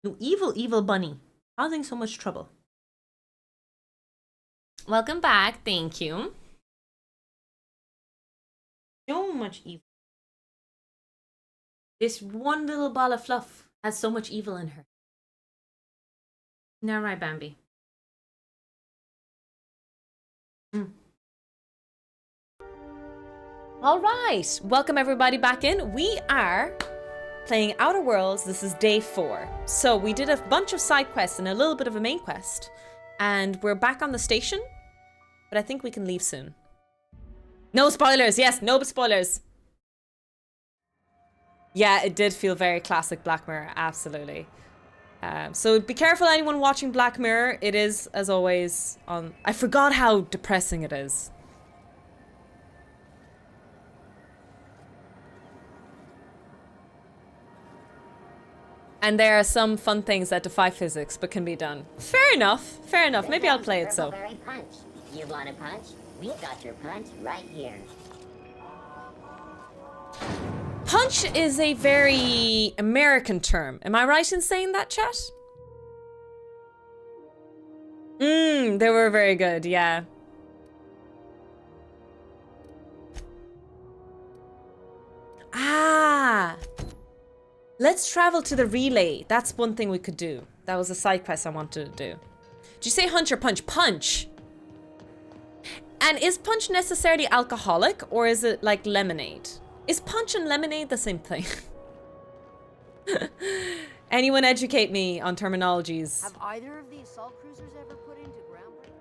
You evil, evil bunny. Causing so much trouble. Welcome back. Thank you. So much evil. This one little ball of fluff has so much evil in her. Now, right, Bambi. All right. Welcome everybody back in. We are playing Outer Worlds. This is day 4. So we did a bunch of side quests and a little bit of a main quest. And we're back on the station. But I think we can leave soon. No spoilers. Yes, no spoilers. Yeah, it did feel very classic Black Mirror. Absolutely. So be careful anyone watching Black Mirror. It is, as always, on... I forgot how depressing it is. And there are some fun things that defy physics but can be done. Fair enough. Fair enough. Maybe I'll play it so. Punch. You want a punch? We've got your punch right here. Punch is a very American term. Am I right in saying that, chat? They were very good, yeah. Ah! Let's travel to the relay. That's one thing we could do. That was a side quest I wanted to do. Did you say hunch or punch? Punch! And is punch necessarily alcoholic, or is it like lemonade? Is punch and lemonade the same thing? Anyone educate me on terminologies. Have either of the assault cruisers ever put into groundbreaking?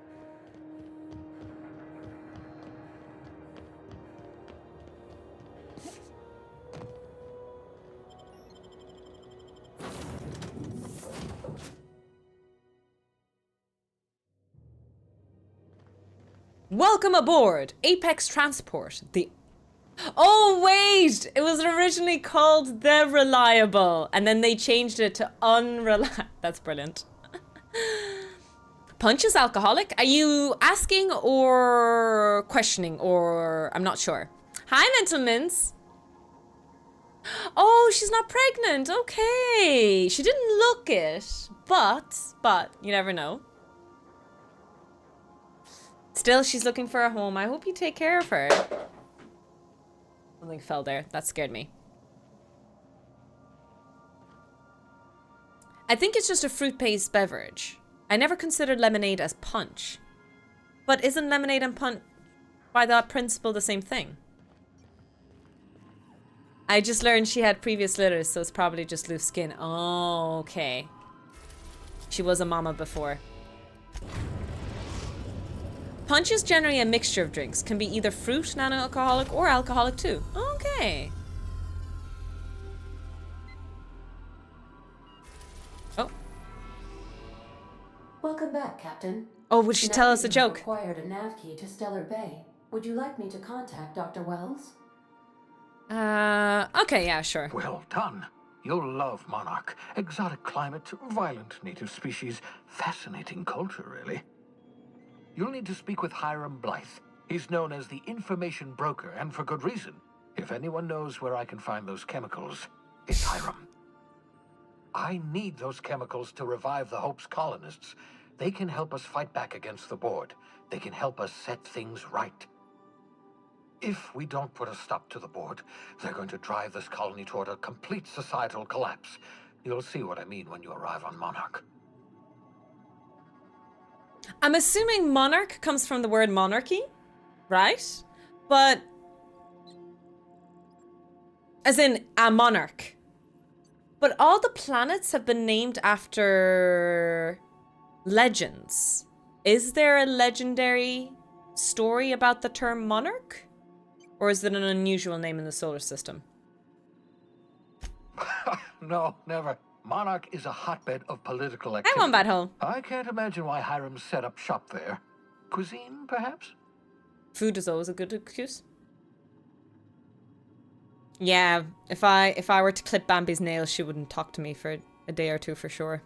Welcome aboard Apex Transport. Oh wait! It was originally called The Reliable, and then they changed it to Unreliable. That's brilliant. Punch is alcoholic? Are you asking or questioning, or... I'm not sure. Hi, Mental Mints! Oh, she's not pregnant. Okay. She didn't look it, but you never know. Still, she's looking for a home. I hope you take care of her. Something fell there. That scared me. I think it's just a fruit-based beverage. I never considered lemonade as punch. But isn't lemonade and punch, by that principle, the same thing? I just learned she had previous litters, so it's probably just loose skin. Oh, okay. She was a mama before. Punch is generally a mixture of drinks. Can be either fruit, non-alcoholic, or alcoholic too. Okay. Oh. Welcome back, Captain. Oh, would she tell us a joke? Acquired a nav key to Stellar Bay. Would you like me to contact Dr. Wells? Okay, yeah, sure. Well done. You'll love Monarch. Exotic climate, violent native species, fascinating culture, really. You'll need to speak with Hiram Blythe. He's known as the information broker, and for good reason. If anyone knows where I can find those chemicals, it's Hiram. I need those chemicals to revive the Hope's colonists. They can help us fight back against the board. They can help us set things right. If we don't put a stop to the board, they're going to drive this colony toward a complete societal collapse. You'll see what I mean when you arrive on Monarch. I'm assuming monarch comes from the word monarchy, right? But... as in, a monarch. But all the planets have been named after... legends. Is there a legendary story about the term monarch? Or is it an unusual name in the solar system? No, never. Monarch is a hotbed of political activity. I want bad hole. I can't imagine why Hiram set up shop there. Cuisine, perhaps? Food is always a good excuse. Yeah, if I were to clip Bambi's nails, she wouldn't talk to me for a day or two for sure.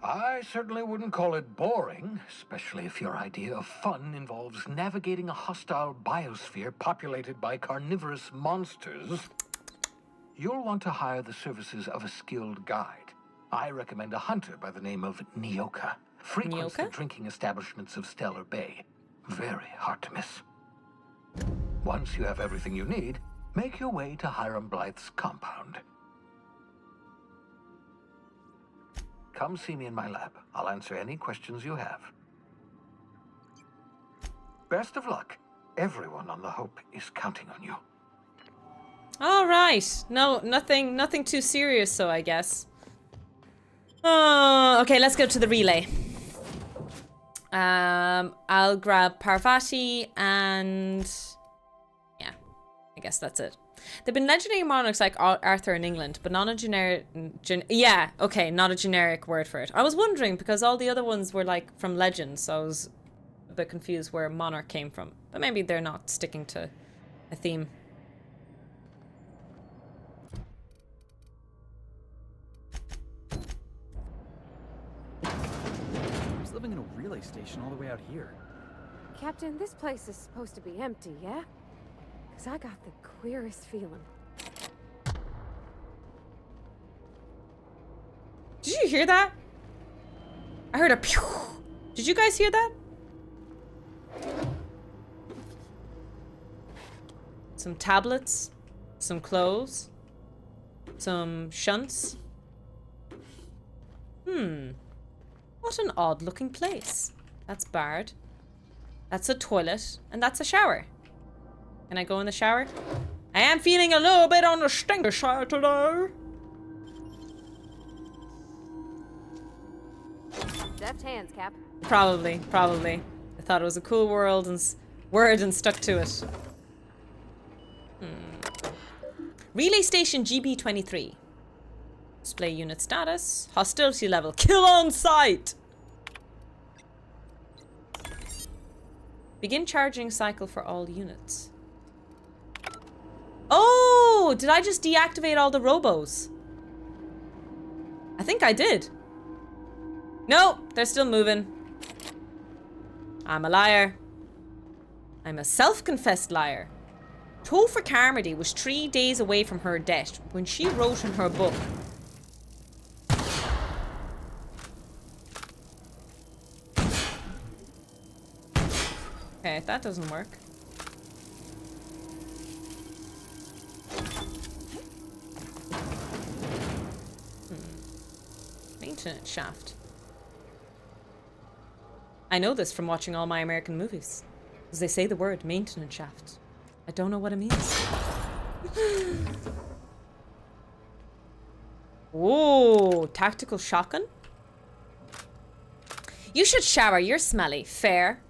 I certainly wouldn't call it boring, especially if your idea of fun involves navigating a hostile biosphere populated by carnivorous monsters. You'll want to hire the services of a skilled guide. I recommend a hunter by the name of Nyoka. Frequents the Nyoka? drinking establishments of Stellar Bay. Very hard to miss. Once you have everything you need, make your way to Hiram Blythe's compound. Come see me in my lab. I'll answer any questions you have. Best of luck. Everyone on the Hope is counting on you. All right. No, nothing too serious, so I guess. Okay, let's go to the relay. I'll grab Parvati and yeah, I guess that's it. There've been legendary monarchs like Arthur in England, but not a generic. Yeah, okay, not a generic word for it. I was wondering because all the other ones were like from legends, so I was a bit confused where monarch came from. But maybe they're not sticking to a theme. Who's living in a relay station all the way out here? Captain, this place is supposed to be empty, yeah? Because I got the queerest feeling. Did you hear that? I heard a pew. Did you guys hear that? Some tablets, some clothes, some shunts. What an odd looking place. That's barred. That's a toilet, and that's a shower. Can I go in the shower? I am feeling a little bit on the stinker side today. Deft hands, Cap. Probably. I thought it was a cool word and stuck to it. Relay station GB23. Display unit status. Hostility level. Kill on sight! Begin charging cycle for all units. Oh! Did I just deactivate all the robos? I think I did. No, they're still moving. I'm a liar. I'm a self-confessed liar. Topher Carmody was 3 days away from her death when she wrote in her book. Okay, that doesn't work. Maintenance shaft. I know this from watching all my American movies. Because they say the word maintenance shaft. I don't know what it means. Whoa, tactical shotgun? You should shower, you're smelly. Fair.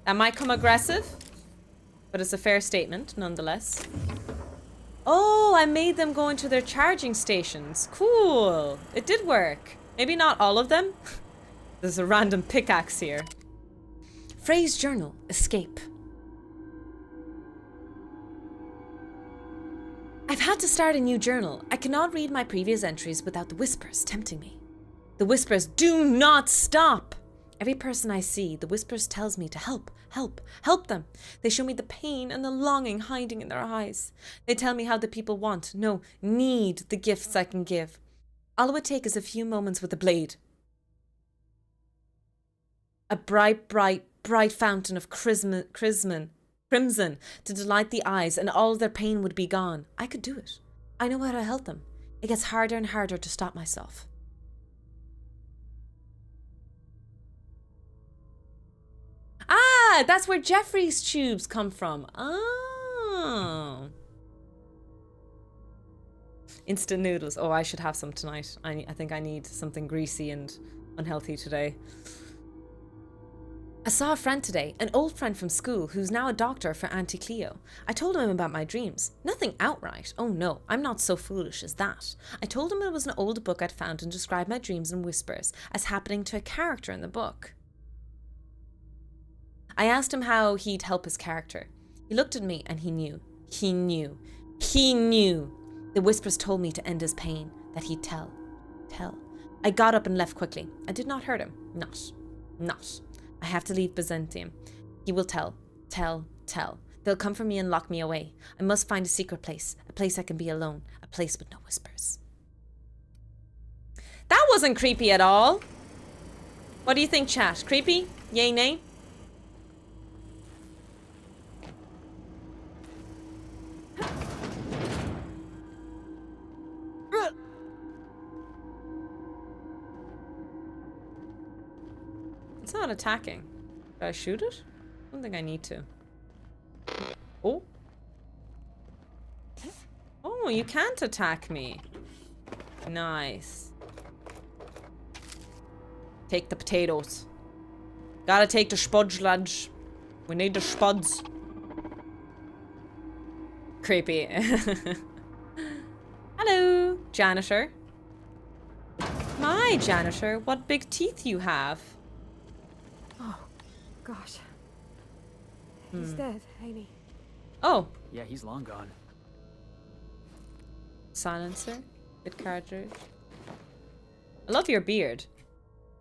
That might come aggressive, but it's a fair statement, nonetheless. Oh, I made them go into their charging stations. Cool. It did work. Maybe not all of them. There's a random pickaxe here. Phrase journal. Escape. I've had to start a new journal. I cannot read my previous entries without the whispers tempting me. The whispers do not stop. Every person I see, the whispers tells me to help them. They show me the pain and the longing hiding in their eyes. They tell me how the people want, no, need the gifts I can give. All it would take is a few moments with a blade. A bright fountain of crimson to delight the eyes, and all their pain would be gone. I could do it. I know how to help them. It gets harder and harder to stop myself. Ah, that's where Jeffrey's tubes come from. Oh. Instant noodles. Oh, I should have some tonight. I think I need something greasy and unhealthy today. I saw a friend today, an old friend from school who's now a doctor for Auntie Cleo. I told him about my dreams. Nothing outright. Oh no, I'm not so foolish as that. I told him it was an old book I'd found and described my dreams in whispers as happening to a character in the book. I asked him how he'd help his character. He looked at me and he knew. He knew. The whispers told me to end his pain, that he'd tell. I got up and left quickly. I did not hurt him. Not. I have to leave Byzantium. He will tell. They'll come for me and lock me away. I must find a secret place, a place I can be alone, a place with no whispers. That wasn't creepy at all. What do you think, chat? Creepy? Yay, nay? It's not attacking. Should I shoot it? I don't think I need to. Oh. Oh, you can't attack me. Nice. Take the potatoes. Gotta take the spudge, lads. We need the spuds. Creepy. Hello, janitor. My janitor, what big teeth you have. Oh, gosh. He's dead, ain't he? Oh, Yeah, he's long gone. silencer. Bit cartridge. I love your beard.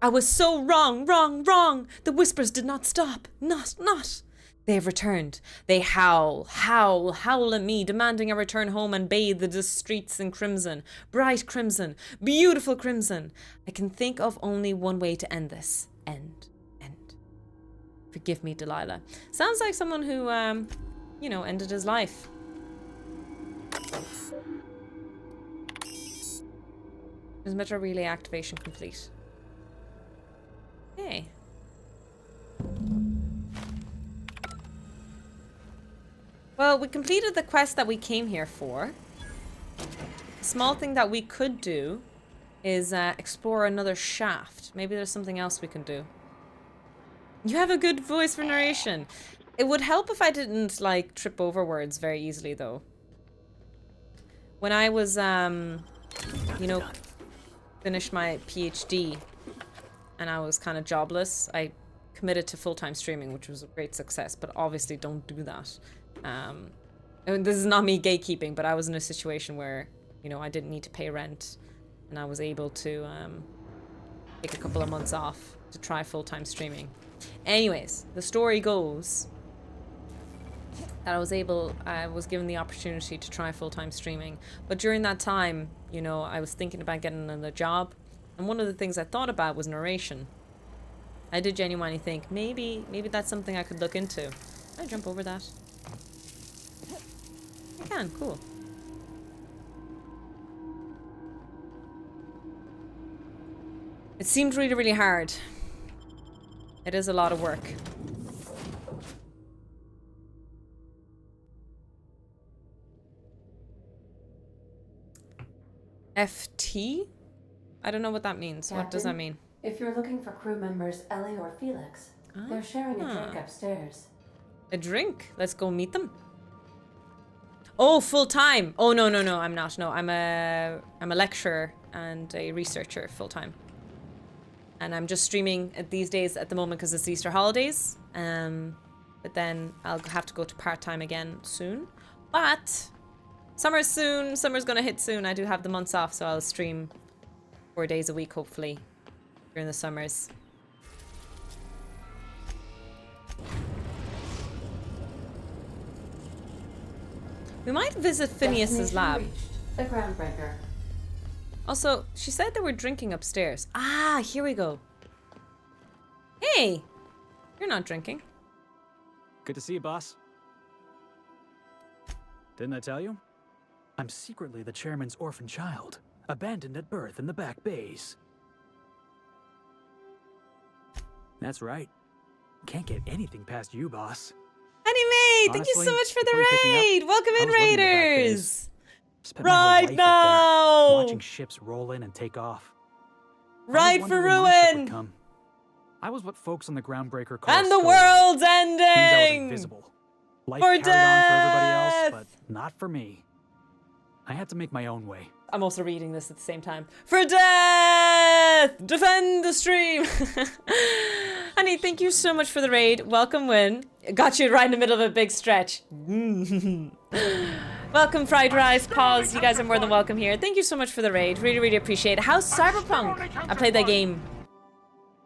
I was so wrong, wrong, wrong. The whispers did not stop. Not. They have returned. They howl at me, demanding I return home and bathe the streets in crimson. Bright crimson. Beautiful crimson. I can think of only one way to end this. End. Forgive me, Delilah. Sounds like someone who, you know, ended his life. Transmitter relay activation complete. Okay. Well, we completed the quest that we came here for. A small thing that we could do is explore another shaft. Maybe there's something else we can do. You have a good voice for narration. It would help if I didn't, like, trip over words very easily, though. When I was, you know, finished my PhD and I was kind of jobless, I committed to full-time streaming, which was a great success, but obviously don't do that. I mean, this is not me gatekeeping, but I was in a situation where, you know, I didn't need to pay rent and I was able to take a couple of months off to try full-time streaming. Anyways, the story goes that I was given the opportunity to try full-time streaming. But during that time, you know, I was thinking about getting another job. And one of the things I thought about was narration. I did genuinely think, maybe that's something I could look into. Can I jump over that? I can, cool. It seemed really, really hard. It is a lot of work. FT? I don't know what that means. What does that mean? If you're looking for crew members Ellie or Felix, they're sharing a drink upstairs. A drink? Let's go meet them. Oh, full time. Oh, no, I'm not. No, I'm a lecturer and a researcher full time. And I'm just streaming these days at the moment because it's Easter holidays. But then I'll have to go to part-time again soon. But summer's soon. Summer's gonna hit soon. I do have the months off, so I'll stream 4 days a week, hopefully, during the summers. We might visit Phineas's lab. The groundbreaker. Also, she said they were drinking upstairs. Ah, here we go. Hey! You're not drinking. Good to see you, boss. Didn't I tell you? I'm secretly the chairman's orphan child, abandoned at birth in the back bays. That's right. Can't get anything past you, boss. Honey May, thank you so Honestly, much for the before you pick me up, raid! Welcome I in, was living in the back bays. Raiders! Spent my whole Right life up now! there, watching ships roll in and take off. I Right always for wondered when my ship would ruin! come. I was what folks on the groundbreaker call And a the skulldugger. world's Means I was ending! invisible. Life For carried on for everybody else, death! but not for me. I had to make my own way. I'm also reading this at the same time. For death! Defend the stream! Honey, thank you so much for the raid. Welcome, Win. Got you right in the middle of a big stretch. Welcome, Fried Rice, Pause. You guys are more than welcome here. Thank you so much for the raid. Really, really appreciate it. How's Cyberpunk? I played that game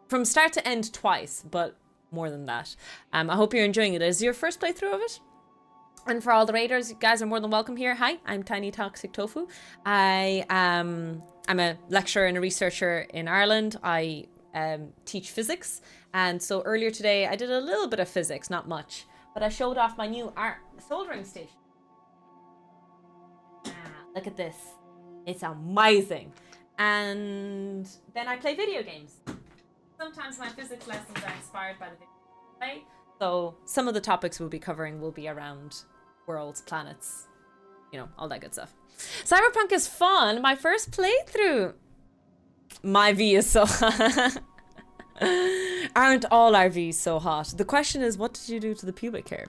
from start to end twice, but more than that. I hope you're enjoying it. Is it your first playthrough of it? And for all the raiders, you guys are more than welcome here. Hi, I'm Tiny Toxic Tofu. I'm a lecturer and a researcher in Ireland. I teach physics. And so earlier today, I did a little bit of physics, not much. But I showed off my new art soldering station. Look at this. It's amazing. And then I play video games. Sometimes my physics lessons are inspired by the video games I play. So some of the topics we'll be covering will be around worlds, planets, you know, all that good stuff. Cyberpunk is fun. My first playthrough. My V is so hot. Aren't all our Vs so hot? The question is, what did you do to the pubic hair?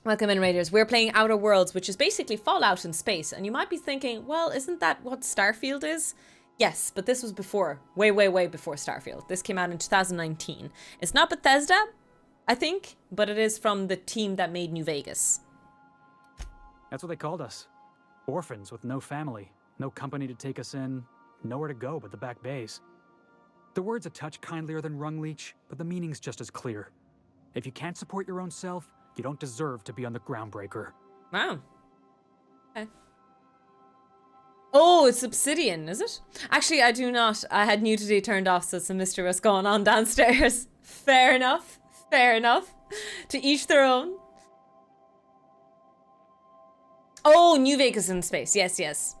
Welcome in, Raiders. We're playing Outer Worlds, which is basically Fallout in space. And you might be thinking, well, isn't that what Starfield is? Yes, but this was before, way, way, way before Starfield. This came out in 2019. It's not Bethesda, I think, but it is from the team that made New Vegas. That's what they called us. Orphans with no family, no company to take us in, nowhere to go but the back bays. The word's a touch kindlier than rung leech, but the meaning's just as clear. If you can't support your own self, you don't deserve to be on the Groundbreaker. Wow. Okay. Oh, it's Obsidian, is it? Actually, I do not. I had nudity turned off, so some mystery was going on downstairs. Fair enough. Fair enough. To each their own. Oh, New Vegas in space. Yes, yes.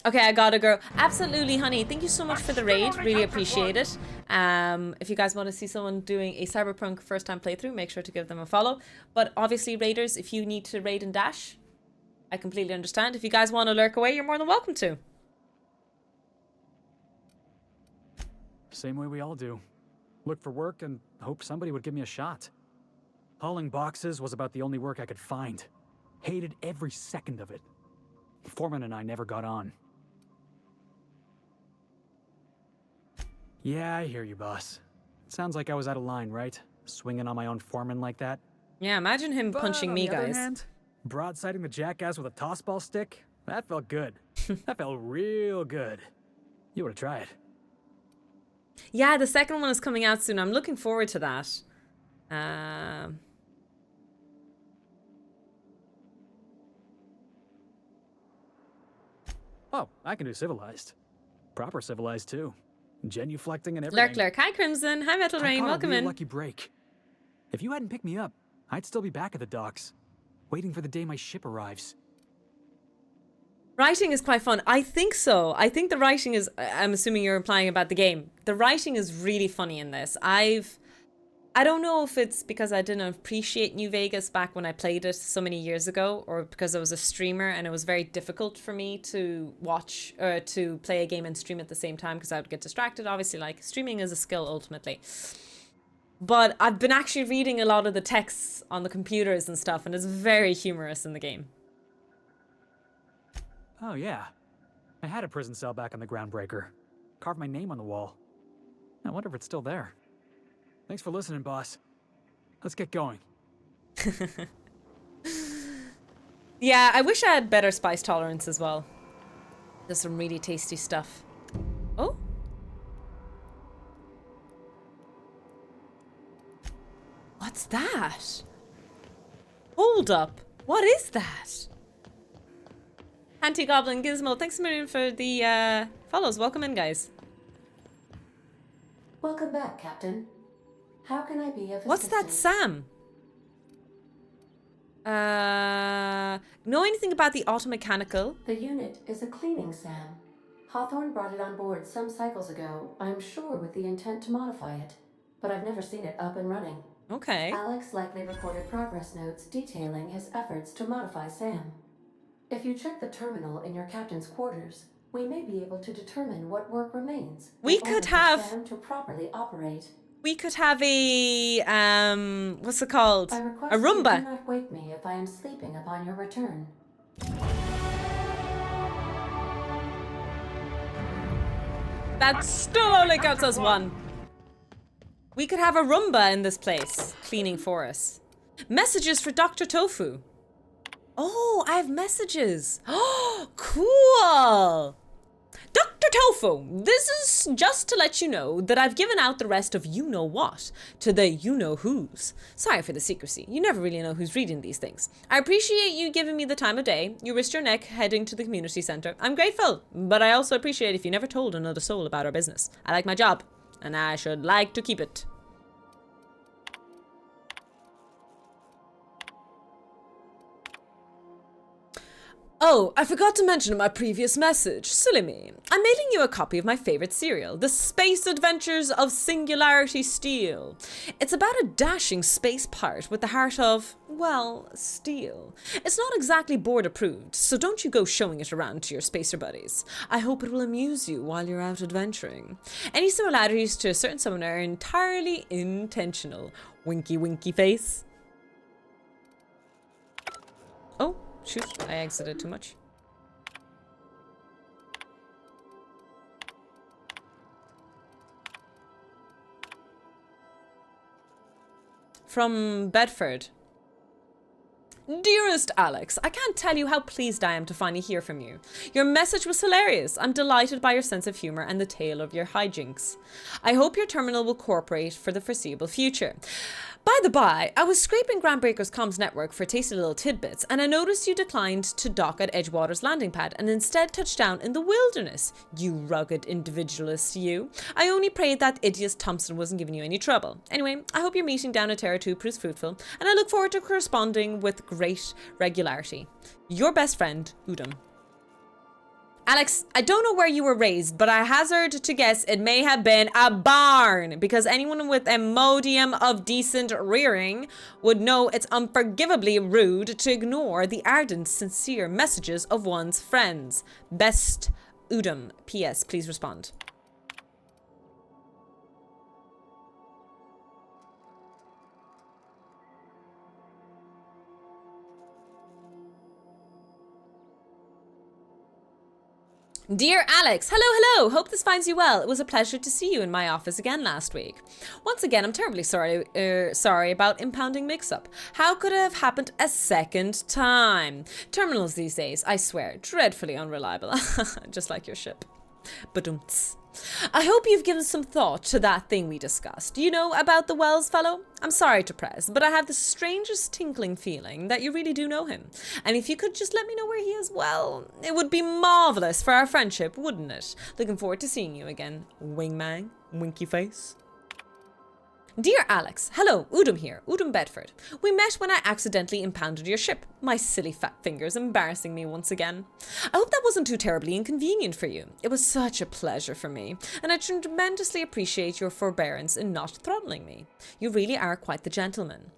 Okay, I gotta go. Absolutely, honey. Thank you so much for the raid. Really appreciate it. If you guys want to see someone doing a Cyberpunk first-time playthrough, make sure to give them a follow. But obviously, raiders, if you need to raid and dash, I completely understand. If you guys want to lurk away, you're more than welcome to. Same way we all do. Look for work and hope somebody would give me a shot. Hauling boxes was about the only work I could find. Hated every second of it. Foreman and I never got on. Yeah, I hear you, boss. Sounds like I was out of line, right? Swinging on my own foreman like that. Yeah, imagine him punching me, on the other guys. hand, broadsiding the jackass with a tossball stick? That felt good. That felt real good. You ought to try it. Yeah, the second one is coming out soon. I'm looking forward to that. Oh, I can do civilized. Proper civilized, too. Genuflecting and everything. Lurk. Hi, Crimson. Hi, Metal Rain. Welcome a real in. lucky break. If you hadn't picked me up, I'd still be back at the docks, waiting for the day my ship arrives. Writing is quite fun. I think so. I think the writing is... I'm assuming you're implying about the game. The writing is really funny in this. I don't know if it's because I didn't appreciate New Vegas back when I played it so many years ago, or because I was a streamer and it was very difficult for me to watch or to play a game and stream at the same time because I would get distracted. Obviously, like, streaming is a skill ultimately. But I've been actually reading a lot of the texts on the computers and stuff, and it's very humorous in the game. Oh, yeah. I had a prison cell back on the Groundbreaker. Carved my name on the wall. I wonder if it's still there. Thanks for listening, boss. Let's get going. Yeah, I wish I had better spice tolerance as well. There's some really tasty stuff. Oh? What's that? Hold up. What is that? Anti-Goblin Gizmo, thanks a million for the follows. Welcome in, guys. Welcome back, Captain. How can I be of What's that, assistance? Sam? Know anything about the automechanical? The unit is a cleaning SAM. Hawthorne brought it on board some cycles ago, I'm sure with the intent to modify it. But I've never seen it up and running. Okay. Alex likely recorded progress notes detailing his efforts to modify SAM. If you check the terminal in your captain's quarters, we may be able to determine what work remains. We in could order for have- SAM to properly operate. We could have a, what's it called? I A request you do Roomba. not wake me if I am sleeping upon your return. That still only counts as one. We could have a Roomba in this place, cleaning for us. Messages for Dr. Tofu. Oh, I have messages. Oh, cool. Dr. Dr. Tofu, this is just to let you know that I've given out the rest of you-know-what to the you-know-whos. Sorry for the secrecy. You never really know who's reading these things. I appreciate you giving me the time of day. You risked your neck heading to the community centre. I'm grateful, but I also appreciate if you never told another soul about our business. I like my job, and I should like to keep it. Oh, I forgot to mention in my previous message. Silly me. I'm mailing you a copy of my favorite serial, The Space Adventures of Singularity Steel. It's about a dashing space pirate with the heart of, well, steel. It's not exactly board approved, so don't you go showing it around to your spacer buddies. I hope it will amuse you while you're out adventuring. Any similarities to a certain someone are entirely intentional. Winky winky face. Oh. Shoot, I exited too much. From Bedford. Dearest Alex, I can't tell you how pleased I am to finally hear from you. Your message was hilarious. I'm delighted by your sense of humour and the tale of your hijinks. I hope your terminal will cooperate for the foreseeable future. By the by, I was scraping Groundbreaker's comms network for tasty little tidbits, and I noticed you declined to dock at Edgewater's landing pad and instead touched down in the wilderness. You rugged individualist, you. I only prayed that idiot Thompson wasn't giving you any trouble. Anyway, I hope your meeting down at Terra 2 proves fruitful, and I look forward to corresponding with great regularity. Your best friend, Udom. Alex, I don't know where you were raised, but I hazard to guess it may have been a barn, because anyone with a modium of decent rearing would know it's unforgivably rude to ignore the ardent, sincere messages of one's friends. Best Udom. P.S. Please respond. Dear Alex, hello. Hope this finds you well. It was a pleasure to see you in my office again last week. Once again, I'm terribly sorry about impounding mix-up. How could it have happened a second time? Terminals these days, I swear, dreadfully unreliable. Just like your ship. Badumts. I hope you've given some thought to that thing we discussed. You know, about the Wells fellow? I'm sorry to press, but I have the strangest tinkling feeling that you really do know him. And if you could just let me know where he is, well, it would be marvellous for our friendship, wouldn't it? Looking forward to seeing you again. Wingman, winky face. Dear Alex, hello, Udom here, Udom Bedford. We met when I accidentally impounded your ship. My silly fat fingers embarrassing me once again. I hope that wasn't too terribly inconvenient for you. It was such a pleasure for me, and I tremendously appreciate your forbearance in not throttling me. You really are quite the gentleman.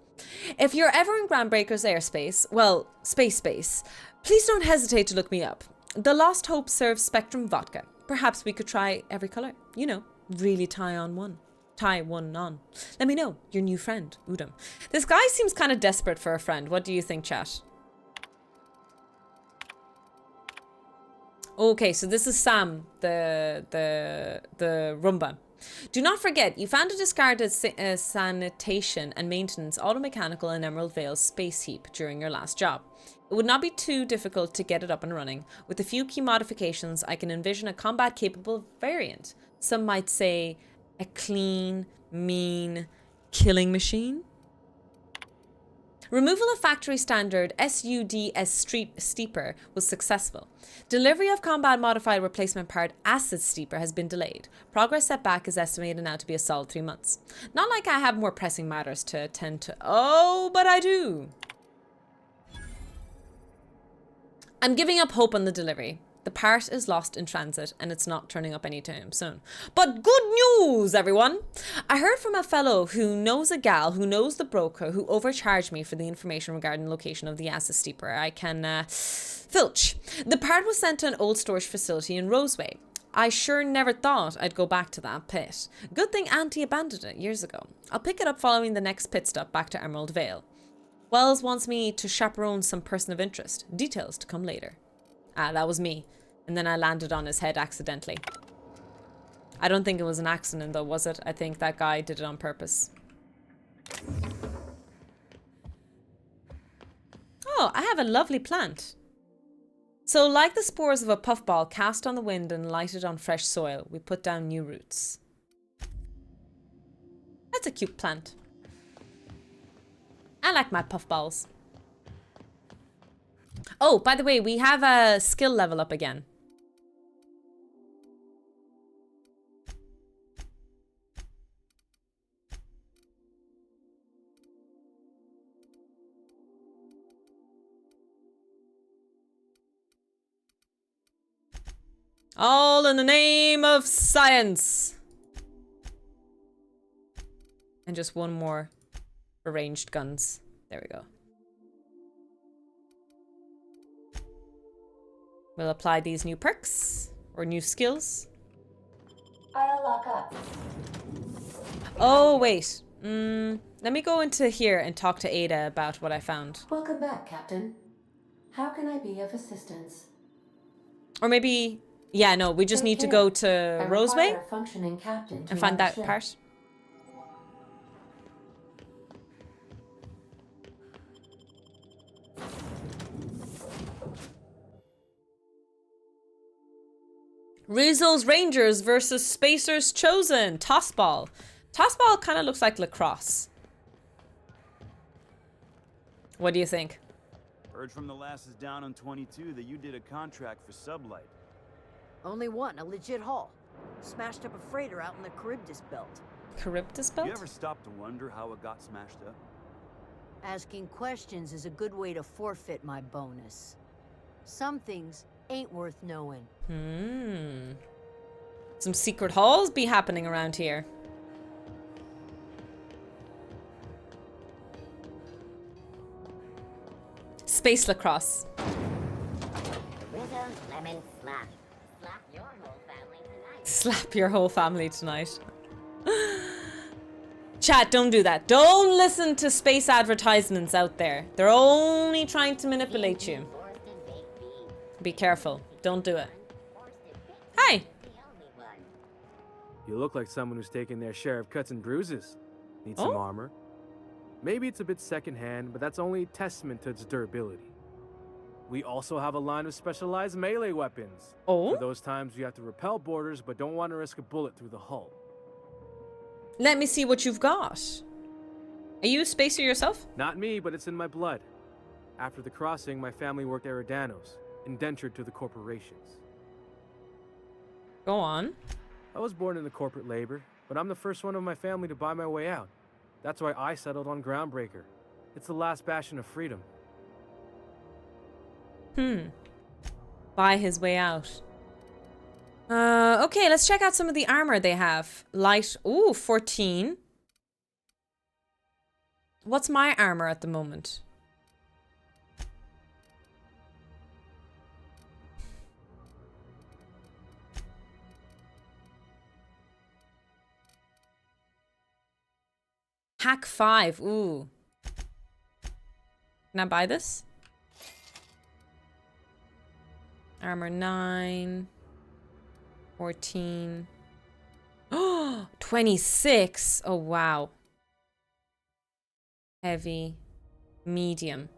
If you're ever in Groundbreaker's airspace, well, space, please don't hesitate to look me up. The Lost Hope serves Spectrum vodka. Perhaps we could try every colour. You know, really tie one on. Let me know, your new friend, Udom. This guy seems kind of desperate for a friend. What do you think, chat? Okay, so this is Sam, the Roomba. Do not forget, you found a discarded sanitation and maintenance automechanical in Emerald Vale's space heap during your last job. It would not be too difficult to get it up and running. With a few key modifications, I can envision a combat-capable variant. Some might say a clean, mean killing machine. Removal of factory standard SUDS steeper was successful. Delivery of combat modified replacement part acid steeper has been delayed. Progress setback is estimated now to be a solid 3 months. Not like I have more pressing matters to attend to. Oh, but I do. I'm giving up hope on the delivery. The part is lost in transit and it's not turning up anytime soon. But good news, everyone! I heard from a fellow who knows a gal who knows the broker who overcharged me for the information regarding the location of the acid steeper. I can, filch. The part was sent to an old storage facility in Roseway. I sure never thought I'd go back to that pit. Good thing Auntie abandoned it years ago. I'll pick it up following the next pit stop back to Emerald Vale. Wells wants me to chaperone some person of interest. Details to come later. Ah, that was me. And then I landed on his head accidentally. I don't think it was an accident though, was it? I think that guy did it on purpose. Oh, I have a lovely plant. So, like the spores of a puffball cast on the wind and lighted on fresh soil, we put down new roots. That's a cute plant. I like my puffballs. Oh, by the way, we have a skill level up again. All in the name of science. And just one more for ranged guns. There we go. We'll apply these new perks or new skills. I'll lock up. Oh, wait. Let me go into here and talk to Ada about what I found. Welcome back, Captain. How can I be of assistance? Or maybe... Yeah, no, we just need to go to Roseway A functioning captain to and find run that the ship. part. Rizzo's Rangers versus Spacer's Chosen. Tossball. Tossball kind of looks like lacrosse. What do you think? Heard from the lasses down on 22 that you did a contract for Sublight. Only one, a legit haul. Smashed up a freighter out in the Charybdis belt. Charybdis You belt? ever stop to wonder how it got smashed up? Asking questions is a good way to forfeit my bonus. Some things ain't worth knowing. Some secret halls be happening around here. Space lacrosse. Rizzo's lemon slap. Slap your whole family tonight. Slap your whole family tonight. Chat, don't do that. Don't listen to space advertisements out there. They're only trying to manipulate you. Roasted baked beans. Be careful. Don't do it. Roasted baked Hi. the only one. You look like someone who's taken their share of cuts and bruises. Need some Oh. armor? Maybe it's a bit secondhand, but that's only a testament to its durability. We also have a line of specialized melee weapons. Oh? For those times you have to repel boarders but don't want to risk a bullet through the hull. Let me see what you've got. Are you a spacer yourself? Not me, but it's in my blood. After the crossing, my family worked Eridanos, indentured to the corporations. Go on. I was born into corporate labor, but I'm the first one of my family to buy my way out. That's why I settled on Groundbreaker. It's the last bastion of freedom. Buy his way out. Okay, let's check out some of the armor they have. Light, ooh, 14. What's my armor at the moment? Hack 5, ooh. Can I buy this? Armor 9. 14. Oh, 26. Oh, wow. Heavy. Medium.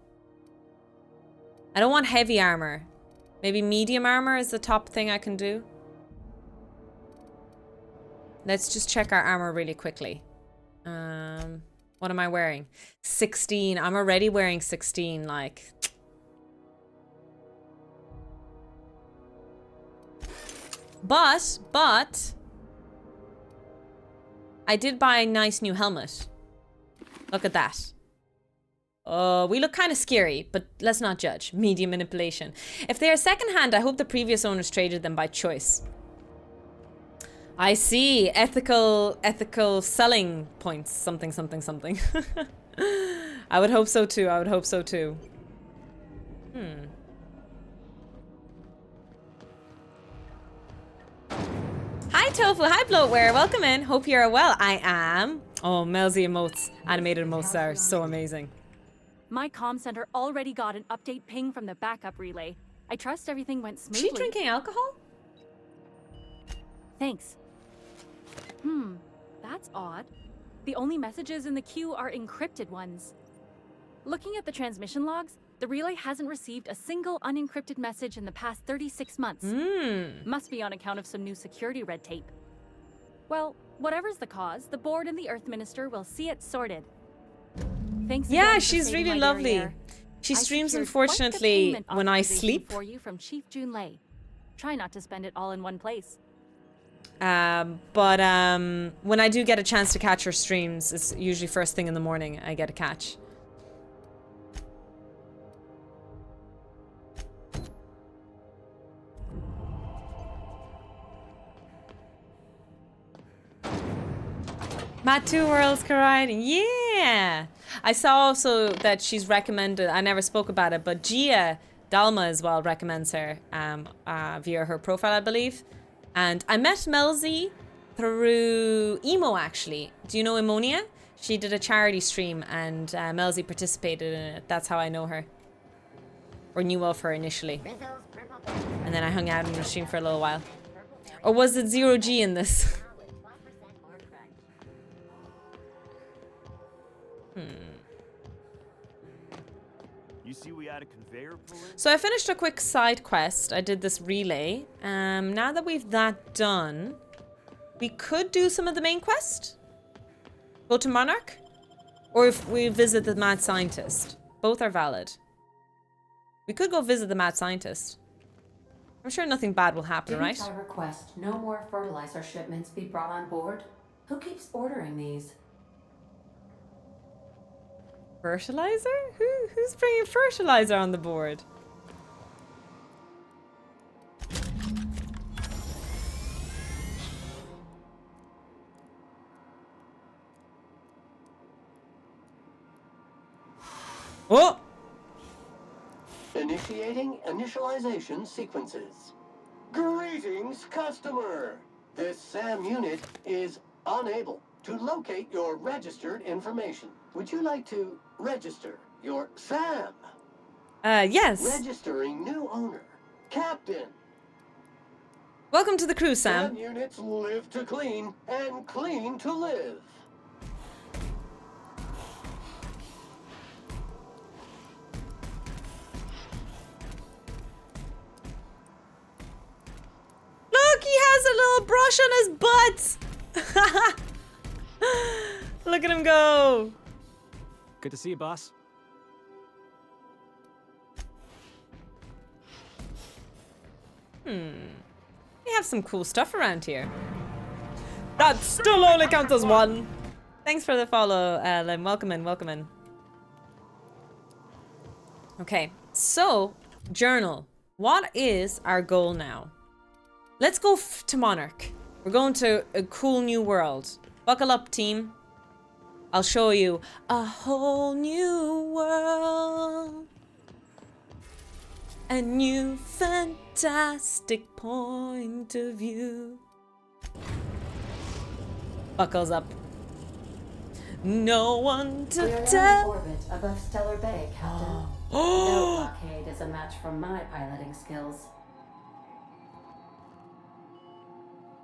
I don't want heavy armor. Maybe medium armor is the top thing I can do. Let's just check our armor really quickly. What am I wearing? 16. I'm already wearing 16, like... But, I did buy a nice new helmet. Look at that. We look kind of scary, but let's not judge. Media manipulation. If they are secondhand, I hope the previous owners traded them by choice. I see. Ethical selling points. Something. I would hope so too. Hi Tofu, hi Bloatware, welcome in. Hope you're well. I am. Oh, Melzy emotes, animated emotes are so amazing. My comm center already got an update ping from the backup relay. I trust everything went Is smoothly. she drinking alcohol? Thanks. That's odd. The only messages in the queue are encrypted ones. Looking at the transmission logs, the relay hasn't received a single unencrypted message in the past 36 months. Must be on account of some new security red tape. Well, whatever's the cause, the board and the Earth Minister will see it sorted. Thanks again for she's saving really my lovely. derriere. She I streams, secured quite the unfortunately, payment when I authorization sleep. for you from Chief Junlei. Try not to spend it all in one place. But when I do get a chance to catch her streams, it's usually first thing in the morning I get a catch. Matt Two Worlds colliding. Yeah! I saw also that she's recommended, I never spoke about it, but Gia Dalma as well recommends her via her profile, I believe. And I met Melzy through Emo, actually. Do you know Emonia? She did a charity stream and Melzy participated in it. That's how I know her. Or knew of her initially. And then I hung out in the stream for a little while. Or was it 0G in this? You see we had a conveyor pull in? So I finished a quick side quest. I did this relay. Now that we've that done, we could do some of the main quest. Go to Monarch. Or if we visit the mad scientist. Both are valid. We could go visit the mad scientist. I'm sure nothing bad will happen, Didn't right? I request no more fertilizer shipments be brought on board? Who keeps ordering these? Fertilizer? Who's bringing fertilizer on the board? Oh! Initiating initialization sequences. Greetings, customer! This SAM unit is unable to locate your registered information. Would you like to register your SAM? Yes. Registering new owner. Captain. Welcome to the crew, SAM Sam. units live to clean and clean to live. Look, he has a little brush on his butt. Look at him go. Good to see you, boss. We have some cool stuff around here. That still only counts as one. Thanks for the follow, Len. Welcome in, welcome in. Okay, so, journal. What is our goal now? Let's go to Monarch. We're going to a cool new world. Buckle up, team. I'll show you a whole new world. A new fantastic point of view. Buckles up. No one to We are now in tell. orbit above Stellar Bay, Captain. No blockade is a match for my piloting skills.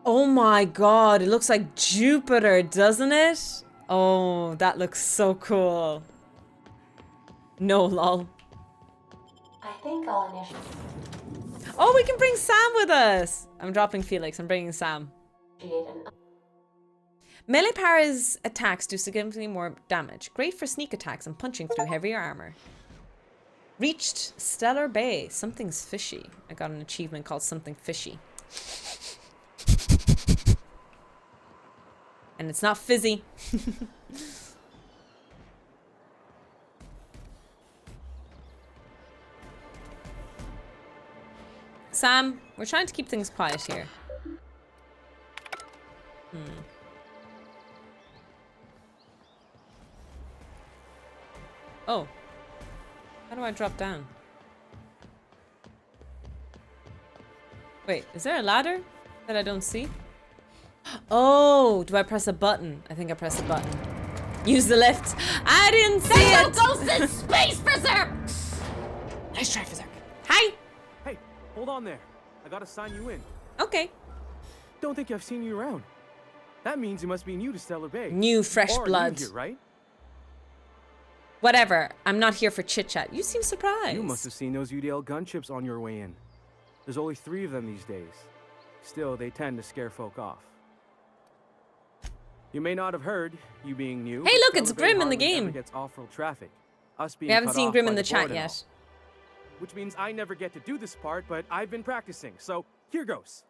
Oh my god, it looks like Jupiter, doesn't it? Oh, that looks so cool. No, lol. I think I'll initiate Oh, we can bring Sam with us. I'm dropping Felix, I'm bringing Sam. an Melee Para's attacks do significantly more damage. Great for sneak attacks and punching through heavier armor. Reached Stellar Bay. Something's fishy. I got an achievement called Something Fishy. And it's not fizzy. Sam, we're trying to keep things quiet here. Oh. How do I drop down? Wait, is there a ladder that I don't see? Oh, do I press a button? I think I pressed a button. Use the lift. I didn't see it! Ghost in space, Berserk! Nice try, Berserk. Hi! Hey, hold on there. I gotta sign you in. Okay. Don't think I've seen you around. That means you must be new to Stellar Bay. New fresh Or blood. New here, right? Whatever. I'm not here for chit-chat. You seem surprised. You must have seen those UDL gunchips on your way in. There's only 3 of them these days. Still, they tend to scare folk off. You may not have heard, you being new. Hey, look, but it's Stellar Bay Grim in the hardly ever game. Gets off-road traffic. Us being We haven't cut seen off Grim by in the board chat and all. yet. Which means I never get to do this part, but I've been practicing, so here goes.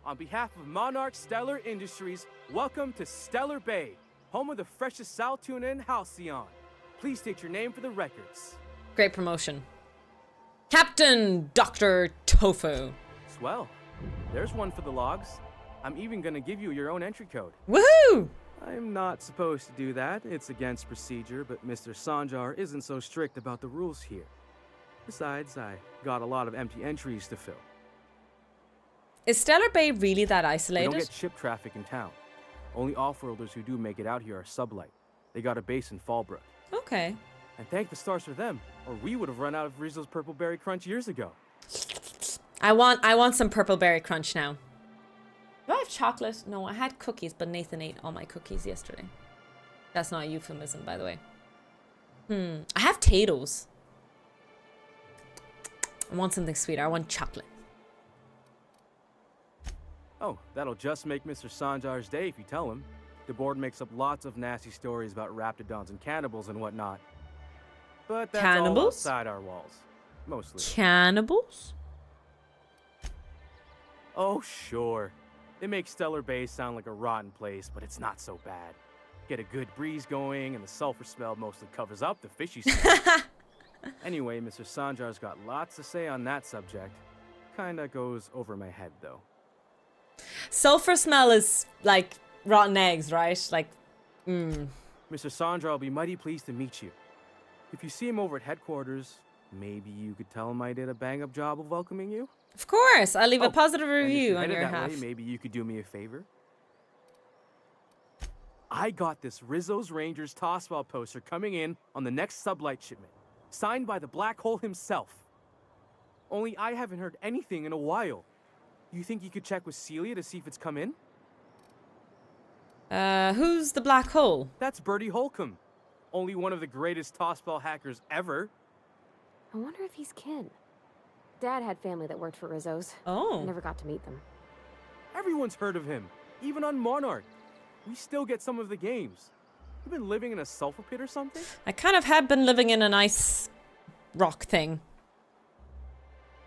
On behalf of Monarch Stellar Industries, welcome to Stellar Bay, home of the freshest sal tuna in Halcyon. Please state your name for the records. Great promotion. Captain Dr. Tofu. Swell. There's one for the logs. I'm even gonna give you your own entry code. Woohoo! I'm not supposed to do that. It's against procedure, but Mr. Sanjar isn't so strict about the rules here. Besides, I got a lot of empty entries to fill. Is Stellar Bay really that We isolated? don't get ship traffic in town. Only off-worlders who do make it out here are Sublight. They got a base in Fallbrook. Okay. And thank the stars for them, or we would have run out of Rizzo's Purple Berry Crunch years ago. I want some purple berry crunch now. Do I have chocolate? No, I had cookies, but Nathan ate all my cookies yesterday. That's not a euphemism, by the way. I have potatoes. I want something sweeter. I want chocolate. Oh, that'll just make Mr. Sanjar's day if you tell him. The board makes up lots of nasty stories about raptidons and cannibals and whatnot. But that's all Cannibals? outside our walls. Mostly. Cannibals? Oh, sure. It makes Stellar Bay sound like a rotten place, but it's not so bad. Get a good breeze going, and the sulfur smell mostly covers up the fishy smell. Anyway, Mr. Sanjar's got lots to say on that subject. Kinda goes over my head, though. Sulfur smell is like rotten eggs, right? Like, Mr. Sanjar will be mighty pleased to meet you. If you see him over at headquarters, maybe you could tell him I did a bang-up job of welcoming you? Of course, I'll leave a Oh, positive and if review you're on headed your that half. way, maybe you could do me a favor. I got this Rizzo's Rangers tossball poster coming in on the next Sublight shipment, signed by the Black Hole himself. Only I haven't heard anything in a while. You think you could check with Celia to see if it's come in? Who's the black hole? That's Bertie Holcomb, only one of the greatest tossball hackers ever. I wonder if he's kin. Dad had family that worked for Rizzo's. Oh. I never got to meet them. Everyone's heard of him, even on Monarch. We still get some of the games. You been living in a sulfur pit or something? I kind of have been living in a nice rock thing.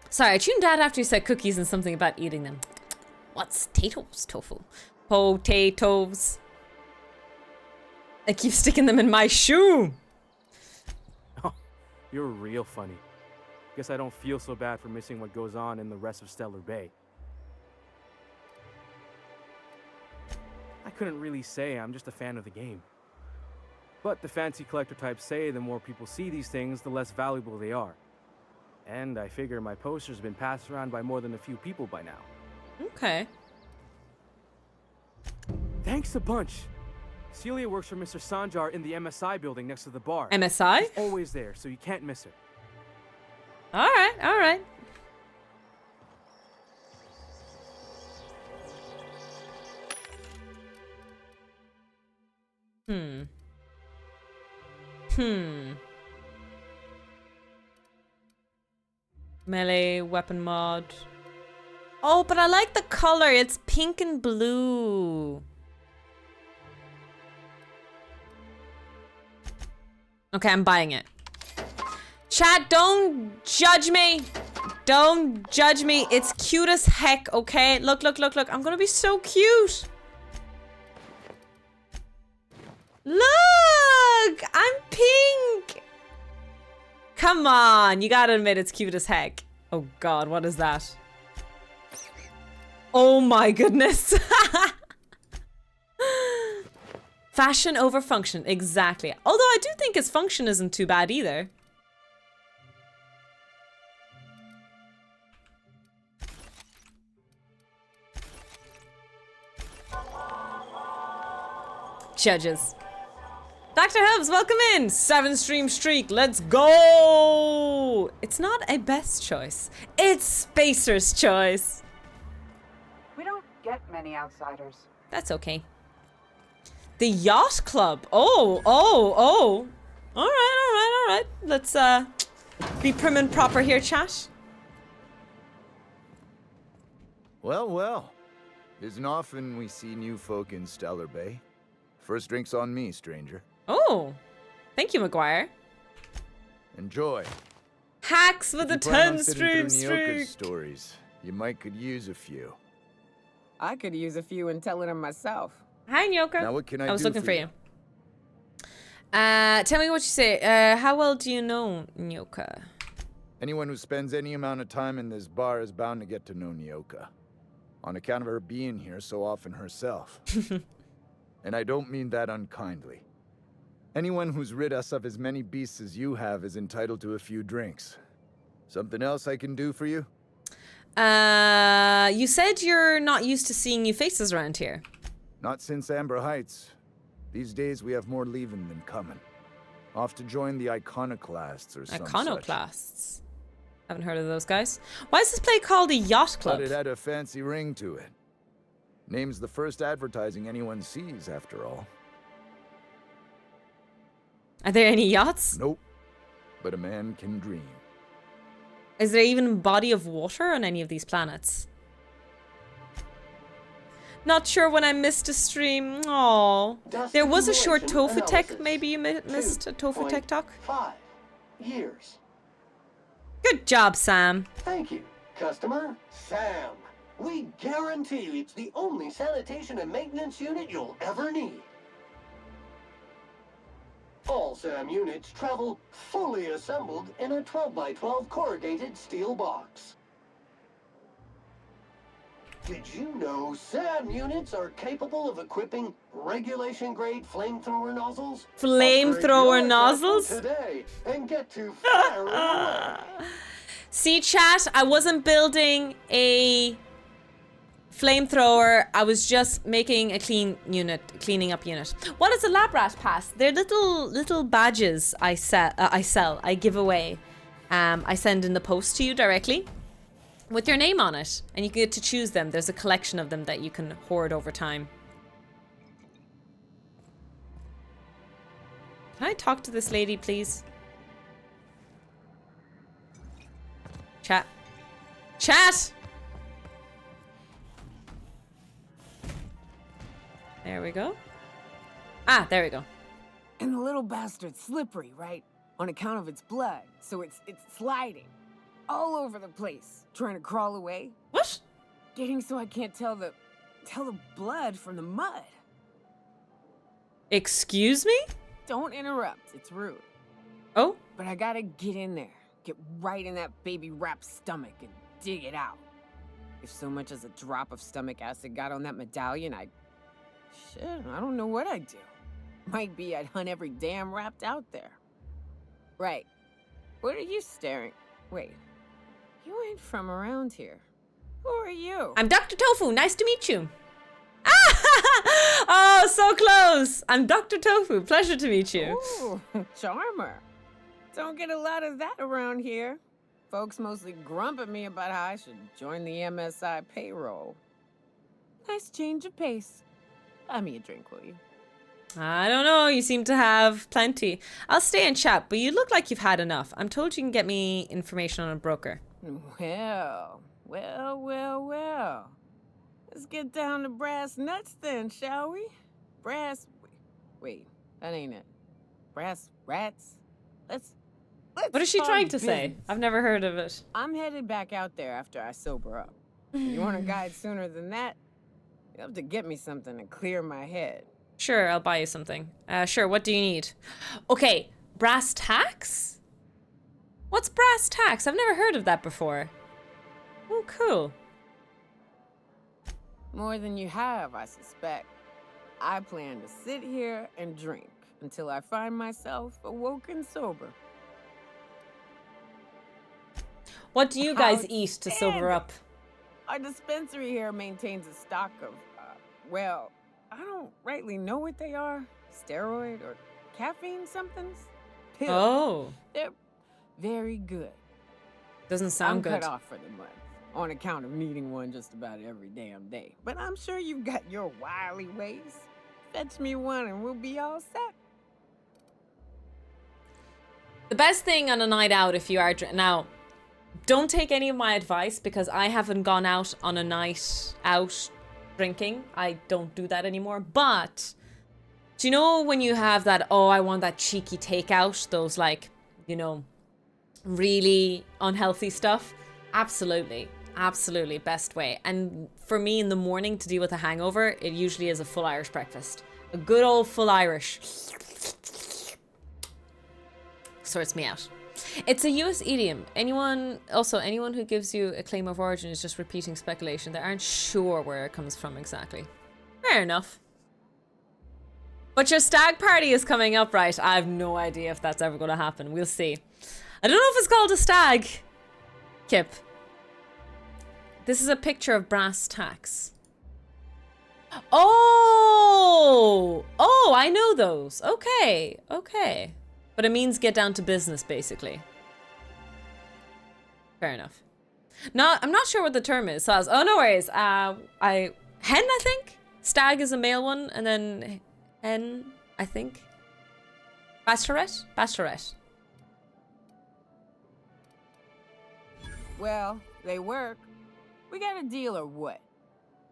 Sorry, I tuned out after you said cookies and something about eating them. What's potatoes, Tofu? Potatoes. I keep sticking them in my shoe. Oh, you're real funny. Guess I don't feel so bad for missing what goes on in the rest of Stellar Bay. I couldn't really say I'm just a fan of the game. But the fancy collector types say the more people see these things, the less valuable they are. And I figure my poster's been passed around by more than a few people by now. Okay. Thanks a bunch. Celia works for Mr. Sanjar in the MSI building next to the bar. MSI? She's always there, so you can't miss her. All right, all right. Melee weapon mod. Oh, but I like the color. It's pink and blue. Okay, I'm buying it. Chat, don't judge me. Don't judge me. It's cute as heck, okay? Look, look, look, look. I'm gonna be so cute. Look! I'm pink! Come on, you gotta admit it's cute as heck. Oh god, what is that? Oh my goodness. Fashion over function, exactly. Although I do think his function isn't too bad either. Judges. Dr. Hubs, welcome in! 7-stream streak, let's go! It's not a best choice. It's Spacer's choice. We don't get many outsiders. That's okay. The Yacht Club. Oh, oh, oh. All right. Let's be prim and proper here, chat. Well, well. Isn't often we see new folk in Stellar Bay. First drink's on me, stranger. Oh, thank you, McGuire. Enjoy. Hacks with a If you plan on 10 sitting stream through Nyoka's streak. stories, you might could use a few. I could use a few and telling them myself. Hi, Nyoka. Now what can I was do looking for for you. Tell me what you say. How well do you know Nyoka? Anyone who spends any amount of time in this bar is bound to get to know Nyoka. On account of her being here so often herself. And I don't mean that unkindly. Anyone who's rid us of as many beasts as you have is entitled to a few drinks. Something else I can do for you? You said you're not used to seeing new faces around here. Not since Amber Heights. These days we have more leaving than coming. Off to join the Iconoclasts or some such. Iconoclasts? Haven't heard of those guys. Why is this place called a yacht club? But it had a fancy ring to it. Name's the first advertising anyone sees, after all. Are there any yachts? Nope. But a man can dream. Is there even a body of water on any of these planets? Not sure when I missed a stream. Aww. There was a short tofu tech. Maybe you missed a tofu tech talk? 5 years. Good job, Sam. Thank you, customer. Sam. We guarantee it's the only sanitation and maintenance unit you'll ever need. All SAM units travel fully assembled in a 12x12 corrugated steel box. Did you know SAM units are capable of equipping regulation-grade flamethrower nozzles? Flamethrower Upgrade your nozzles? today and get to firing away. See, chat, I wasn't building a flamethrower. I was just making a cleaning up unit. What is a lab rat pass? They're little badges I sell, I give away. I send in the post to you directly with your name on it, and you get to choose them. There's a collection of them that you can hoard over time. Can I talk to this lady, please? Chat. Chat! There we go. Ah, there we go. And the little bastard's slippery, right? On account of its blood. So it's sliding all over the place, trying to crawl away. What? Getting so I can't tell the blood from the mud. Excuse me? Don't interrupt. It's rude. Oh? But I gotta get in there. Get right in that baby rap's stomach and dig it out. If so much as a drop of stomach acid got on that medallion, shit, I don't know what I'd do. Might be I'd hunt every damn wrapped out there. Right. What are you staring? Wait. You ain't from around here. Who are you? I'm Dr. Tofu. Nice to meet you. Oh, so close. I'm Dr. Tofu. Pleasure to meet you. Ooh, charmer. Don't get a lot of that around here. Folks mostly grump at me about how I should join the MSI payroll. Nice change of pace. Buy me a drink, will you? I don't know. You seem to have plenty. I'll stay and chat, but you look like you've had enough. I'm told you can get me information on a broker. Well. Let's get down to brass nuts then, shall we? Wait, that ain't it. Brass rats? Let's What is she talk trying to say? business. I've never heard of it. I'm headed back out there after I sober up. If you want a guide sooner than that, you have to get me something to clear my head. Sure, I'll buy you something. Sure, what do you need? Okay, brass tacks? What's brass tacks? I've never heard of that before. Oh, cool. More than you have, I suspect. I plan to sit here and drink until I find myself awoken sober. What do you guys eat to Outstanding. sober up? Our dispensary here maintains a stock of, well, I don't rightly know what they are. Steroid or caffeine somethings? Pills. Oh. They're very good. Doesn't sound I'm good. cut off for the month on account of needing one just about every damn day. But I'm sure you've got your wily ways. Fetch me one and we'll be all set. The best thing on a night out, if you are now, don't take any of my advice because I haven't gone out on a night out drinking. I don't do that anymore. But do you know when you have that, oh, I want that cheeky takeout, those like, you know, really unhealthy stuff? Absolutely. Absolutely best way. And for me in the morning to deal with a hangover, it usually is a full Irish breakfast. A good old full Irish. Sorts me out. It's a US idiom. Anyone who gives you a claim of origin is just repeating speculation. They aren't sure where it comes from exactly. Fair enough. But your stag party is coming up, right? I have no idea if that's ever going to happen. We'll see. I don't know if it's called a stag. Kip. This is a picture of brass tacks. Oh! Oh, I know those. Okay. Okay. But it means get down to business, basically. Fair enough. No, I'm not sure what the term is. So I was, oh, no worries. Hen, I think? Stag is a male one, and then hen, I think. Bachelorette? Bachelorette. Well, they work. We got a deal or what?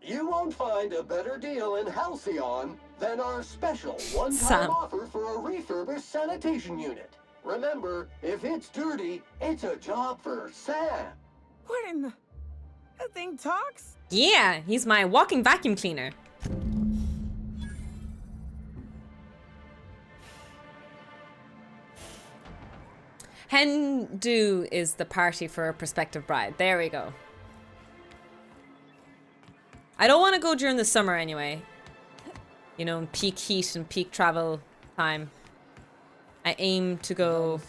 You won't find a better deal in Halcyon than our special one-time Sam. offer for a refurbished sanitation unit. Remember, if it's dirty, it's a job for Sam. What in the... That thing talks? Yeah, he's my walking vacuum cleaner. Hen do is the party for a prospective bride. There we go. I don't want to go during the summer anyway. You know, in peak heat and peak travel time. I aim to go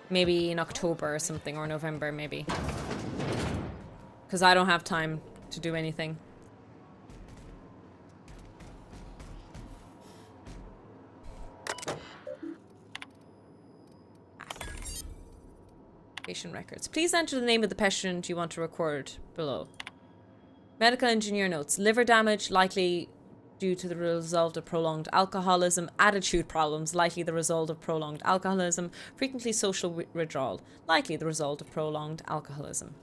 maybe in October or something, or November maybe. Because I don't have time to do anything. Patient records. Please enter the name of the patient you want to record below. Medical engineer notes. Liver damage likely due to the result of prolonged alcoholism. Attitude problems likely the result of prolonged alcoholism. Frequently social withdrawal likely the result of prolonged alcoholism.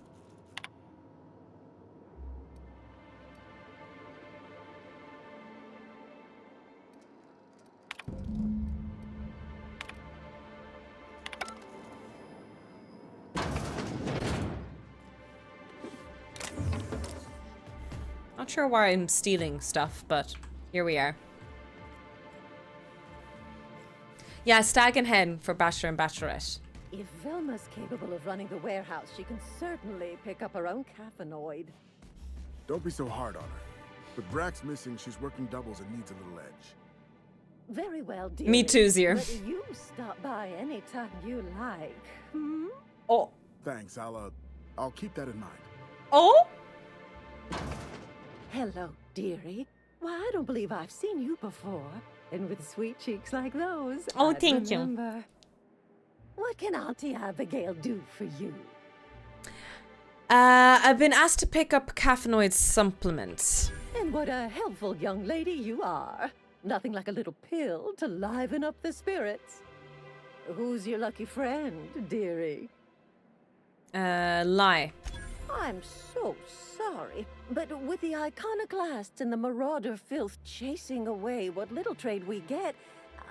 Not sure why I'm stealing stuff, but here we are. Yeah, stag and hen for Bachelor and Bachelorette. If Velma's capable of running the warehouse, she can certainly pick up her own caffeinoid. Don't be so hard on her. With Brax missing, she's working doubles and needs a little edge. Very well, dear. Me too, Zier. But you stop by anytime you like. Hmm? Oh. Thanks, I'll keep that in mind. Oh? Hello, dearie. Why, I don't believe I've seen you before. And with sweet cheeks like those, oh, I'd thank remember. you. What can Auntie Abigail do for you? I've been asked to pick up caffeinoid supplements. And what a helpful young lady you are. Nothing like a little pill to liven up the spirits. Who's your lucky friend, dearie? Lie. I'm so sorry, but with the iconoclasts and the marauder filth chasing away what little trade we get,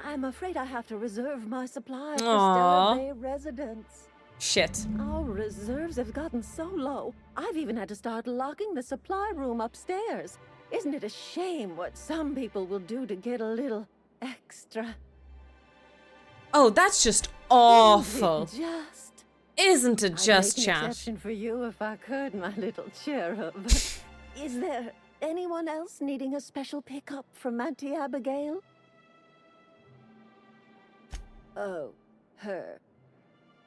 I'm afraid I have to reserve my supply for Stellar Bay residents. Shit. Our reserves have gotten so low, I've even had to start locking the supply room upstairs. Isn't it a shame what some people will do to get a little extra? Oh, that's just awful. Isn't it just, I'd make an chat? exception for you if I could, my little cherub. Is there anyone else needing a special pickup from Auntie Abigail? Oh, her.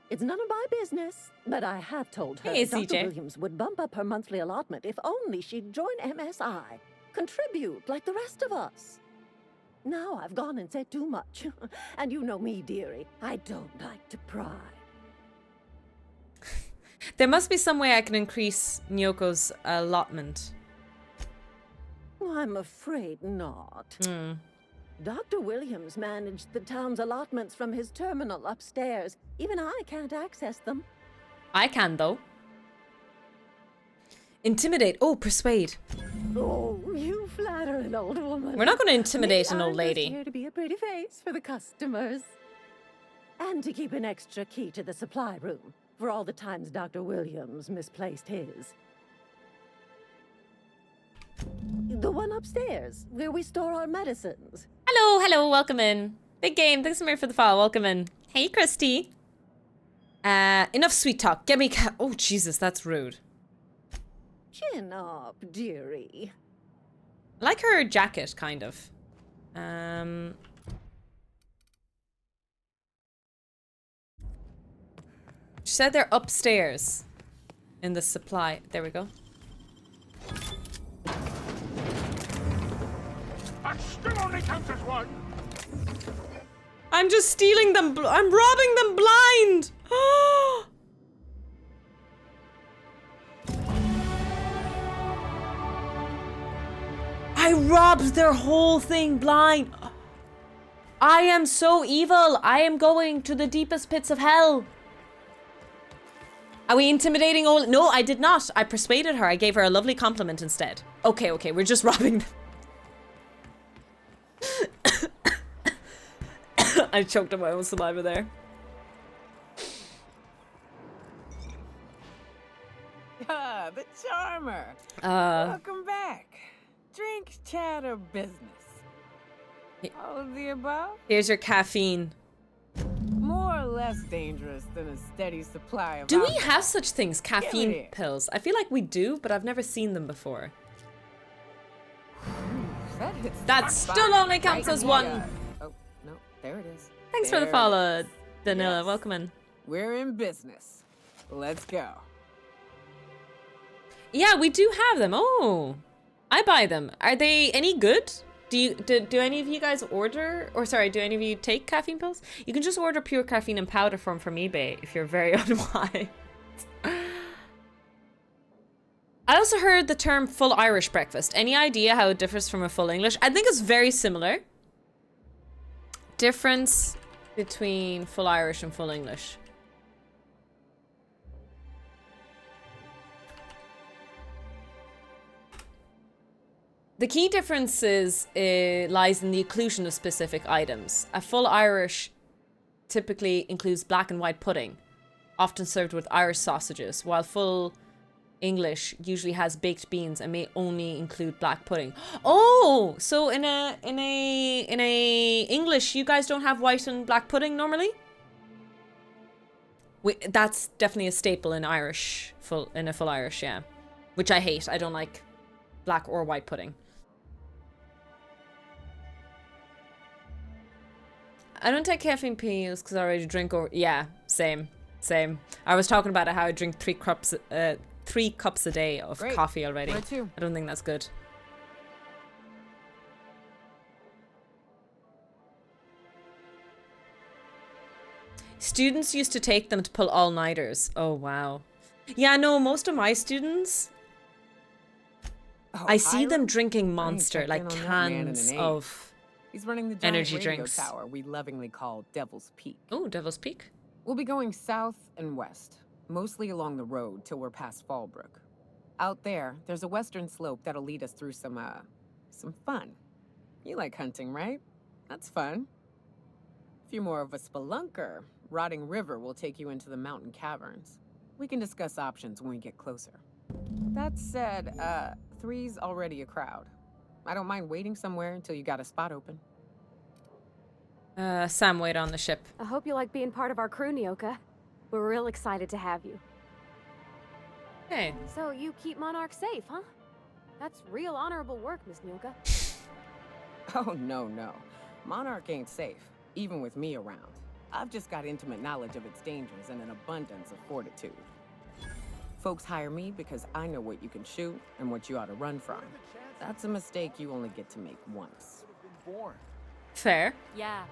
It's none of my business, but I have told her Hey, Dr. CJ. Williams would bump up her monthly allotment if only she'd join MSI. Contribute like the rest of us. Now I've gone and said too much. And you know me, dearie. I don't like to pry. There must be some way I can increase Nyoko's allotment. I'm afraid not. Dr. Williams managed the town's allotments from his terminal upstairs. Even I can't access them. I can, though. Intimidate. Oh, persuade. Oh, you flatter an old woman. We're not going to intimidate an old I'm lady. just here to be a pretty face for the customers. And to keep an extra key to the supply room for all the times Dr. Williams misplaced his. The one upstairs, where we store our medicines. Hello, hello, welcome in. Big game, thanks so much for the follow, welcome in. Hey, Christy. Enough sweet talk. Get me oh, Jesus, that's rude. Chin up, dearie. I like her jacket, kind of. She said they're upstairs in the supply. There we go. That still only counts as one. I'm just stealing them. I'm robbing them blind. I robbed their whole thing blind. I am so evil. I am going to the deepest pits of hell. Are we intimidating old? No, I did not. I persuaded her. I gave her a lovely compliment instead. Okay, okay, we're just robbing them. I choked on my own saliva there. Ah, the charmer. Welcome back. Drink, chat, or business? All of the above? Here's your caffeine. More or less dangerous than a steady supply of Do we alcohol. have such things? Caffeine pills? I feel like we do, but I've never seen them before. That still only counts as one. Oh, no, there it is. Thanks for the follow, Danila. Yes. Welcome in. We're in business. Let's go. Yeah, we do have them. Oh, I buy them. Are they any good? Do any of you guys order, or sorry, do any of you take caffeine pills? You can just order pure caffeine in powder form from eBay if you're very unwise. I also heard the term full Irish breakfast. Any idea how it differs from a full English? I think it's very similar. Difference between full Irish and full English. The key difference lies in the inclusion of specific items. A full Irish typically includes black and white pudding, often served with Irish sausages, while full English usually has baked beans and may only include black pudding. Oh, so in a English, you guys don't have white and black pudding normally? That's definitely a staple in Irish, in a full Irish, yeah. Which I hate. I don't like black or white pudding. I don't take caffeine pills because I already drink yeah, same. I was talking about how I drink 3 cups a day of coffee already. Where to? I don't think that's good. Students used to take them to pull all-nighters. Oh, wow. Yeah, no, most of my students, I see them drinking Monster, like cans of He's running the giant energy radio drinks. tower we lovingly call Devil's Peak. Oh, Devil's Peak. We'll be going south and west, mostly along the road till we're past Fallbrook. Out there's a western slope that'll lead us through some fun. You like hunting, right? That's fun. If you're more of a spelunker, Rotting River will take you into the mountain caverns. We can discuss options when we get closer. That said, 3's already a crowd. I don't mind waiting somewhere until you got a spot open. Sam, wait on the ship. I hope you like being part of our crew, Nyoka. We're real excited to have you. Hey. So you keep Monarch safe, huh? That's real honorable work, Miss Nyoka. Oh, no. Monarch ain't safe, even with me around. I've just got intimate knowledge of its dangers and an abundance of fortitude. Folks hire me because I know what you can shoot and what you ought to run from. That's a mistake you only get to make once. Fair. Yeah.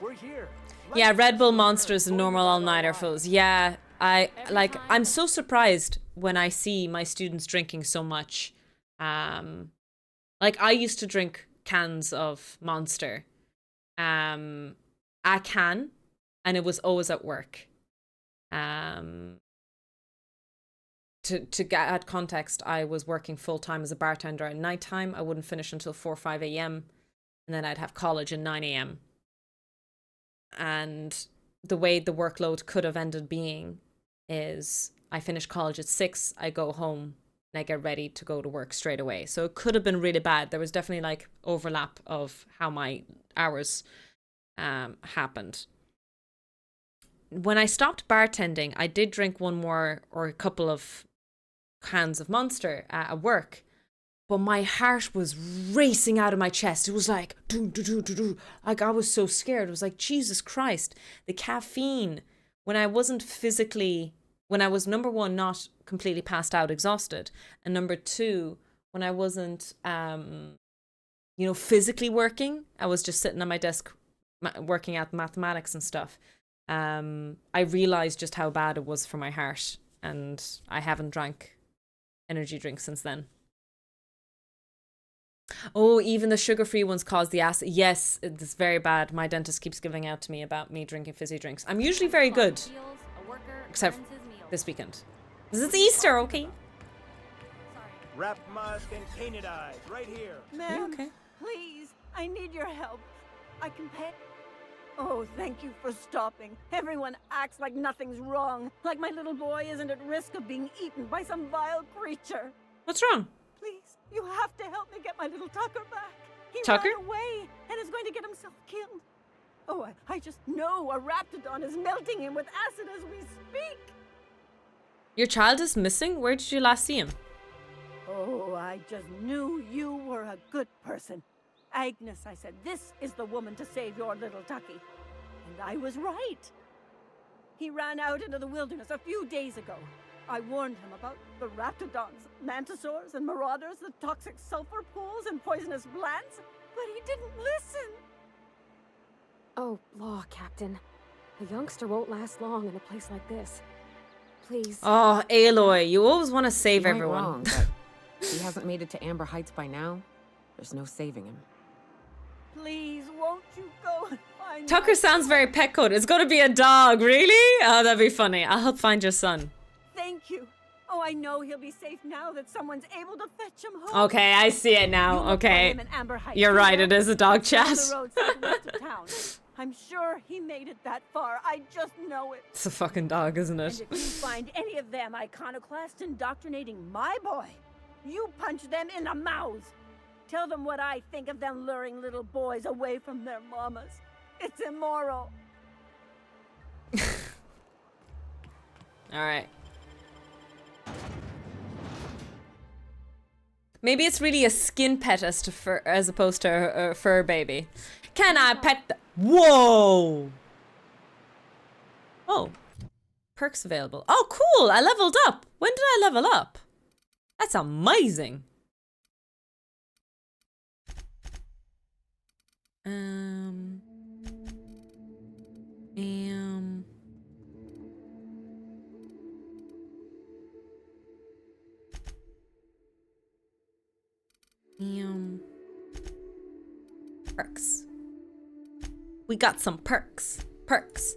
We're here. Yeah, Red Bull Monsters and normal all-nighter fools. Yeah, I'm so surprised when I see my students drinking so much. Like, I used to drink cans of Monster. A can, and it was always at work. To add context, I was working full-time as a bartender at nighttime. I wouldn't finish until 4 or 5 a.m. and then I'd have college at 9 a.m. And the way the workload could have ended being is I finish college at 6, I go home, and I get ready to go to work straight away. So it could have been really bad. There was definitely like overlap of how my hours happened. When I stopped bartending, I did drink one more or a couple of cans of Monster at work, but my heart was racing out of my chest. It was like, doo, doo, doo, doo, doo. Like I was so scared. It was like, Jesus Christ, the caffeine. When I wasn't physically, when I was, number one, not completely passed out, exhausted, and number two, when I wasn't, physically working, I was just sitting on my desk working out mathematics and stuff. I realized just how bad it was for my heart, and I haven't drank energy drinks since then. Oh, even the sugar-free ones cause the acid. Yes, it's very bad. My dentist keeps giving out to me about me drinking fizzy drinks. I'm usually very good, except this weekend. Because it's Easter, okay? Wrap musk and painted eyes, right here. Ma'am, okay? please, I need your help. I can pay. Oh, thank you for stopping. Everyone acts like nothing's wrong, like my little boy isn't at risk of being eaten by some vile creature. What's wrong? Please, you have to help me get my little Tucker back. He Tucker? ran away and is going to get himself killed. Oh, I just know a raptidon is melting him with acid as we speak. Your child is missing? Where did you last see him? Oh, I just knew you were a good person. Agnes, I said, this is the woman to save your little Tucky. And I was right. He ran out into the wilderness a few days ago. I warned him about the raptidons, mantisaurs, and marauders, the toxic sulfur pools, and poisonous plants, but he didn't listen. Oh, law, Captain. A youngster won't last long in a place like this. Please. Oh, Aloy, you always want to save You might everyone. wrong, but he hasn't made it to Amber Heights by now. There's no saving him. Please, won't you go and find Tucker sounds very pet coded. It's going to be a dog, really? Oh, that'd be funny. I'll help find your son. Thank you. Oh, I know he'll be safe now that someone's able to fetch him home. Okay, I see it now. You look for Okay. him in Amber Heights, You're right, you it know? is a dog It's down chat. the road southwest of town. I'm sure he made it that far. I just know it. It's a fucking dog, isn't And it? if you find any of them iconoclasts indoctrinating my boy, you punch them in the mouths. Tell them what I think of them luring little boys away from their mamas. It's immoral. All right. Maybe it's really a skin pet as opposed to a fur baby. Can I pet the... Whoa! Oh. Perks available. Oh, cool! I leveled up! When did I level up? That's amazing! Perks. We got some perks. Perks.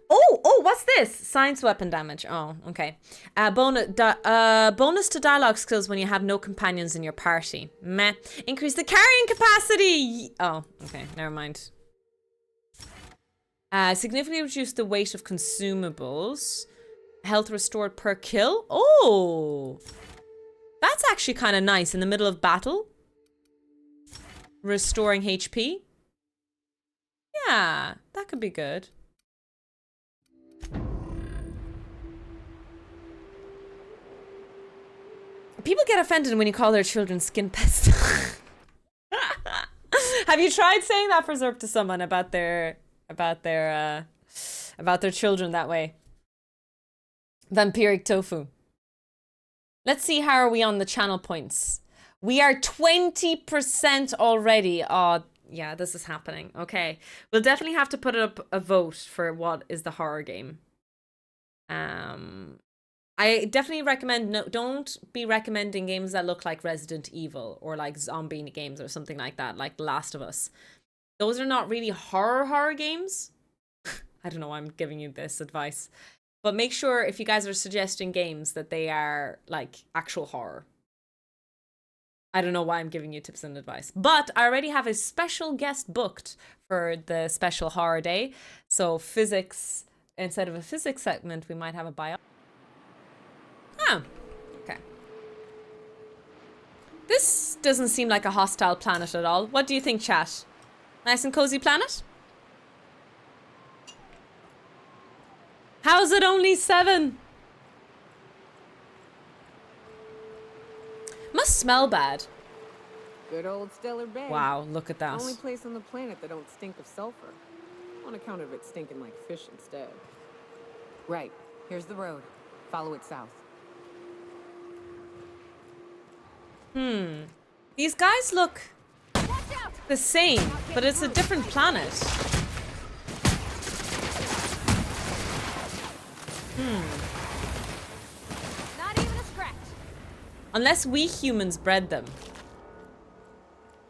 Oh, what's this? Science weapon damage. Oh, okay. Bonus to dialogue skills when you have no companions in your party. Meh. Increase the carrying capacity. Oh, okay. Never mind. Significantly reduce the weight of consumables. Health restored per kill. Oh, that's actually kind of nice in the middle of battle. Restoring HP. Yeah, that could be good. People get offended when you call their children skin pests. Have you tried saying that for Zerp to someone about their children that way? Vampiric tofu. Let's see, how are we on the channel points? We are 20% already. Oh, yeah, this is happening. Okay. We'll definitely have to put up a vote for what is the horror game. I definitely recommend don't be recommending games that look like Resident Evil or like zombie games or something like that, like The Last of Us. Those are not really horror games. I don't know why I'm giving you this advice. But make sure if you guys are suggesting games that they are like actual horror. I don't know why I'm giving you tips and advice. But I already have a special guest booked for the special horror day. So physics, instead of a physics segment, we might have a bio. Oh, okay. This doesn't seem like a hostile planet at all. What do you think, chat? Nice and cozy planet? How's it only 7? Must smell bad. Good old Stellar Bay. Wow, look at that. Only place on the planet that don't stink of sulfur. On account of it stinking like fish instead. Right. Here's the road. Follow it south. These guys look the same, but it's a different planet. Not even a scratch. Unless we humans bred them.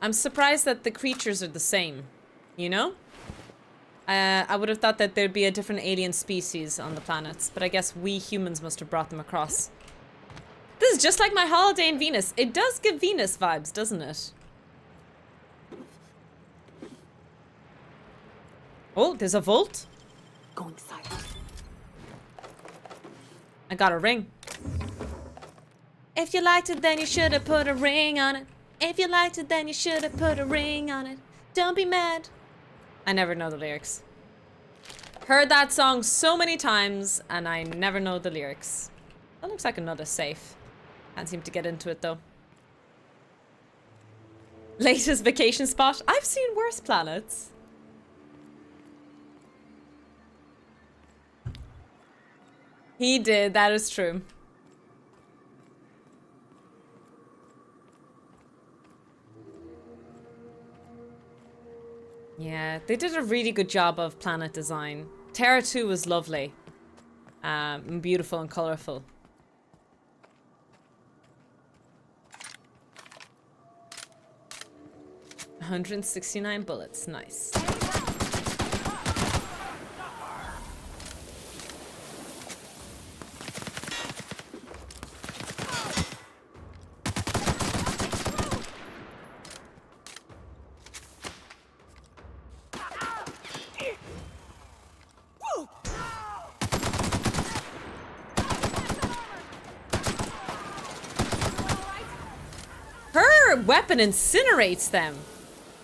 I'm surprised that the creatures are the same, you know? I would have thought that there'd be a different alien species on the planets, but I guess we humans must have brought them across. This is just like my holiday in Venus. It does give Venus vibes, doesn't it? Oh, there's a vault. Going silent. I got a ring. If you liked it, then you should have put a ring on it. If you liked it, then you should have put a ring on it. Don't be mad. I never know the lyrics. Heard that song so many times, and I never know the lyrics. That looks like another safe. Can't seem to get into it, though. Latest vacation spot? I've seen worse planets. He did, that is true. Yeah, they did a really good job of planet design. Terra 2 was lovely. And beautiful and colourful. $169 bullets, nice. Her weapon incinerates them.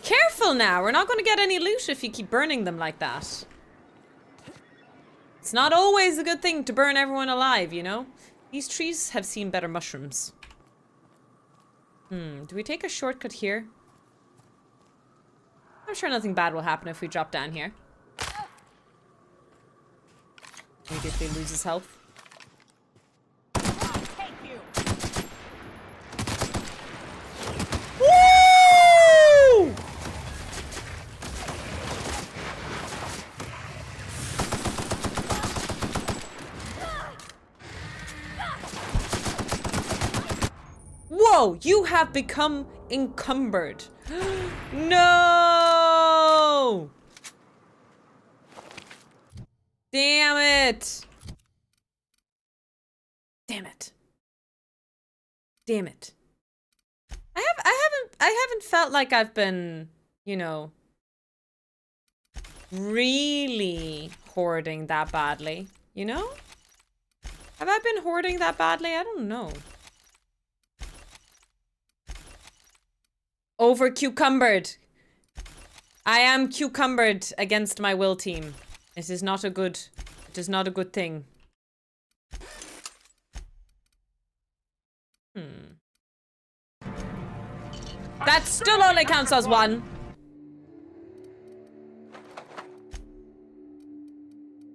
Careful now, we're not going to get any loot if you keep burning them like that. It's not always a good thing to burn everyone alive, you know? These trees have seen better mushrooms. Do we take a shortcut here? I'm sure nothing bad will happen if we drop down here. Maybe if they lose his health. Woo! Whoa, you have become encumbered. No! Damn it. Damn it. Damn it. I haven't felt like I've been, you know, really hoarding that badly, you know? Have I been hoarding that badly? I don't know. Over cucumbered. I am cucumbered against my will, team. It is not a good thing. That still only counts as one.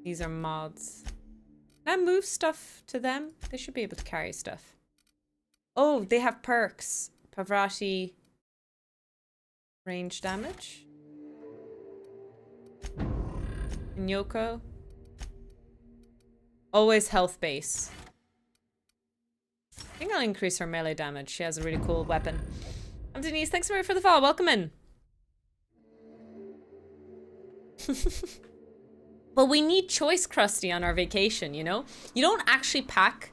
These are mods. Can I move stuff to them? They should be able to carry stuff. Oh, they have perks. Pavrati. Range damage. Nyoko. Always health base. I think I'll increase her melee damage. She has a really cool weapon. I'm Denise. Thanks so much for the follow. Welcome in. Well, we need choice, Krusty, on our vacation, you know? You don't actually pack...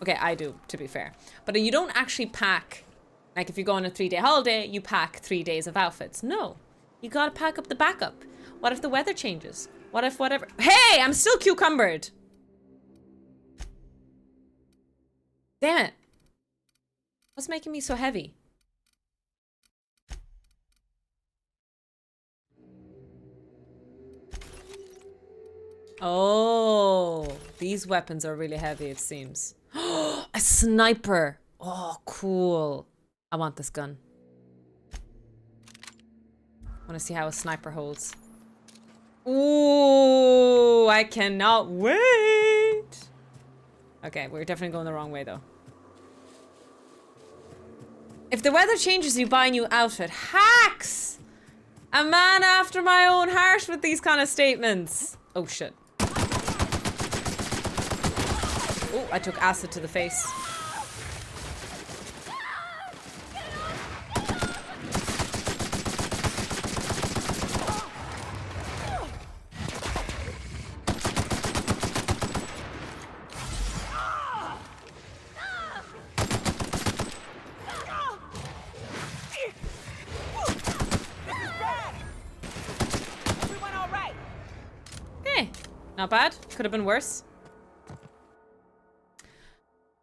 Okay, I do, to be fair. But you don't actually pack... Like, if you go on a 3-day holiday, you pack 3 days of outfits. No. You gotta pack up the backup. What if the weather changes? What if whatever... Hey! I'm still cucumbered! Damn it. What's making me so heavy? Oh, these weapons are really heavy, it seems. A sniper. Oh, cool. I want this gun. I want to see how a sniper holds. Ooh, I cannot wait. Okay, we're definitely going the wrong way, though. If the weather changes, you buy a new outfit. Hacks! A man after my own heart with these kind of statements. Oh, shit. Oh, I took acid to the face. Okay, not bad. Could have been worse.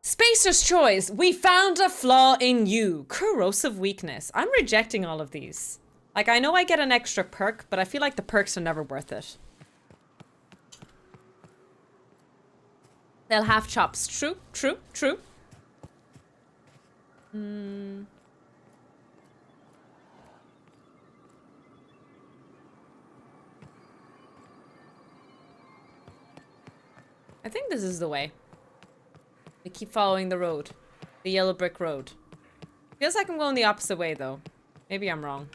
Spacer's choice. We found a flaw in you. Corrosive weakness. I'm rejecting all of these. Like, I know I get an extra perk, but I feel like the perks are never worth it. They'll have chops. True, true, true. I think this is the way. We keep following the road. The yellow brick road. Feels like I'm going the opposite way, though. Maybe I'm wrong.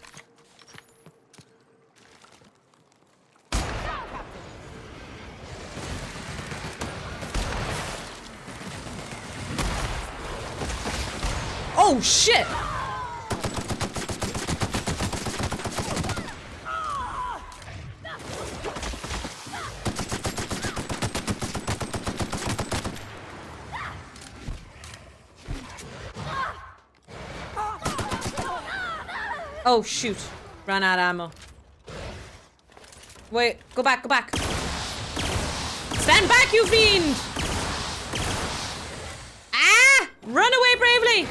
Oh, shit! Oh, shoot. Ran out of ammo. Wait, go back, go back. Stand back, you fiend! Ah! Run away bravely!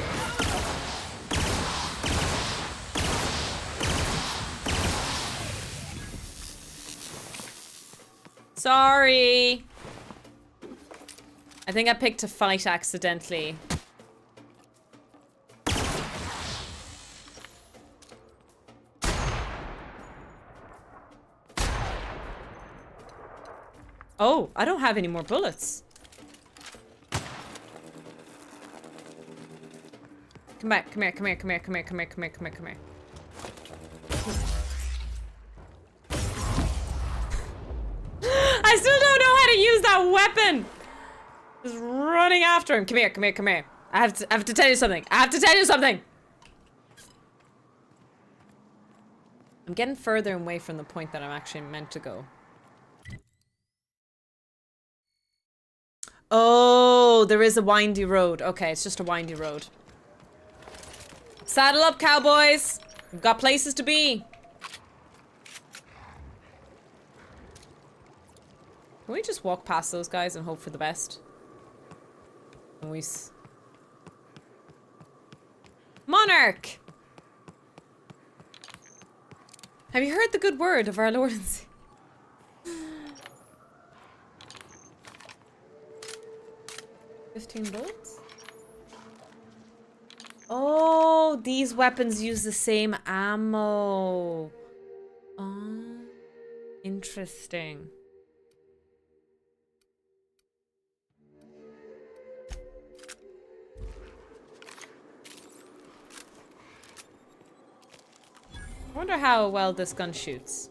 Sorry. I think I picked a fight accidentally. Oh, I don't have any more bullets. Come back, come here, come here, come here, come here, come here, come here, come here, come here. I still don't know how to use that weapon! Just running after him. Come here, come here, come here. I have to tell you something. I have to tell you something! I'm getting further away from the point that I'm actually meant to go. Oh, there is a windy road. Okay, it's just a windy road. Saddle up, cowboys. We've got places to be. Can we just walk past those guys and hope for the best? Nice. Monarch! Have you heard the good word of our Lord and Savior? $15 bullets? Oh, these weapons use the same ammo. Oh, interesting. I wonder how well this gun shoots.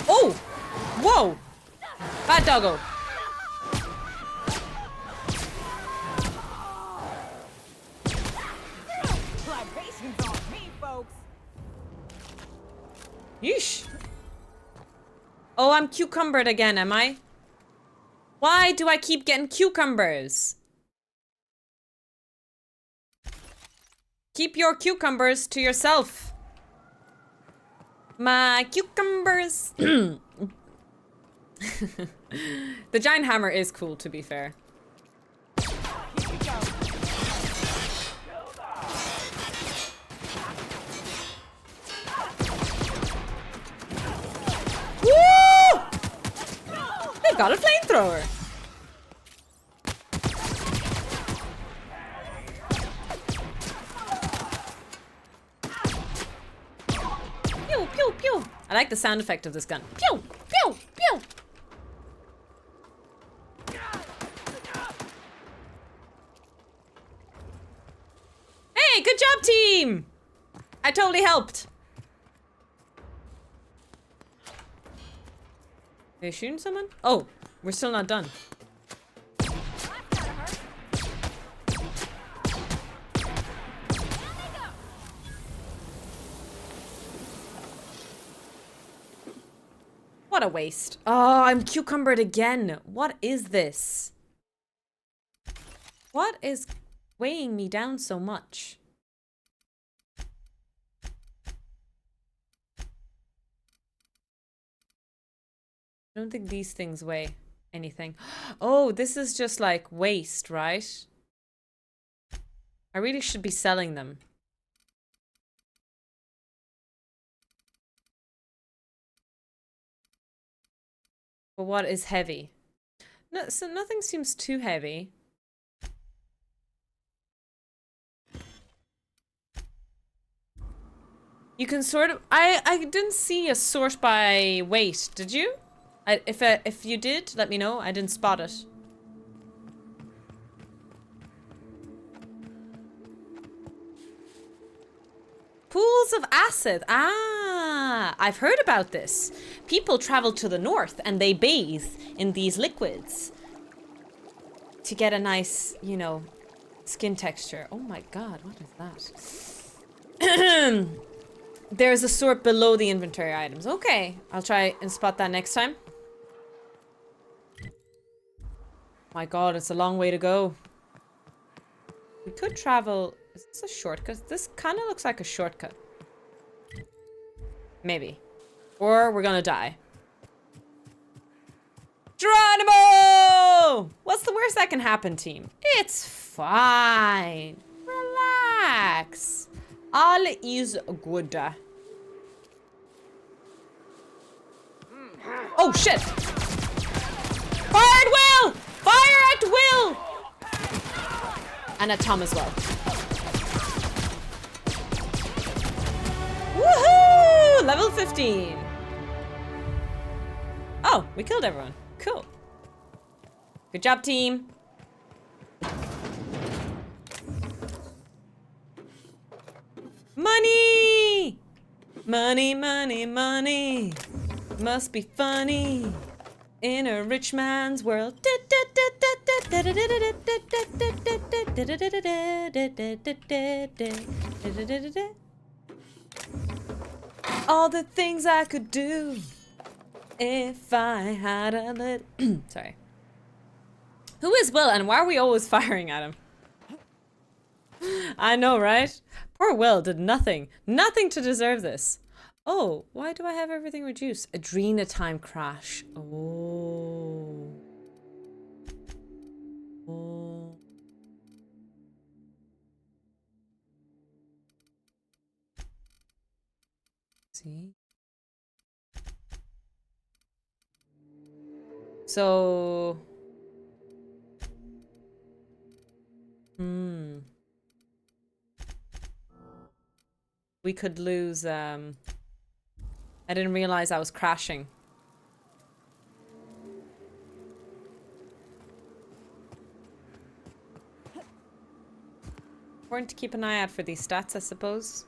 Oh! Whoa! Bad doggo. Libations on me, folks. Yeesh. Oh, I'm cucumbered again, am I? Why do I keep getting cucumbers? Keep your cucumbers to yourself. My cucumbers. The giant hammer is cool, to be fair. Woo! They've got a flamethrower. Pew, pew, pew. I like the sound effect of this gun. Pew, pew, pew. Hey, good job, team. I totally helped. Are you shooting someone? Oh, we're still not done. What a waste. Oh, I'm cucumbered again. What is this? What is weighing me down so much? I don't think these things weigh anything. Oh, this is just like waste, right? I really should be selling them. But what is heavy? No, so nothing seems too heavy. You can sort of... I didn't see a sort by weight, did you? If you did, let me know. I didn't spot it. Pools of acid. Ah, I've heard about this. People travel to the north and they bathe in these liquids to get a nice, you know, skin texture. Oh my god, what is that? There's a sort below the inventory items. Okay, I'll try and spot that next time. My god, it's a long way to go. We could travel... Is this a shortcut? This kind of looks like a shortcut. Maybe. Or we're gonna die. Geronimo! What's the worst that can happen, team? It's fine. Relax. All is good. Oh, shit! Fire at will! Fire at will! And at Tom as well. Woohoo! Level 15. Oh, we killed everyone. Cool. Good job, team. Money! Money, money, money. Must be funny in a rich man's world. All the things I could do if I had a little... Sorry. Who is Will and why are we always firing at him? I know, right? Poor Will did nothing. Nothing to deserve this. Oh, why do I have everything reduced? Adrena time crash. Oh. Oh. See? So... We could lose, I didn't realize I was crashing. Important to keep an eye out for these stats, I suppose.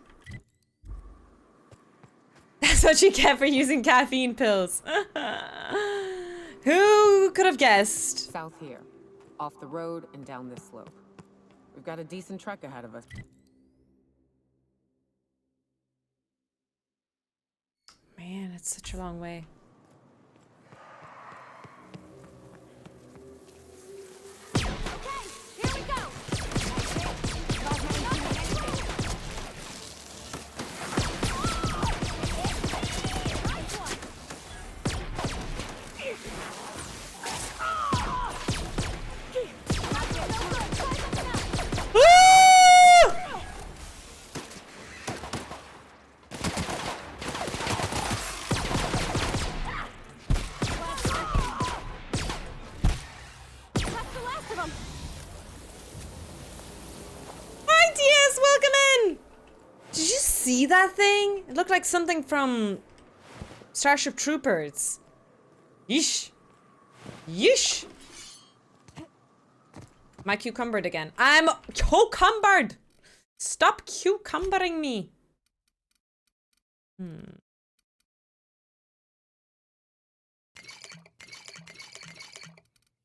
That's what you get for using caffeine pills. Who could have guessed? South here. Off the road and down this slope. We've got a decent trek ahead of us. Man, it's such a long way. See that thing? It looked like something from Starship Troopers. Yeesh. Yeesh. Am I cucumbered again? I'm cucumbered! Stop cucumbering me.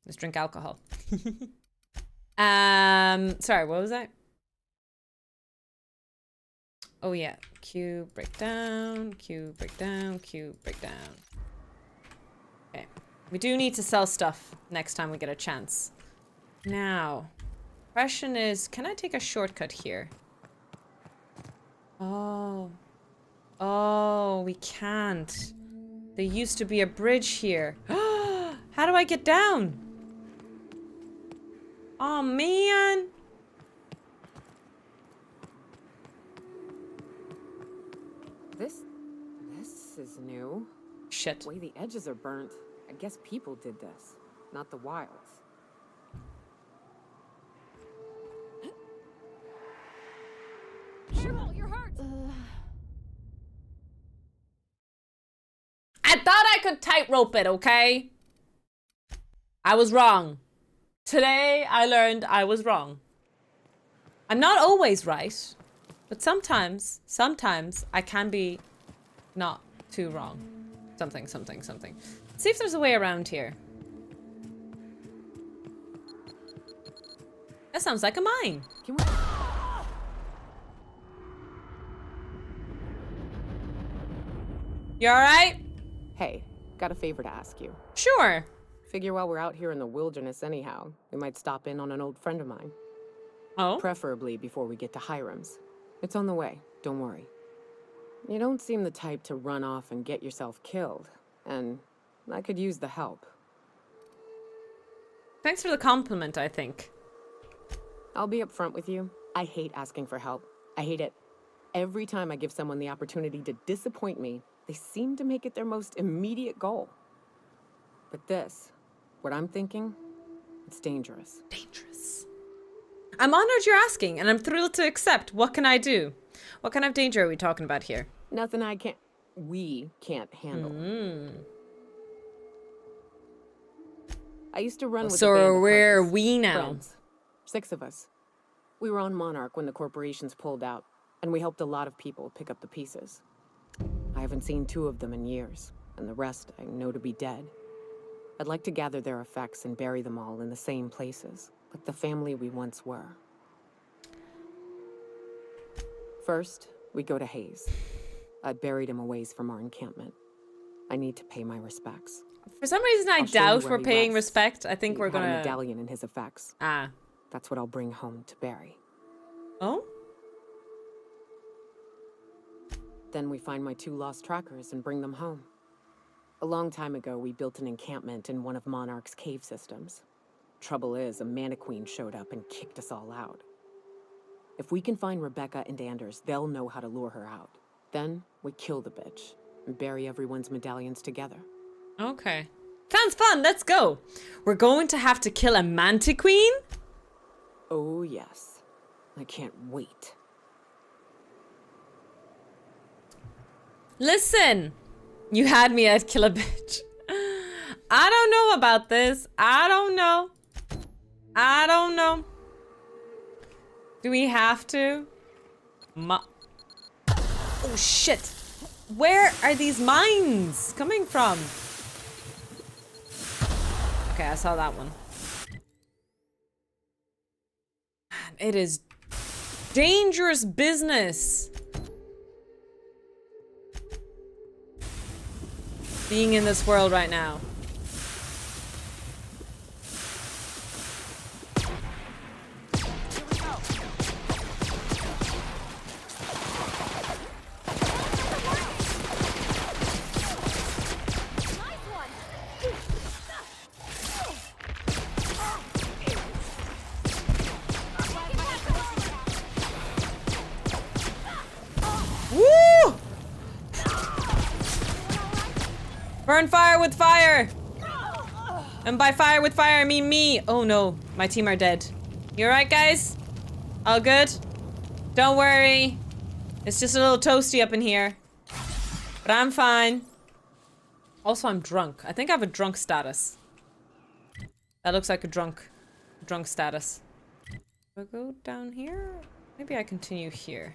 Let's drink alcohol. Sorry, what was that? Oh yeah, Q breakdown, Q breakdown, Q breakdown. Okay, we do need to sell stuff next time we get a chance. Now, question is, can I take a shortcut here? Oh. Oh, we can't. There used to be a bridge here. How do I get down? Oh man. This is new. Shit. The way the edges are burnt. I guess people did this, not the wilds. Careful, you're hurt. I thought I could tightrope it, okay? I was wrong. Today I learned I was wrong. I'm not always right, but sometimes I can be not too wrong. Something. Let's see if there's a way around here. That sounds like a mine. Can we... You alright? Hey, got a favor to ask you. Sure. Figure while we're out here in the wilderness anyhow, we might stop in on an old friend of mine. Oh? Preferably before we get to Hiram's. It's on the way, don't worry. You don't seem the type to run off and get yourself killed, and I could use the help. Thanks for the compliment, I think. I'll be upfront with you. I hate asking for help. I hate it. Every time I give someone the opportunity to disappoint me, they seem to make it their most immediate goal. But this, what I'm thinking, it's dangerous. Dangerous. I'm honored you're asking, and I'm thrilled to accept. What can I do? What kind of danger are we talking about here? Nothing we can't handle. I used to run with a band So of where are hunters, we now? friends. 6 of us. We were on Monarch when the corporations pulled out, and we helped a lot of people pick up the pieces. I haven't seen 2 of them in years, and the rest I know to be dead. I'd like to gather their effects and bury them all in the same places, like the family we once were. First, we go to Hayes. I buried him a ways from our encampment. I need to pay my respects. For some reason, I I'll show you doubt where we're he paying rests. respect. I think He we're had a gonna... medallion in his effects. Ah. That's what I'll bring home to bury. Oh? Then we find my 2 lost trackers and bring them home. A long time ago, we built an encampment in one of Monarch's cave systems. Trouble is, a mannequin showed up and kicked us all out. If we can find Rebecca and Anders, they'll know how to lure her out. Then we kill the bitch and bury everyone's medallions together. Okay. Sounds fun. Let's go. We're going to have to kill a mantiqueen? Oh, yes. I can't wait. Listen. You had me at kill a bitch. I don't know about this. I don't know. Do we have to? Oh, shit. Where are these mines coming from? Okay, I saw that one. Man, it is dangerous business being in this world right now. Woo! Burn fire with fire! And by fire with fire, I mean me. Oh no, my team are dead. You alright, guys? All good? Don't worry. It's just a little toasty up in here. But I'm fine. Also, I'm drunk. I think I have a drunk status. That looks like a drunk status. Do I go down here? Maybe I continue here.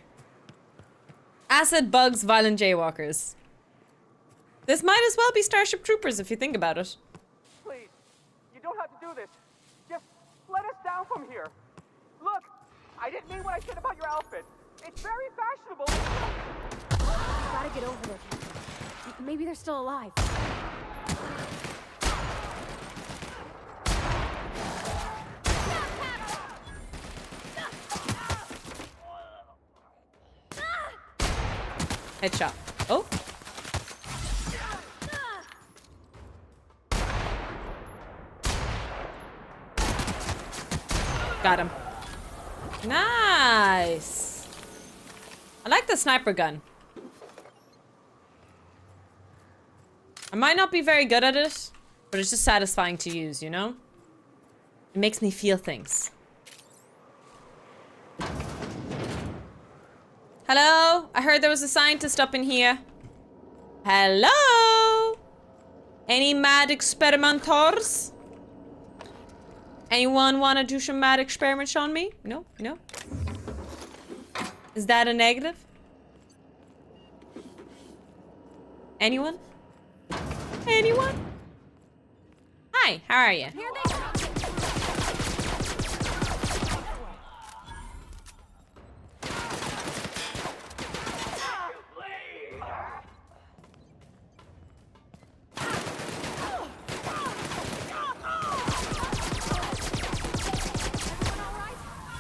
Acid, bugs, violent jaywalkers. This might as well be Starship Troopers if you think about it. Please, you don't have to do this. Just let us down from here. Look, I didn't mean what I said about your outfit. It's very fashionable. You gotta get over there, Captain. Maybe they're still alive. Headshot. Oh. Got him. Nice. I like the sniper gun. I might not be very good at it, but it's just satisfying to use, you know? It makes me feel things. Hello? I heard there was a scientist up in here. Hello? Any mad experimenters? Anyone want to do some mad experiments on me? No? No? Is that a negative? Anyone? Anyone? Hi, how are you? Here they come.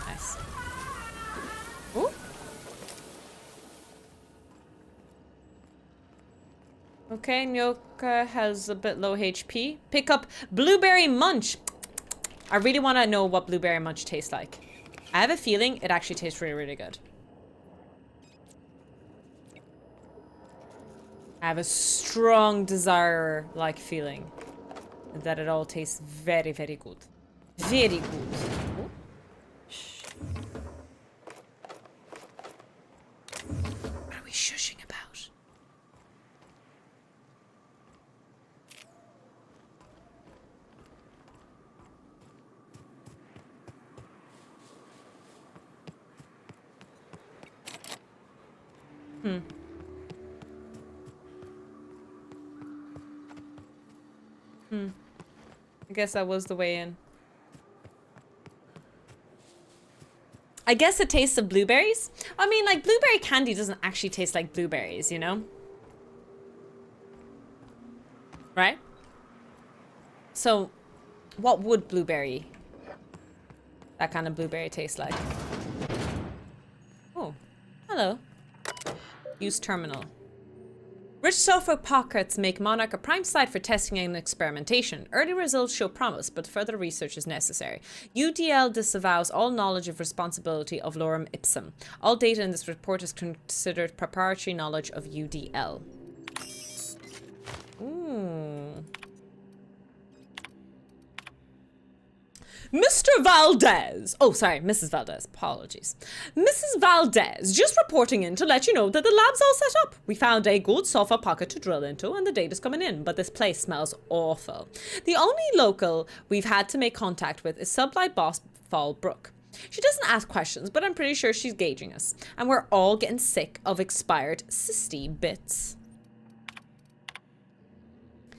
Nice. Ooh. Okay, Nyoka has a bit low HP. Pick up Blueberry Munch. I really want to know what Blueberry Munch tastes like. I have a feeling it actually tastes really, really good. I have a strong desire-like feeling that it all tastes very, very good. Very good. Oh. Shh. What are we shushing about? I guess that was the way in. I guess it tastes of blueberries. I mean, like, blueberry candy doesn't actually taste like blueberries, you know? Right? So, what would blueberry, that kind of blueberry taste like? Oh, hello. Use terminal. Rich sulfur pockets make Monarch a prime site for testing and experimentation. Early results show promise, but further research is necessary. UDL disavows all knowledge of responsibility of lorem ipsum. All data in this report is considered proprietary knowledge of UDL. Ooh. Mr. Valdez. Oh, sorry, Mrs. Valdez. Apologies. Mrs. Valdez, just reporting in to let you know that the lab's all set up. We found a good sulfur pocket to drill into and the data's coming in, but this place smells awful. The only local we've had to make contact with is Sublight boss Fall Brook. She doesn't ask questions, but I'm pretty sure she's gauging us. And we're all getting sick of expired cysty bits.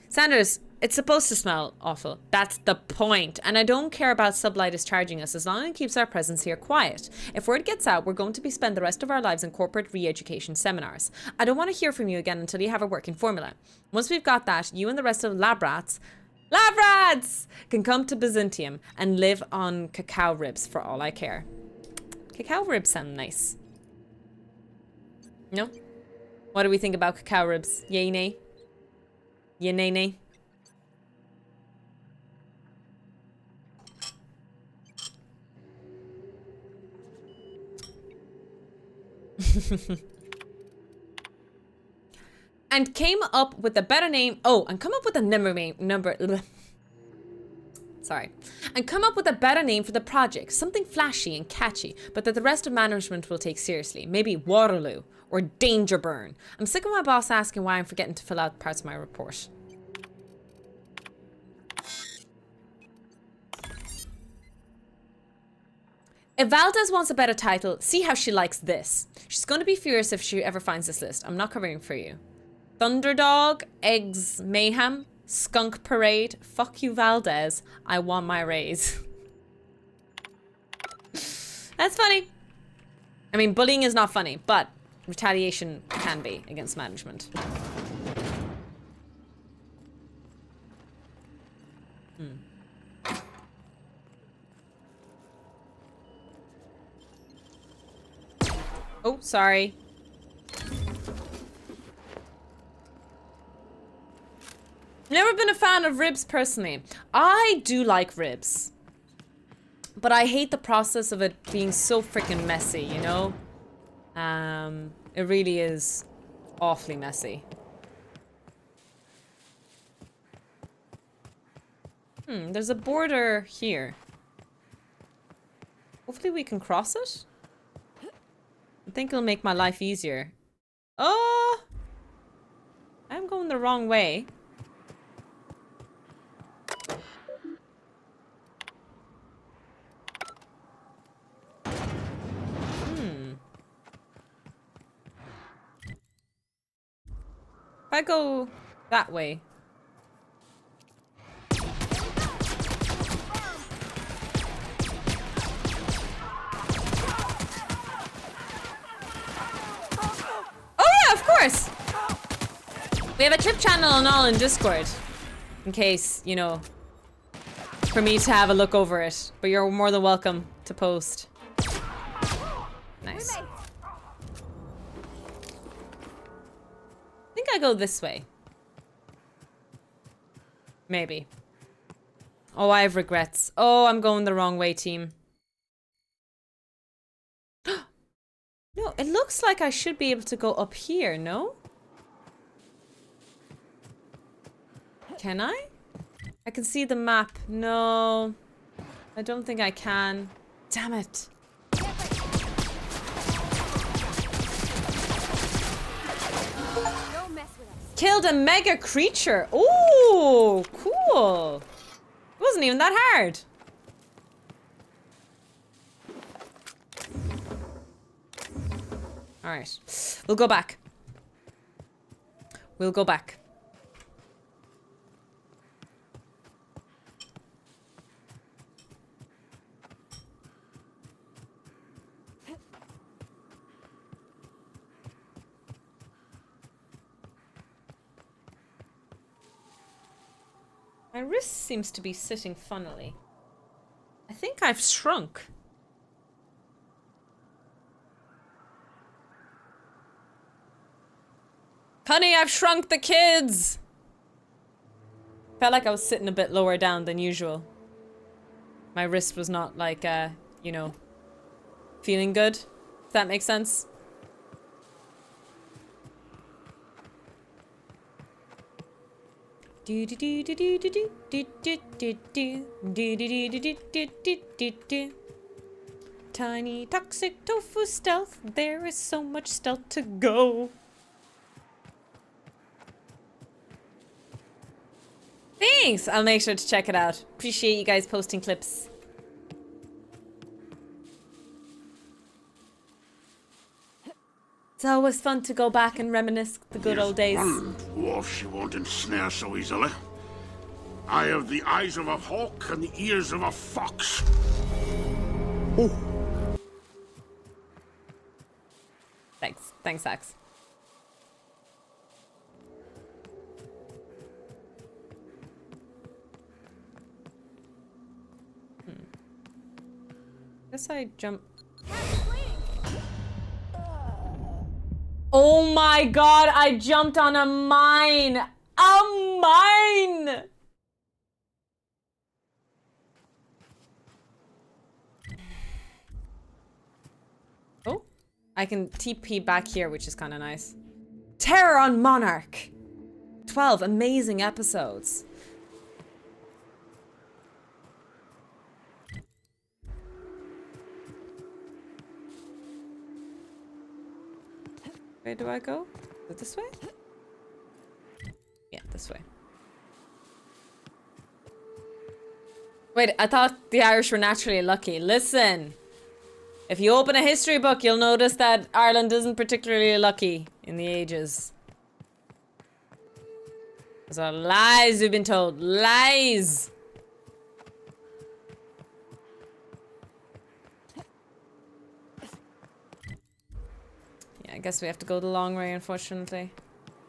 Sanders, It's supposed to smell awful. That's the point. And I don't care about Sublight is charging us as long as it keeps our presence here quiet. If word gets out, we're going to spend the rest of our lives in corporate re-education seminars. I don't want to hear from you again until you have a working formula. Once we've got that, you and the rest of the lab rats can come to Byzantium and live on cacao ribs for all I care. Cacao ribs sound nice. No? What do we think about cacao ribs? Yay, nay? Yay, nay, nay? And came up with a better name. Oh, and come up with a Sorry. And come up with a better name for the project. Something flashy and catchy, but that the rest of management will take seriously. Maybe Waterloo or Danger Burn. I'm sick of my boss asking why I'm forgetting to fill out parts of my report. If Valdez wants a better title, see how she likes this. She's going to be furious if she ever finds this list. I'm not covering for you. Thunderdog, Eggs Mayhem, Skunk Parade, fuck you Valdez, I want my raise. That's funny. I mean, bullying is not funny, but retaliation can be against management. Oh, sorry. Never been a fan of ribs personally. I do like ribs. But I hate the process of it being so freaking messy, you know? It really is awfully messy. There's a border here. Hopefully we can cross it. I think it'll make my life easier. Oh! I'm going the wrong way. If I go that way. Oh yeah, of course! We have a trip channel and all in Discord. In case, you know, for me to have a look over it. But you're more than welcome to post. Nice. I think I go this way. Maybe. Oh, I have regrets. Oh, I'm going the wrong way, team. No, it looks like I should be able to go up here, no? Can I? I can see the map. No. I don't think I can. Damn it. Killed a mega creature. Ooh, cool. It wasn't even that hard. All right, we'll go back. We'll go back. My wrist seems to be sitting funnily. I think I've shrunk. Honey, I've shrunk the kids! Felt like I was sitting a bit lower down than usual. My wrist was not like, you know, feeling good. If that makes sense. Tiny toxic tofu stealth. There is so much stealth to go. Thanks! I'll make sure to check it out. Appreciate you guys posting clips. It's always fun to go back and reminisce the good old days. Dwarf, she won't ensnare so easily. I have the eyes of a hawk and the ears of a fox. Thanks. Thanks, Sax. Guess I jump. Oh my god, I jumped on a mine! A mine! Oh, I can TP back here, which is kind of nice. Terror on Monarch! 12 amazing episodes. Where do I go? Is it this way? Yeah, this way. Wait, I thought the Irish were naturally lucky. Listen! If you open a history book, you'll notice that Ireland isn't particularly lucky in the ages. Those are lies we've been told. Lies! Yeah, I guess we have to go the long way, unfortunately.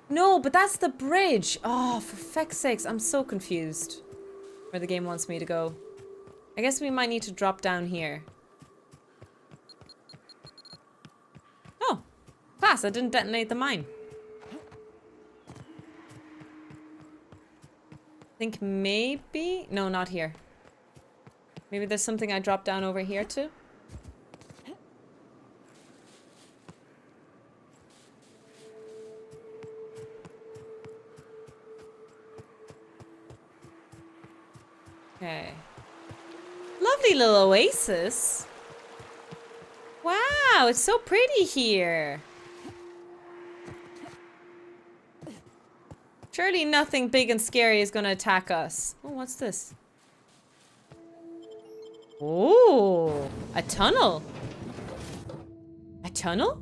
No, but that's the bridge! Oh, for feck's sakes, I'm so confused where the game wants me to go. I guess we might need to drop down here. Oh, class, I didn't detonate the mine. I think maybe... No, not here. Maybe there's something I dropped down over here too? Okay. Lovely little oasis. Wow, it's so pretty here. Surely nothing big and scary is gonna attack us. Oh, what's this? Oh, a tunnel. A tunnel?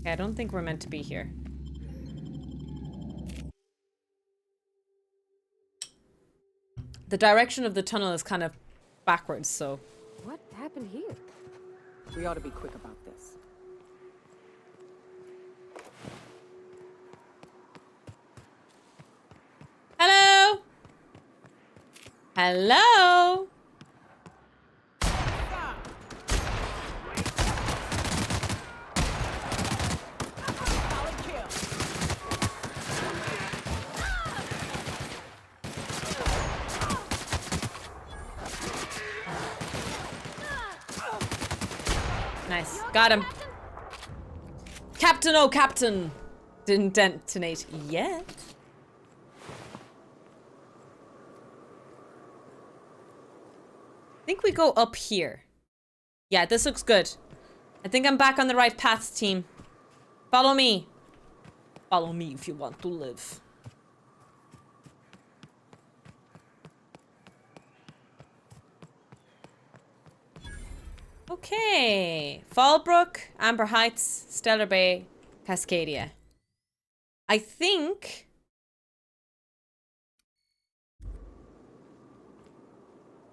Okay, I don't think we're meant to be here. The direction of the tunnel is kind of backwards, so... What happened here? We ought to be quick about this. Hello? Hello? Nice. Got him. Captain, oh Captain! Didn't detonate yet. I think we go up here. Yeah, this looks good. I think I'm back on the right path, team. Follow me. Follow me if you want to live. Okay. Fallbrook, Amber Heights, Stellar Bay, Cascadia. I think...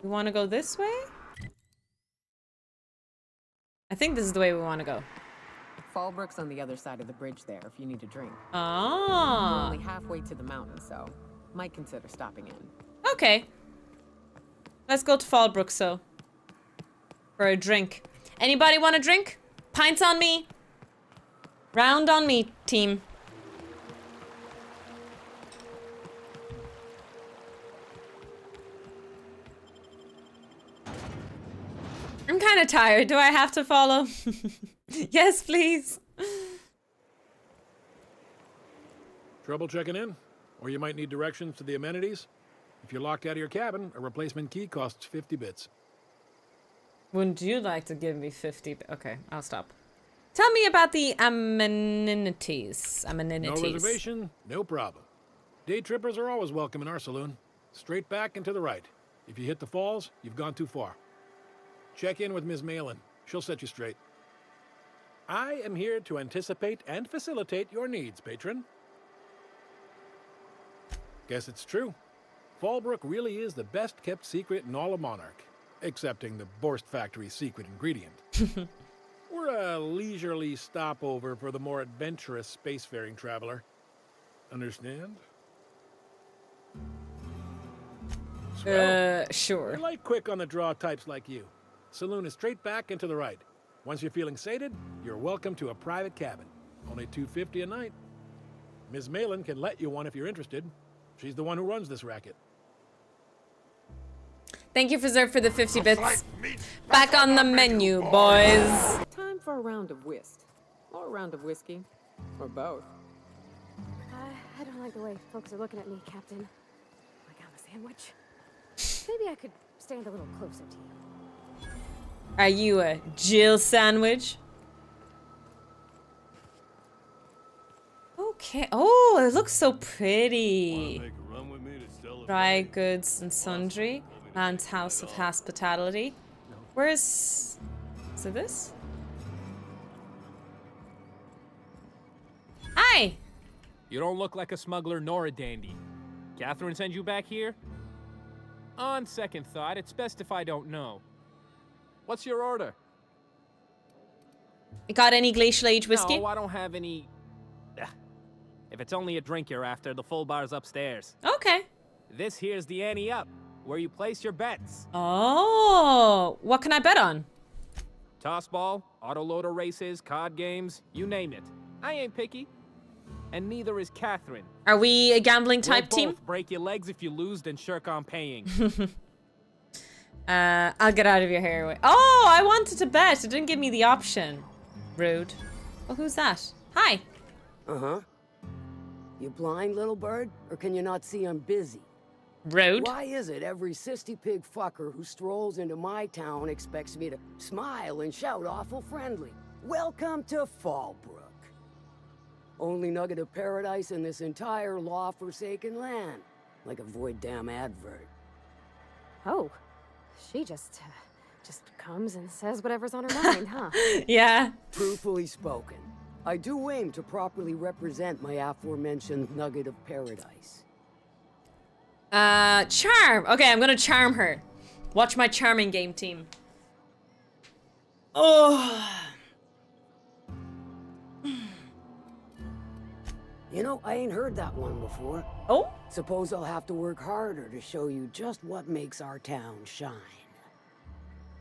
we want to go this way? I think this is the way we want to go. Fallbrook's on the other side of the bridge there if you need a drink. Ah. We're only halfway to the mountain, so might consider stopping in. Okay. Let's go to Fallbrook, so. For a drink. Anybody want a drink? Pints on me. Round on me, team. I'm kind of tired. Do I have to follow? Yes, please. Trouble checking in? Or you might need directions to the amenities? If you're locked out of your cabin, a replacement key costs 50 bits. Wouldn't you like to give me 50? Okay, I'll stop. Tell me about the amenities. No reservation, no problem. Day trippers are always welcome in our saloon. Straight back and to the right. If you hit the falls, you've gone too far. Check in with Ms. Malin. She'll set you straight. I am here to anticipate and facilitate your needs, patron. Guess it's true. Fallbrook really is the best-kept secret in all of Monarch, excepting the Borst Factory's secret ingredient. We're a leisurely stopover for the more adventurous spacefaring traveler. Understand? Sure. I like quick on the draw types like you. Saloon is straight back and to the right. Once you're feeling sated, you're welcome to a private cabin. Only $250 a night. Ms. Malin can let you one if you're interested. She's the one who runs this racket. Thank you, Preserve, for the 50 bits. Back on the menu, boys. Time for a round of whist. Or a round of whiskey. Or both. I don't like the way folks are looking at me, Captain. Like I'm a sandwich. Maybe I could stand a little closer to you. Are you a Jill sandwich? Okay. Oh, it looks so pretty. Dry goods and sundry. Man's House of Hospitality. Where's... Is it this? Hi! You don't look like a smuggler nor a dandy. Catherine sent you back here? On second thought, it's best if I don't know. What's your order? You got any glacial age whiskey? No, I don't have any... If it's only a drink you're after, the full bar's upstairs. Okay. This here's the ante up, where you place your bets. Oh, what can I bet on? Tossball, autoloader races, card games, you name it. I ain't picky. And neither is Catherine. Are we a gambling type We'll team? both break your legs if you lose, then shirk on paying. I'll get out of your hair. Oh, I wanted to bet. It didn't give me the option. Rude. Well, who's that? Hi. Uh-huh. You blind, little bird? Or can you not see I'm busy? Rude. Why is it every sissy pig fucker who strolls into my town expects me to smile and shout awful friendly? Welcome to Fallbrook. Only nugget of paradise in this entire law-forsaken land. Like a void damn advert. Oh, she just comes and says whatever's on her mind, huh? Yeah. Truthfully spoken, I do aim to properly represent my aforementioned nugget of paradise. Charm. Okay, I'm gonna charm her. Watch my charming game, team. Oh. You know, I ain't heard that one before. Oh? Suppose I'll have to work harder to show you just what makes our town shine.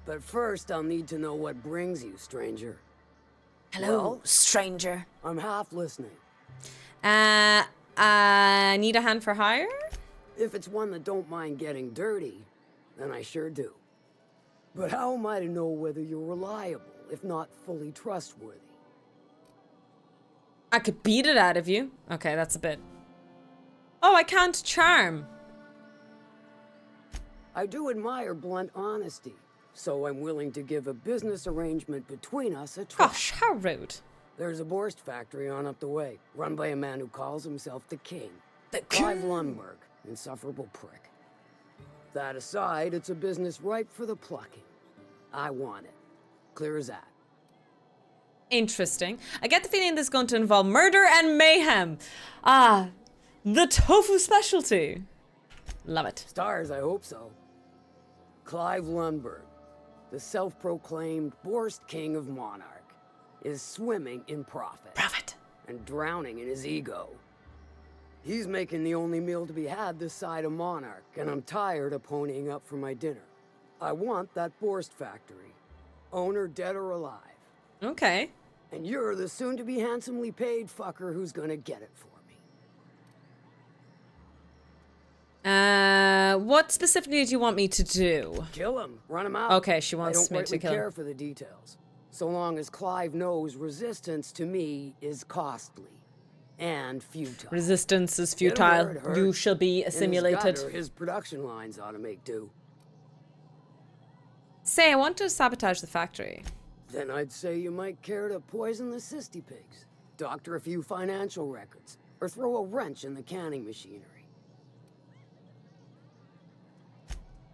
But first, I'll need to know what brings you, stranger. Hello, stranger. I'm half listening. I need a hand for hire? If it's one that don't mind getting dirty, then I sure do. But how am I to know whether you're reliable, if not fully trustworthy? I could beat it out of you. Okay, that's a bit... Oh, I can't charm. I do admire blunt honesty, so I'm willing to give a business arrangement between us a try. Gosh, how rude. There's a Borst factory on up the way, run by a man who calls himself the King. The Clive Lundberg, insufferable prick. That aside, it's a business ripe for the plucking. I want it. Clear as that. Interesting. I get the feeling this is going to involve murder and mayhem. Ah, the tofu specialty. Love it. Stars, I hope so. Clive Lundberg, the self-proclaimed Borst King of Monarch, is swimming in profit. Profit. And drowning in his ego. He's making the only meal to be had this side of Monarch, and I'm tired of ponying up for my dinner. I want that Borst factory. Owner dead or alive. Okay. And you're the soon-to-be handsomely paid fucker who's gonna get it for me. What specifically do you want me to do? Kill him. Run him out. Okay, she wants me to kill I don't him. care for the details. So long as Clive knows resistance to me is costly and futile. Resistance is Get him where futile. it hurts, You shall be and his assimilated. gut or his production lines ought to make do. Say, I want to sabotage the factory. Then I'd say you might care to poison the cysty pigs, doctor a few financial records, or throw a wrench in the canning machinery.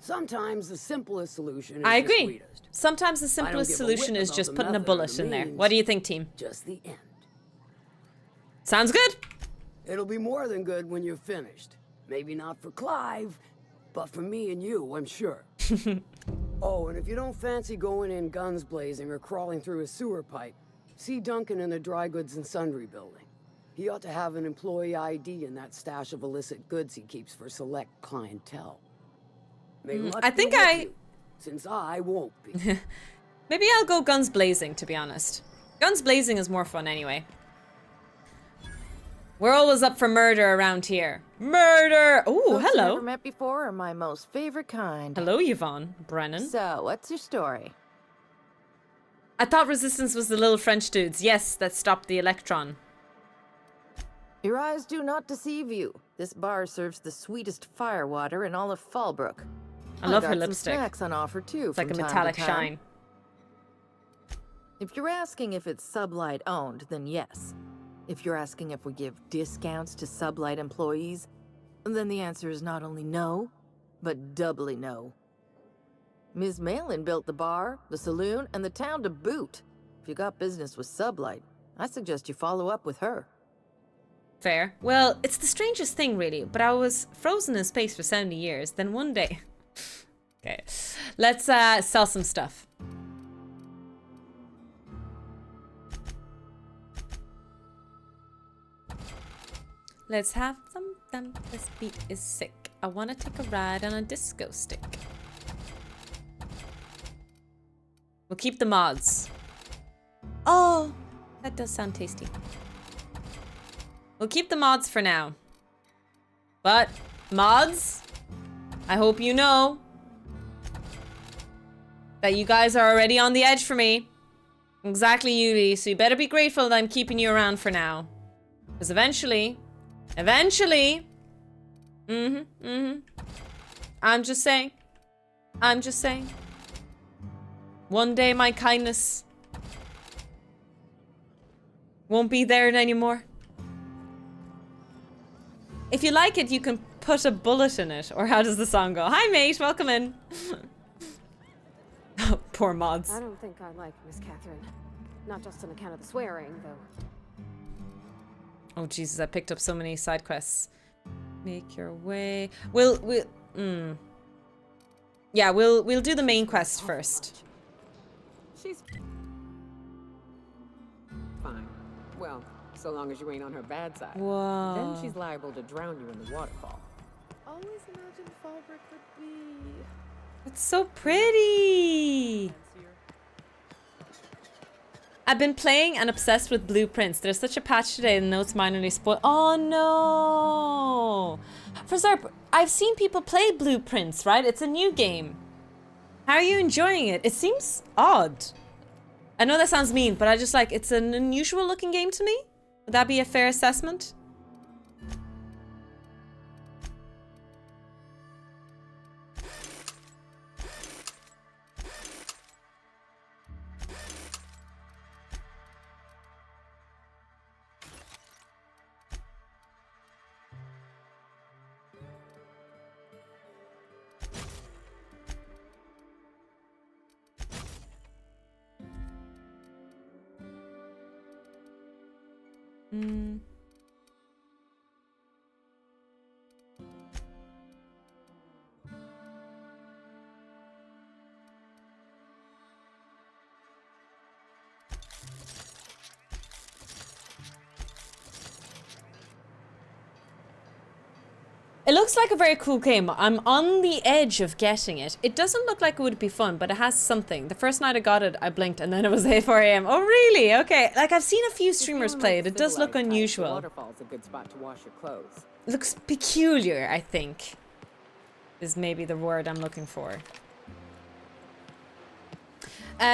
Sometimes the simplest solution is I the agree. sweetest. Sometimes the I don't simplest give a solution whit is about just the putting a method or bullet the in there. means, What do you think, team? Just the end. Sounds good. It'll be more than good when you're finished. Maybe not for Clive, but for me and you, I'm sure. Oh, and if you don't fancy going in guns blazing or crawling through a sewer pipe, see Duncan in the dry goods and sundry building. He ought to have an employee ID in that stash of illicit goods he keeps for select clientele. May luck I be think with you, since I won't be. Maybe I'll go guns blazing, to be honest. Guns blazing is more fun anyway. We're always up for murder around here. Murder! Ooh, Folks hello. never met before are my most favorite kind. Hello, Yvonne Brennan. So, what's your story? I thought Resistance was the little French dudes. Yes, that stopped the Electron. Your eyes do not deceive you. This bar serves the sweetest firewater in all of Fallbrook. I love got her some lipstick. Snacks on offer too. It's like a from time to metallic time. shine. If you're asking if it's Sublight owned, then yes. If you're asking if we give discounts to Sublight employees, then the answer is not only no, but doubly no. Ms. Malin built the bar, the saloon, and the town to boot. If you got business with Sublight, I suggest you follow up with her. Fair. Well, it's the strangest thing, really, but I was frozen in space for 70 years, then one day... Okay, let's sell some stuff. Let's have some fun. This beat is sick. I want to take a ride on a disco stick. We'll keep the mods. Oh, that does sound tasty. We'll keep the mods for now. But, mods, I hope you know that you guys are already on the edge for me. Exactly, Yuli. So you better be grateful that I'm keeping you around for now. Because eventually... I'm just saying. One day my kindness won't be there anymore. If you like it, you can put a bullet in it. Or how does the song go? Hi, mate. Welcome in. Oh, poor mods. I don't think I like Miss Catherine. Not just on account of the swearing, though. Oh, Jesus. I picked up so many side quests. Make your way. Yeah, we'll do the main quest first. She's fine. Well, so long as you ain't on her bad side. Whoa. Then she's liable to drown you in the waterfall. Always imagined Fallbrook would be... It's so pretty. I've been playing and obsessed with Blueprints. There's such a patch today and the notes minorly spoiled. Oh no! For Zerp, I've seen people play Blueprints, right? It's a new game. How are you enjoying it? It seems odd. I know that sounds mean, but I just like, it's an unusual looking game to me. Would that be a fair assessment? It looks like a very cool game. I'm on the edge of getting it. It doesn't look like it would be fun, but it has something. The first night I got it, I blinked and then it was 4 a.m. Oh, really? Okay. Like, I've seen a few streamers play it. It does look unusual. The waterfall's a good spot to wash your clothes. It looks peculiar, I think, is maybe the word I'm looking for.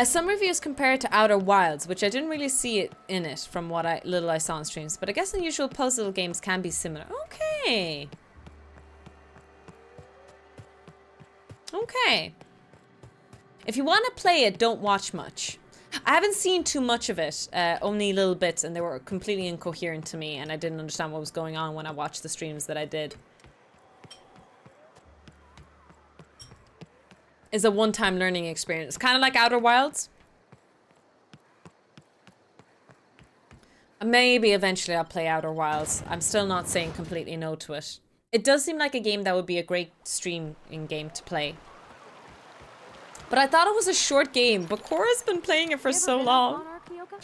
Some reviews compare it to Outer Wilds, which I didn't really see it in it from what little I saw on streams, but I guess unusual puzzle games can be similar. Okay. Okay. If you want to play it, don't watch much. I haven't seen too much of it, only little bits, and they were completely incoherent to me, and I didn't understand what was going on when I watched the streams that I did. It's a one-time learning experience. Kind of like Outer Wilds. Maybe eventually I'll play Outer Wilds. I'm still not saying completely no to it. It does seem like a game that would be a great streaming game to play. But I thought it was a short game, but Cora's been playing it for You ever so been off long. Monarch, Nyoka?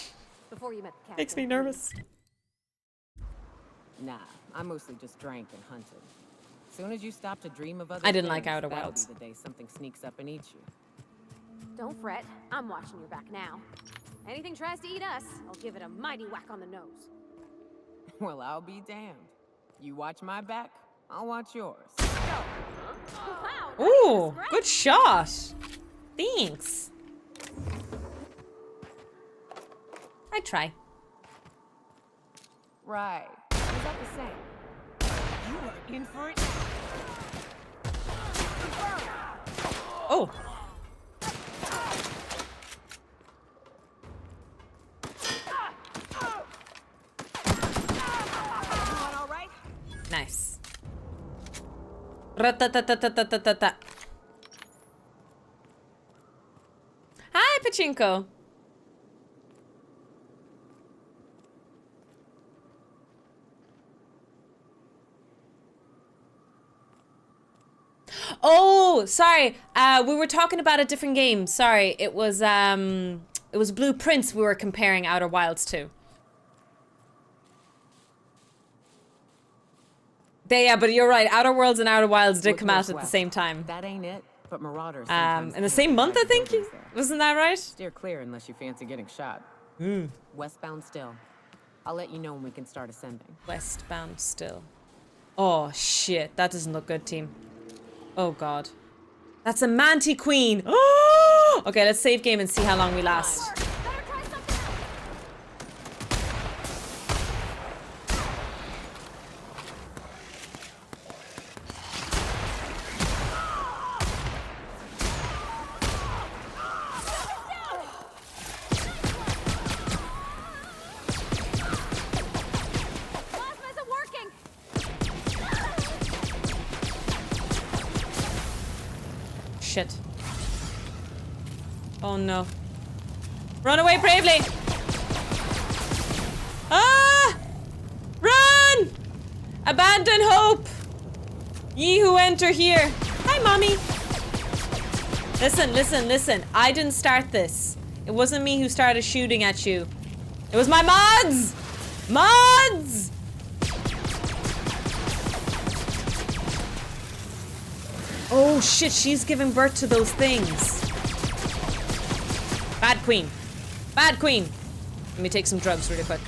Before you met the captain. Makes me nervous. Nah, I mostly just drank and hunted. As soon as you stop to dream of other I didn't like things, Outer that'll Wilds. be the day something sneaks up and eats you. Don't fret. I'm watching your back now. Anything tries to eat us, I'll give it a mighty whack on the nose. Well, I'll be damned. You watch my back, I'll watch yours. Wow, Ooh, good shot. Thanks. I try. Right. Is that the same? You are in for it. Oh. All right? Nice. Ratatatatatatatata. Hi, Pachinko. Oh, sorry. We were talking about a different game. Sorry. It was Blueprints we were comparing Outer Wilds to. Yeah, but you're right. Outer Worlds and Outer Wilds did come out at the same time. That ain't it, but Marauders In the same month, I think. Wasn't that right? Steer clear unless you fancy getting shot. Westbound still. I'll let you know when we can start ascending. Westbound still. Oh, shit. That doesn't look good, team. Oh, God. That's a Manti Queen. Oh! Okay, let's save game and see how long we last. Shit. Oh no. Run away bravely! Ah! Run! Abandon hope! Ye who enter here. Hi, mommy. Listen, listen, listen. I didn't start this. It wasn't me who started shooting at you. It was my mods! Mods! Oh shit, she's giving birth to those things. Bad queen. Bad queen. Let me take some drugs really quick.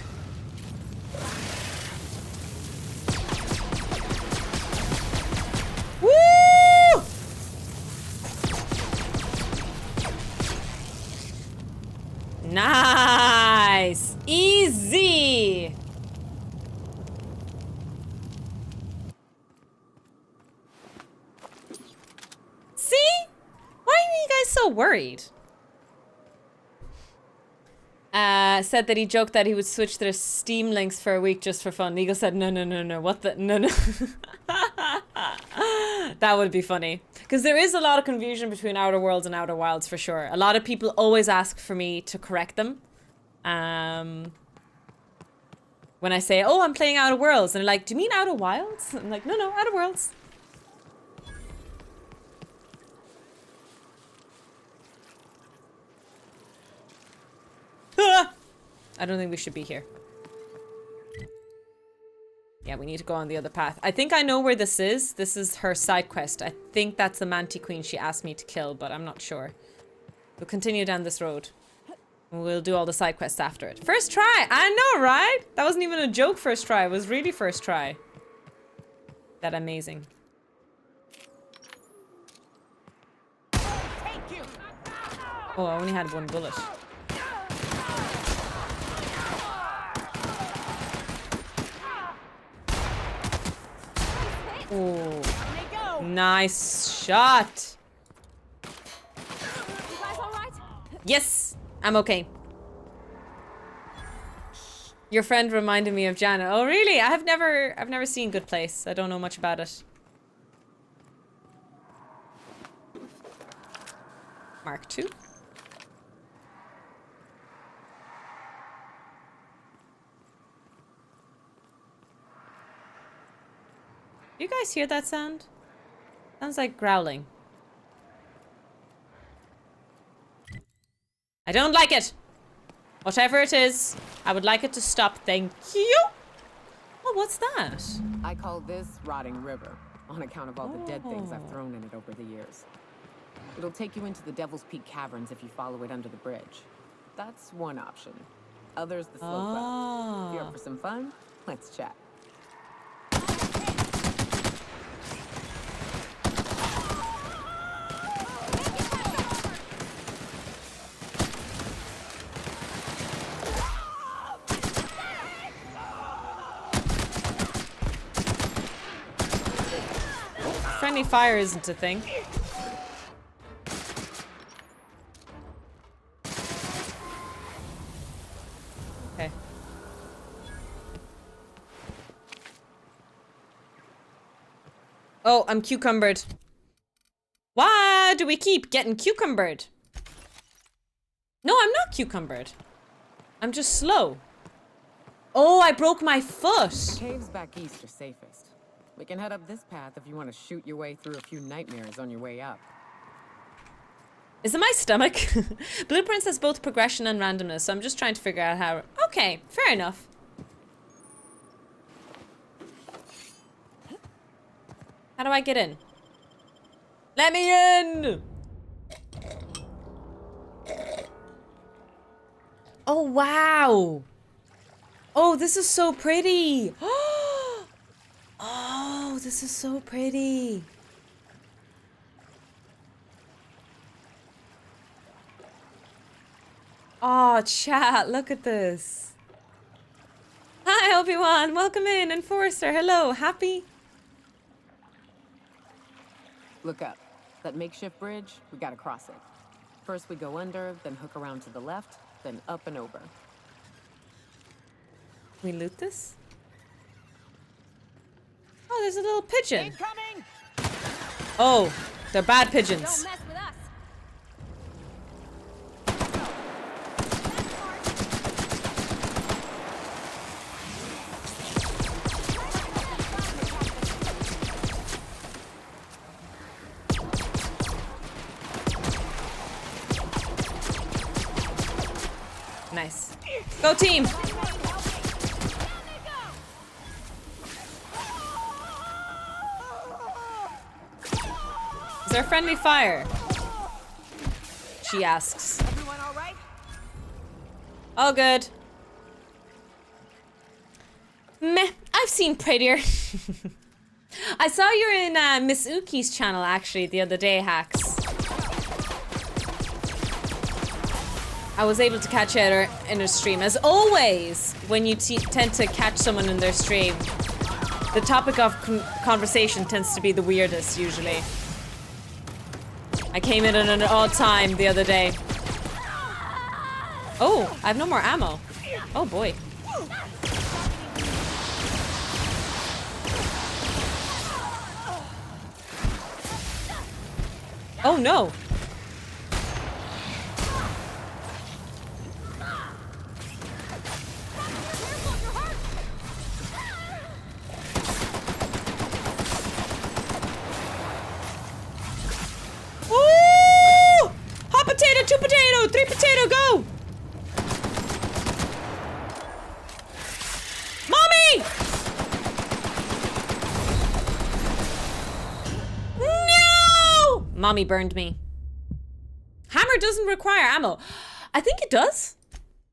Woo! Nice. Easy. See? Why are you guys so worried? Said that he joked that he would switch their Steam links for a week just for fun. Eagle said, no, no, no, no. What the? No, no. That would be funny. Because there is a lot of confusion between Outer Worlds and Outer Wilds for sure. A lot of people always ask for me to correct them. When I say, oh, I'm playing Outer Worlds. And they're like, do you mean Outer Wilds? I'm like, no, no, Outer Worlds. I don't think we should be here. Yeah, we need to go on the other path. I think I know where this is. This is her side quest. I think that's the Manti Queen she asked me to kill, but I'm not sure. We'll continue down this road. We'll do all the side quests after it. First try! I know, right? That wasn't even a joke first try. It was really first try. That amazing. Oh, I only had one bullet. Oh, nice shot. You guys all right? Yes, I'm okay. Your friend reminded me of Janet. Oh, really? I've never seen Good Place. I don't know much about it. Mark II. You guys hear that sound? Sounds like growling. I don't like it. Whatever it is, I would like it to stop. Thank you. Oh, what's that? I call this rotting river, on account of all the dead things I've thrown in it over the years. It'll take you into the Devil's Peak Caverns if you follow it under the bridge. That's one option. Others the slope route. If you're up for some fun, let's chat. Friendly fire isn't a thing. Okay. Oh, I'm cucumbered. Why do we keep getting cucumbered? No, I'm not cucumbered. I'm just slow. Oh, I broke my foot. The caves back east are safest. We can head up this path if you want to shoot your way through a few nightmares on your way up. Is it my stomach? Blueprints has both progression and randomness, so I'm just trying to figure out how... Okay, fair enough. How do I get in? Let me in! Oh, wow! Oh, this is so pretty! Oh, this is so pretty! Oh, chat, look at this. Hi, Obi-Wan. Welcome in. Enforcer, hello. Happy? Look up. That makeshift bridge, we gotta cross it. First we go under, then hook around to the left, then up and over. We loot this? Oh, there's a little pigeon. Incoming! Oh, they're bad pigeons. Don't mess with us. Nice. Go team! Is there friendly fire? She asks. Everyone all right? All good. Meh, I've seen prettier. I saw you're in Miss Uki's channel actually the other day, Hacks. I was able to catch her in her stream. As always, when you tend to catch someone in their stream, the topic of conversation tends to be the weirdest usually. I came in at an odd time the other day. Oh, I have no more ammo. Oh boy. Oh no. Ooh! Hot potato, 2 potato, 3 potato, go! Mommy! No! Mommy burned me. Hammer doesn't require ammo. I think it does.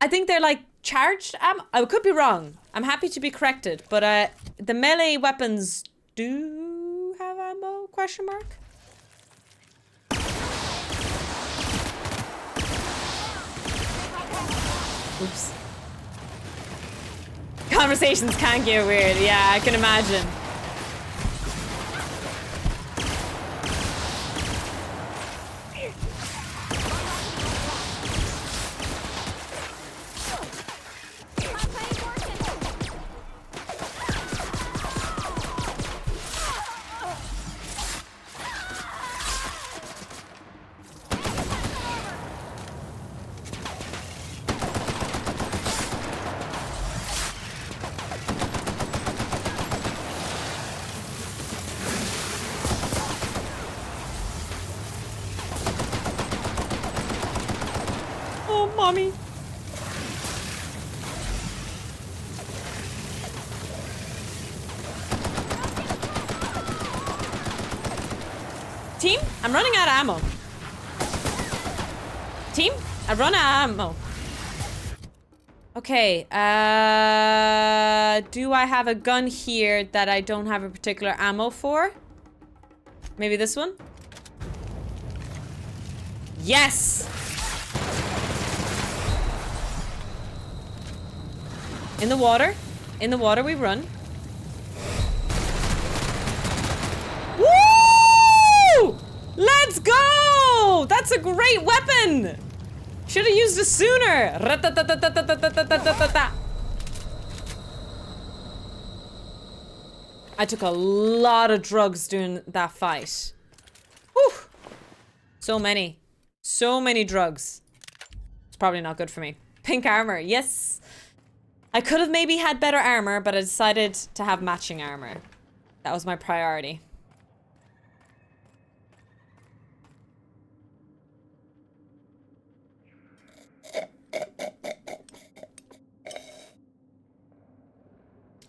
I think they're like charged ammo. I could be wrong. I'm happy to be corrected, but the melee weapons do have ammo? Question mark. Oops. Conversations can get weird. Yeah, I can imagine. mommy. Team, I'm running out of ammo. Team, I've run out of ammo. Okay, do I have a gun here that I don't have a particular ammo for? Maybe this one? Yes! In the water. In the water we run. Woo! Let's go! That's a great weapon! Should have used it sooner. I took a lot of drugs during that fight. Whew. So many. So many drugs. It's probably not good for me. Pink armor, yes. I could have maybe had better armor, but I decided to have matching armor. That was my priority.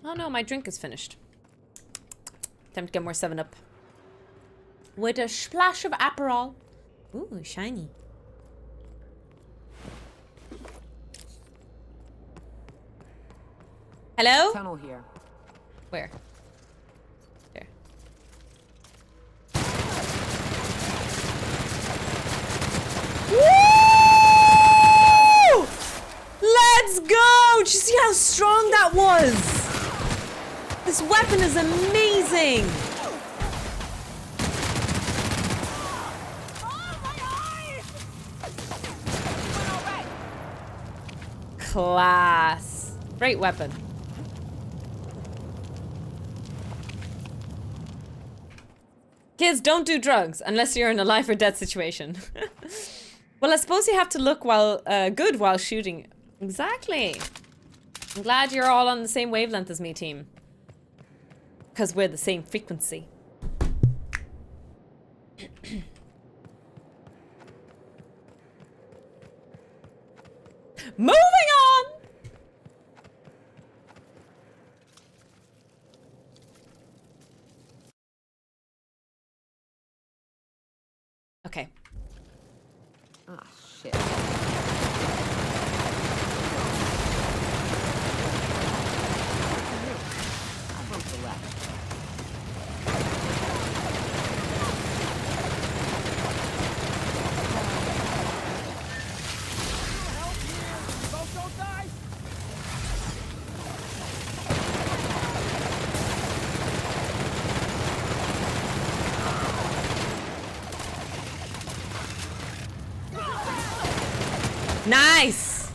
Oh no, my drink is finished. Time to get more 7-Up. With a splash of Aperol. Ooh, shiny. Hello? Tunnel here. Where? There. Woo! Let's go! Did you see how strong that was? This weapon is amazing! Class. Great weapon. Kids, don't do drugs unless you're in a life or death situation. Well, I suppose you have to look good while shooting. Exactly. I'm glad you're all on the same wavelength as me, team. Because we're the same frequency. Moving on! Okay. Ah, shit. I'll bump the left. Nice!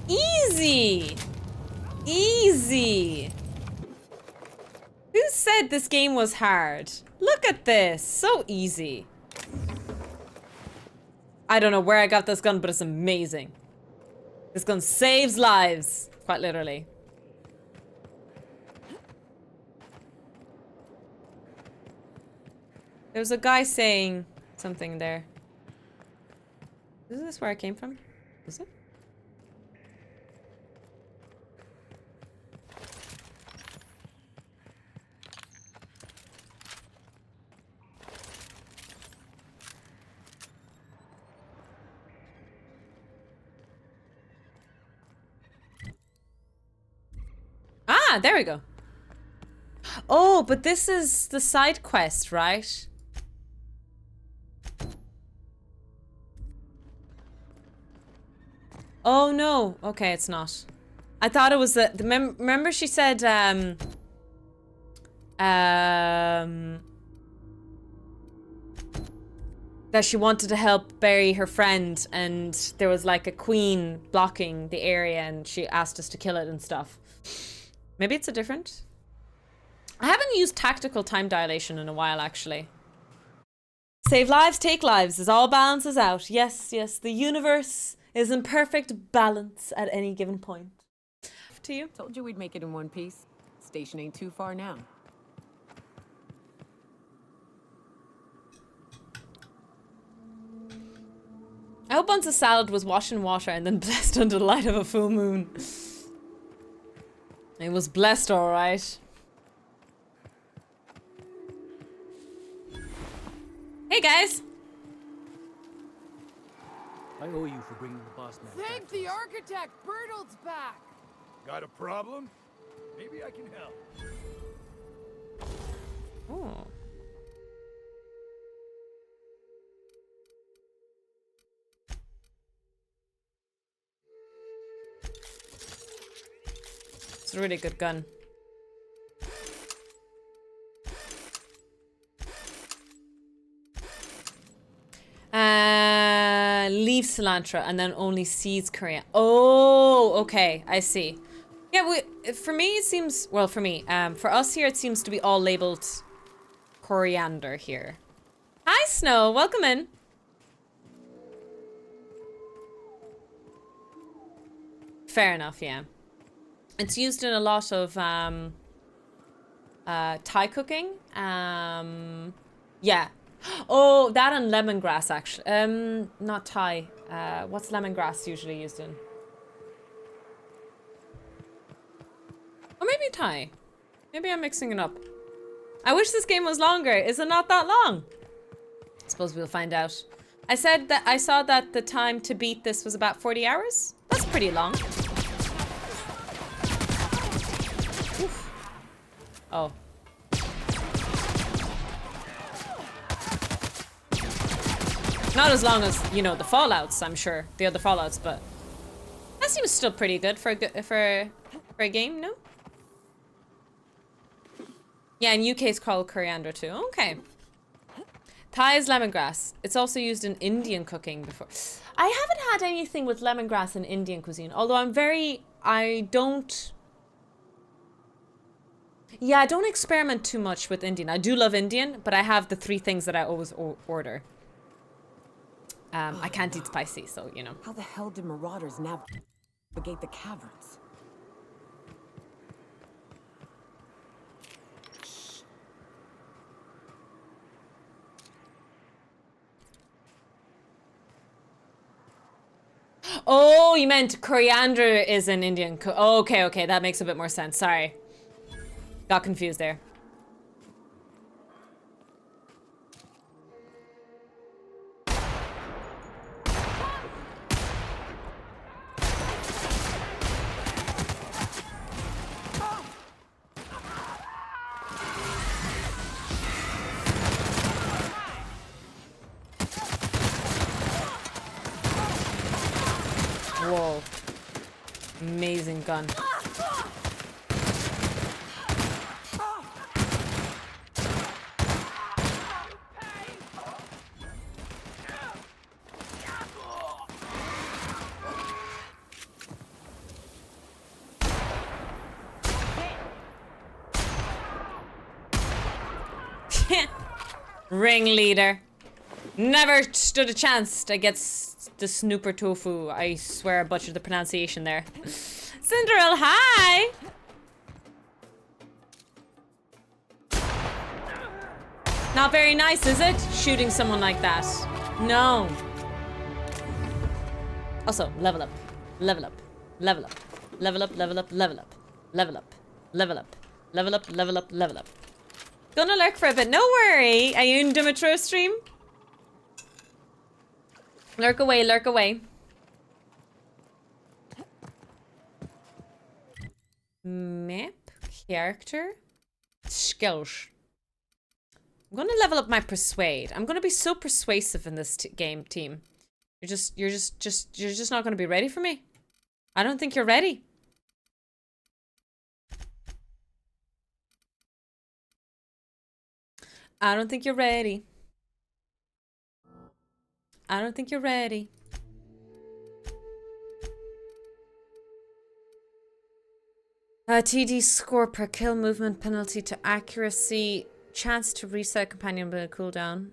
Easy! Easy! Who said this game was hard? Look at this! So easy. I don't know where I got this gun, but it's amazing. This gun saves lives. Quite literally. There was a guy saying something there. Is this where I came from? Is it? Ah, there we go. Oh, but this is the side quest, right? Oh no. Okay, it's not. I thought it was the remember she said that she wanted to help bury her friend and there was like a queen blocking the area and she asked us to kill it and stuff. Maybe it's a different. I haven't used tactical time dilation in a while actually. Save lives, take lives. It all balances out. Yes, yes. The universe is in perfect balance at any given point. To you. Told you we'd make it in one piece. Station ain't too far now. hope Bunce's salad was washed in water and then blessed under the light of a full moon. It was blessed, alright. Hey guys! I owe you for bringing the boss man. Thank the architect! Bertolt's back! Got a problem? Maybe I can help. Oh. It's a really good gun. Leave cilantro and then only seeds coriander. Oh, okay, I see. Yeah, for me it seems, well, for me, for us here it seems to be all labeled coriander here. Hi, Snow, welcome in. Fair enough, yeah. It's used in a lot of Thai cooking. Yeah. Oh, that and lemongrass, actually. Not Thai. What's lemongrass usually used in? Or maybe Thai. Maybe I'm mixing it up. I wish this game was longer. Is it not that long? I suppose we'll find out. I said that I saw that the time to beat this was about 40 hours. That's pretty long. Oof. Oh. Not as long as, you know, the Fallouts, I'm sure. The other Fallouts, but that seems still pretty good for a game, no? Yeah, in UK it's called coriander too. Okay. Thai is lemongrass. It's also used in Indian cooking before. I haven't had anything with lemongrass in Indian cuisine, although I don't experiment too much with Indian. I do love Indian, but I have the 3 things that I always order. I can't eat spicy, so, you know. How the hell did marauders navigate the caverns? Oh, you meant coriander is an Indian. Okay, okay, that makes a bit more sense. Sorry. Got confused there. Whoa. Amazing gun. Ringleader. Never stood a chance against the snooper tofu. I swear I butchered the pronunciation there. Cinderella, hi! Not very nice, is it? Shooting someone like that. No. Also, level up. Level up. Level up. Level up, level up, level up. Level up. Level up. Level up, level up, level up. Gonna lurk for a bit. No worry. Are you in Dimitro stream? Lurk away, lurk away. Map, character, skills. I'm gonna level up my persuade. I'm gonna be so persuasive in this game, team. You're just not gonna be ready for me. I don't think you're ready. I don't think you're ready. I don't think you're ready. TD score per kill, movement penalty to accuracy, chance to reset companion with a cooldown.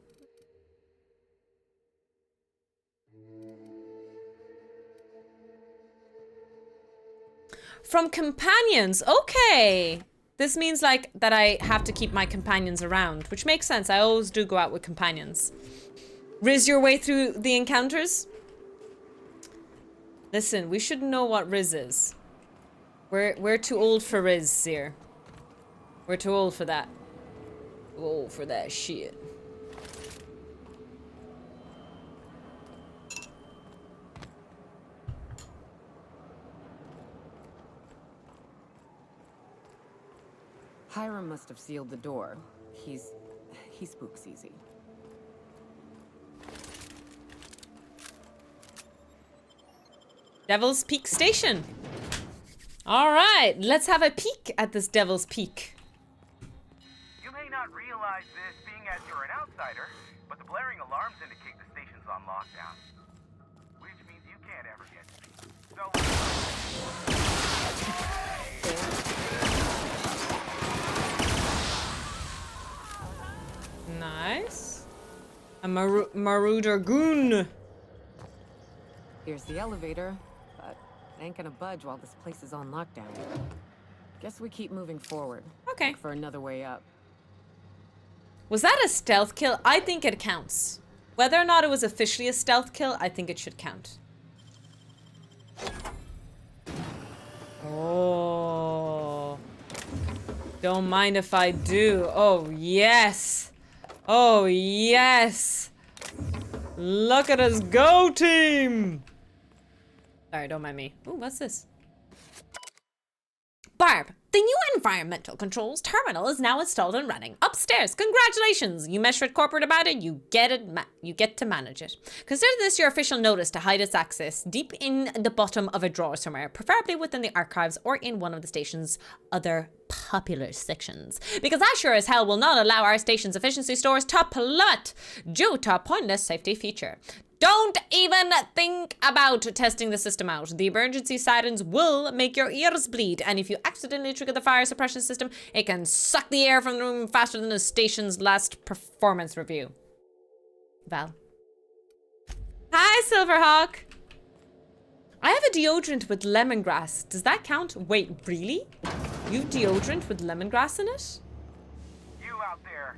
From companions, okay. This means like that I have to keep my companions around, which makes sense. I always do go out with companions. Riz your way through the encounters? Listen, we should know what Riz is. We're too old for Riz here. We're too old for that. Too old for that shit. Hiram must have sealed the door. He spooks easy. Devil's Peak Station. All right, let's have a peek at this Devil's Peak. You may not realize this being as you're an outsider, but the blaring alarms indicate the station's on lockdown. Which means you can't ever get to me. Nice. A marauder goon. Here's the elevator, but it ain't gonna budge while this place is on lockdown. Guess we keep moving forward. Okay. Look for another way up. Was that a stealth kill? I think it counts. Whether or not it was officially a stealth kill, I think it should count. Oh. Don't mind if I do. Oh, yes. Oh, yes. Look at us go, team. Sorry, don't mind me. Ooh, what's this? Barb, the new environmental controls terminal is now installed and running upstairs. Congratulations! You mesh with corporate about it, you get to manage it. Consider this your official notice to hide its access deep in the bottom of a drawer somewhere, preferably within the archives or in one of the station's other popular sections. Because I sure as hell will not allow our station's efficiency scores to plummet due to a pointless safety feature. Don't even think about testing the system out. The emergency sirens will make your ears bleed, and if you accidentally trigger the fire suppression system, it can suck the air from the room faster than the station's last performance review. Val. Hi, Silverhawk. I have a deodorant with lemongrass. Does that count? Wait, really? You have deodorant with lemongrass in it? You out there,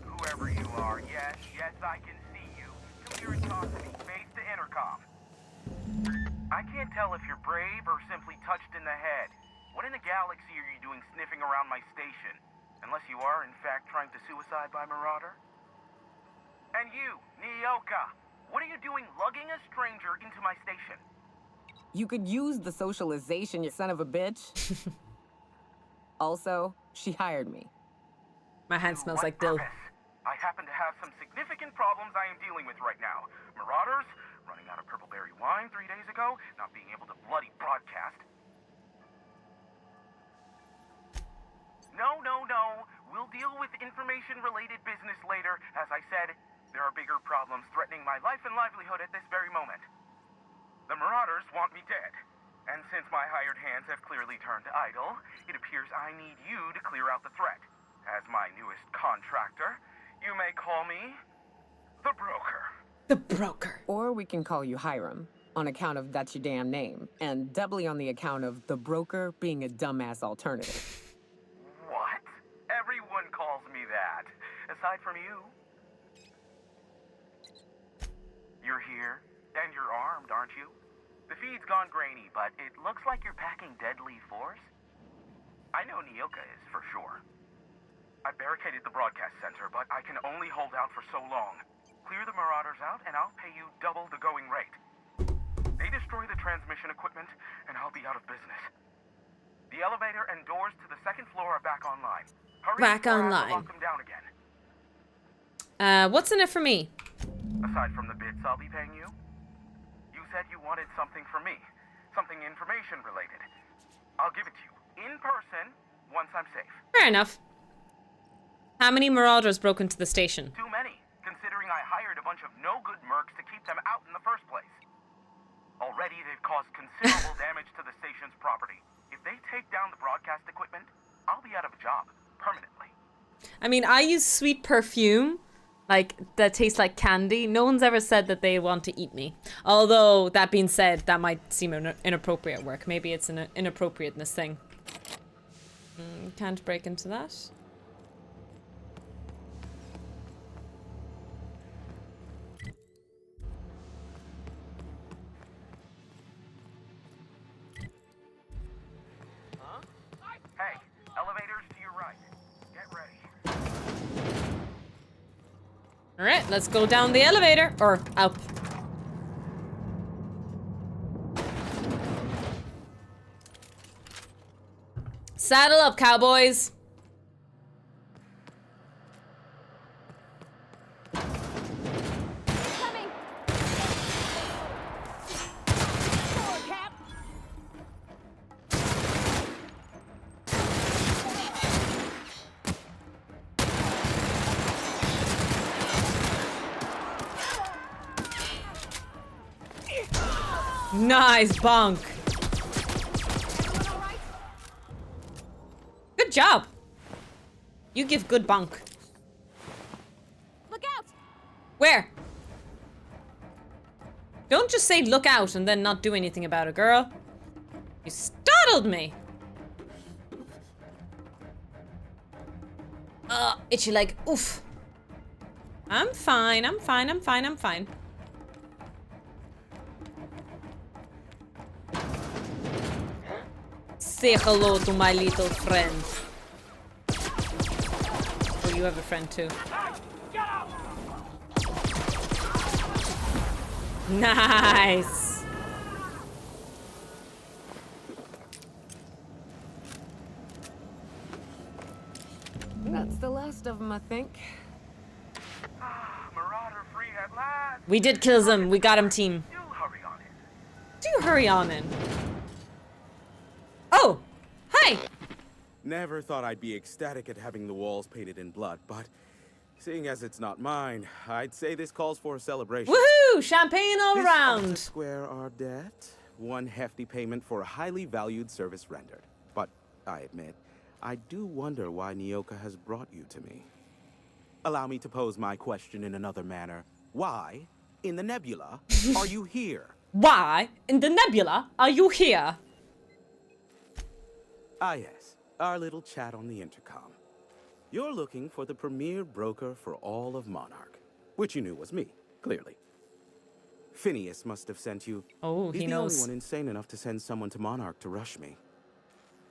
whoever you are, yes, I can see you. Come here and talk to me, face to intercom. I can't tell if you're brave or simply touched in the head. What in the galaxy are you doing sniffing around my station? Unless you are, in fact, trying to suicide by Marauder? And you, Nyoka, what are you doing lugging a stranger into my station? You could use the socialization, you son of a bitch. Also, she hired me. My hand smells like dill. I happen to have some significant problems I am dealing with right now. Marauders, running out of purple berry wine 3 days ago, not being able to bloody broadcast. No. We'll deal with information-related business later. As I said, there are bigger problems threatening my life and livelihood at this very moment. The Marauders want me dead. And since my hired hands have clearly turned idle, it appears I need you to clear out the threat. As my newest contractor, you may call me the Broker. The Broker. Or we can call you Hiram, on account of that's your damn name, and doubly on the account of the Broker being a dumbass alternative. What? Everyone calls me that, aside from you. You're here, and you're armed, aren't you? The feed's gone grainy, but it looks like you're packing deadly force. I know Nyoka is, for sure. I barricaded the broadcast center, but I can only hold out for so long. Clear the Marauders out, and I'll pay you double the going rate. They destroy the transmission equipment, and I'll be out of business. The elevator and doors to the second floor are back online. Hurry back before I have to online. lock them down again. What's in it for me? Aside from the bits I'll be paying you, you said you wanted something from me. Something information related. I'll give it to you in person once I'm safe. Fair enough. How many Marauders broke into the station? Too many, considering I hired a bunch of no-good mercs to keep them out in the first place. Already, they've caused considerable damage to the station's property. If they take down the broadcast equipment, I'll be out of a job, permanently. I mean, I use sweet perfume, like, that tastes like candy. No one's ever said that they want to eat me. Although, that being said, that might seem inappropriate work. Maybe it's an inappropriateness thing. Can't break into that. Alright, let's go down the elevator. Or up. Saddle up, cowboys. Nice bonk. Good job. You give good bonk. Look out! Where? Don't just say look out and then not do anything about it, girl. You startled me. Itchy leg. Oof. I'm fine. I'm fine. I'm fine. I'm fine. Say hello to my little friend. Oh, you have a friend too. Nice. That's the last of them, I think. Marauder free at last. We did kill them. We got him, team. You hurry on it. Do hurry on in. Oh, hi. Never thought I'd be ecstatic at having the walls painted in blood, but seeing as it's not mine, I'd say this calls for a celebration. Woohoo! Champagne all This around. ought to square our debt. One hefty payment for a highly valued service rendered. But I admit, I do wonder why Nyoka has brought you to me. Allow me to pose my question in another manner. Why, in the nebula, are you here? Why, in the nebula, are you here? Ah yes, our little chat on the intercom. You're looking for the premier broker for all of Monarch, which you knew was me, clearly. Phineas must have sent you. Oh, He's he the knows. only one insane enough to send someone to Monarch to rush me.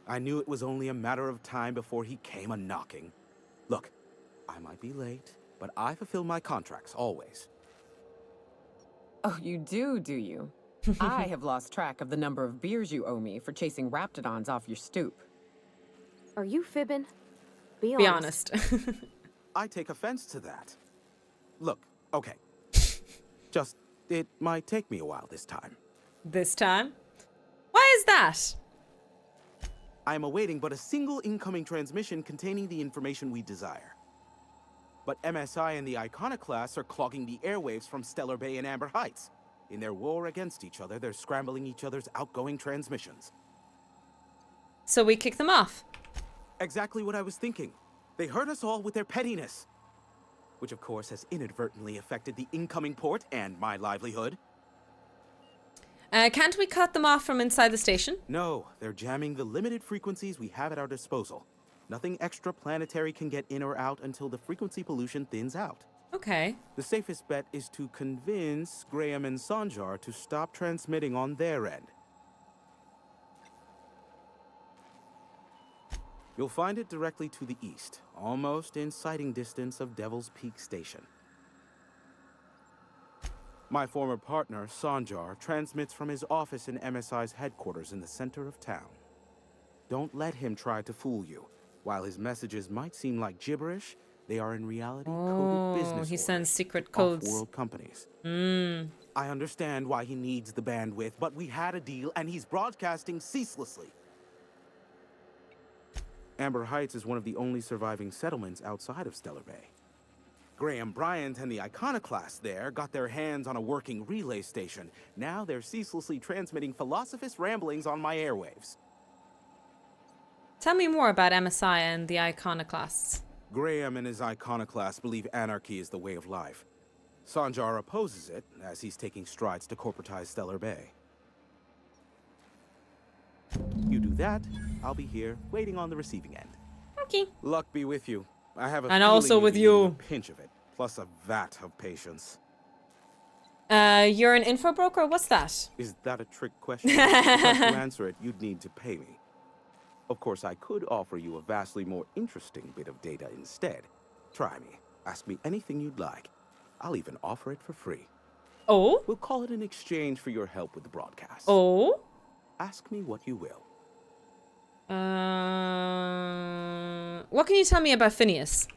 I knew it was only a matter of time before he came a-knocking. Look, I might be late, but I fulfill my contracts, always. Oh, you do you? I have lost track of the number of beers you owe me for chasing raptidons off your stoop. Are you fibbing? Be honest. I take offense to that. Look, okay. Just, it might take me a while this time. This time? Why is that? I am awaiting but a single incoming transmission containing the information we desire. But MSI and the Iconoclasts are clogging the airwaves from Stellar Bay and Amber Heights. In their war against each other, they're scrambling each other's outgoing transmissions. So we kick them off. Exactly what I was thinking. They hurt us all with their pettiness. Which of course has inadvertently affected the incoming port and my livelihood. Can't we cut them off from inside the station? No, they're jamming the limited frequencies we have at our disposal. Nothing extraplanetary can get in or out until the frequency pollution thins out. Okay. The safest bet is to convince Graham and Sanjar to stop transmitting on their end. You'll find it directly to the east, almost in sighting distance of Devil's Peak Station. My former partner, Sanjar, transmits from his office in MSI's headquarters in the center of town. Don't let him try to fool you. While his messages might seem like gibberish, they are in reality coded business he sends secret orders codes. off-world companies. Mm. I understand why he needs the bandwidth, but we had a deal and he's broadcasting ceaselessly. Amber Heights is one of the only surviving settlements outside of Stellar Bay. Graham Bryant and the Iconoclasts there got their hands on a working relay station. Now they're ceaselessly transmitting philosophist ramblings on my airwaves. Tell me more about MSI and the Iconoclasts. Graham and his Iconoclasts believe anarchy is the way of life. Sanjar opposes it, as he's taking strides to corporatize Stellar Bay. You do that, I'll be here, waiting on the receiving end. Okay. Luck be with you. I have a And feeling also you'll with be you. needing a pinch of it, plus a vat of patience. You're an info broker? What's that? Is that a trick question? Because to answer it, you'd need to pay me. Of course, I could offer you a vastly more interesting bit of data instead. Try me. Ask me anything you'd like. I'll even offer it for free. Oh? We'll call it in exchange for your help with the broadcast. Oh? Ask me what you will. What can you tell me about Phineas?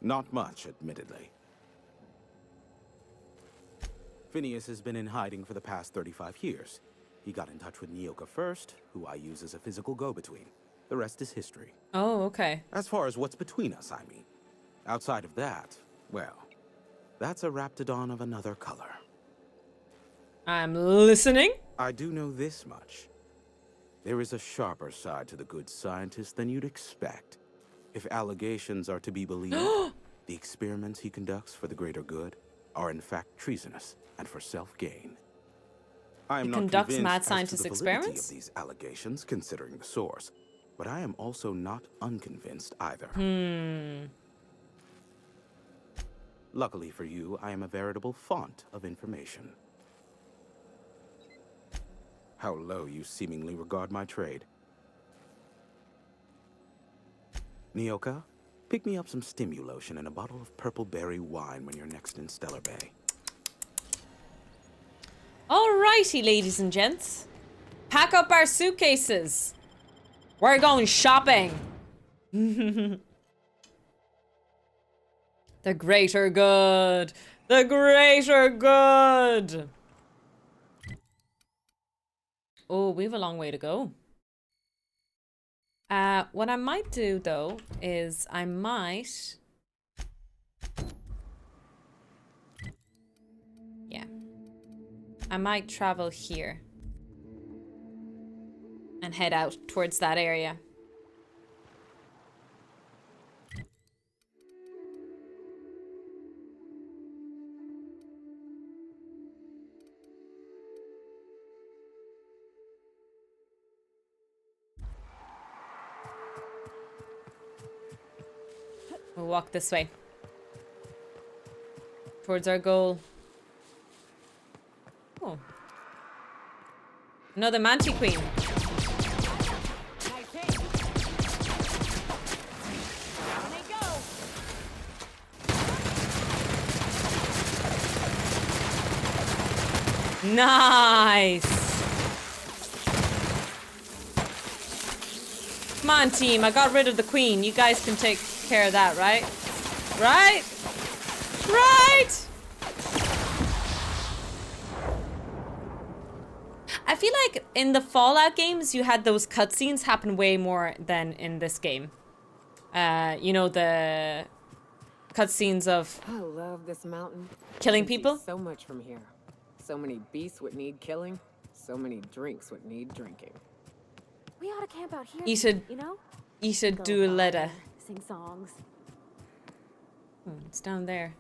Not much, admittedly. Phineas has been in hiding for the past 35 years. He got in touch with Nyoka first, who I use as a physical go-between. The rest is history. Oh, okay. As far as what's between us, I mean. Outside of that, well, that's a raptidon of another color. I'm listening. I do know this much. There is a sharper side to the good scientist than you'd expect. If allegations are to be believed, the experiments he conducts for the greater good are in fact treasonous and for self-gain. I am He not conducts convinced mad as scientist to the validity experiments? of these allegations, considering the source, but I am also not unconvinced either. Luckily for you, I am a veritable font of information. How low you seemingly regard my trade. Nyoka, pick me up some Stimulotion and a bottle of purple berry wine when you're next in Stellar Bay. Alrighty, ladies and gents. Pack up our suitcases. We're going shopping. The greater good. The greater good. Oh, we have a long way to go. What I might do, though, is I might... Yeah. I might travel here. And head out towards that area. We'll walk this way. Towards our goal. Oh. Another Manti Queen. Nice. Come on, team. I got rid of the queen. You guys can take care of that, right? Right? Right? I feel like in the Fallout games, you had those cutscenes happen way more than in this game. You know, the cutscenes of I love this mountain. killing I can see people. so much from here. So many beasts would need killing. So many drinks would need drinking. We ought to camp out here. You should, you know? you should Go do a letter. fire, sing songs. It's down there.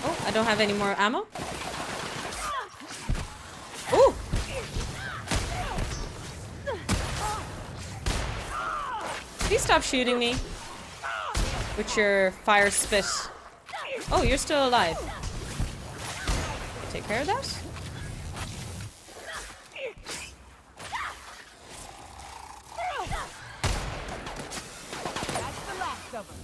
Oh, I don't have any more ammo. Ooh! Please stop shooting me with your fire spit. Oh, you're still alive. Take care of that. That's the last of them.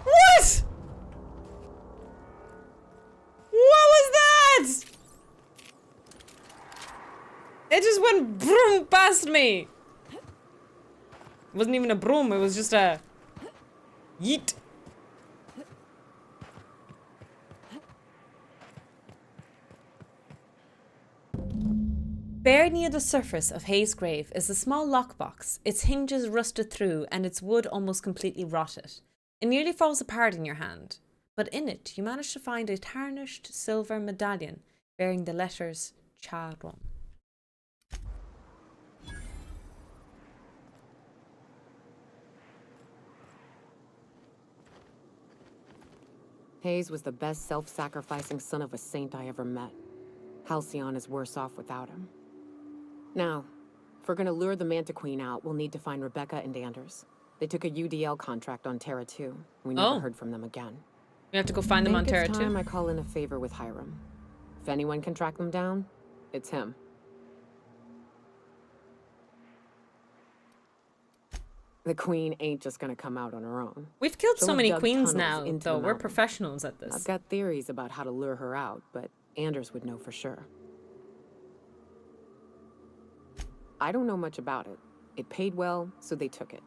What? What was that? It just went broom past me. It wasn't even a broom, it was just a yeet. Buried near the surface of Hayes' grave is a small lockbox, its hinges rusted through and its wood almost completely rotted. It nearly falls apart in your hand, but in it you manage to find a tarnished silver medallion bearing the letters Charon. Hayes was the best self-sacrificing son of a saint I ever met. Halcyon is worse off without him. Now, if we're gonna lure the Manta Queen out, we'll need to find Rebecca and Anders. They took a UDL contract on Terra 2. We never heard from them again. We have to go find them on Terra 2? It's time I call in a favor with Hiram. If anyone can track them down, it's him. The Queen ain't just gonna come out on her own. We've killed so She'll many have dug queens tunnels now, into though. the We're mountain. professionals at this. I've got theories about how to lure her out, but Anders would know for sure. I don't know much about it. It paid well, so they took it.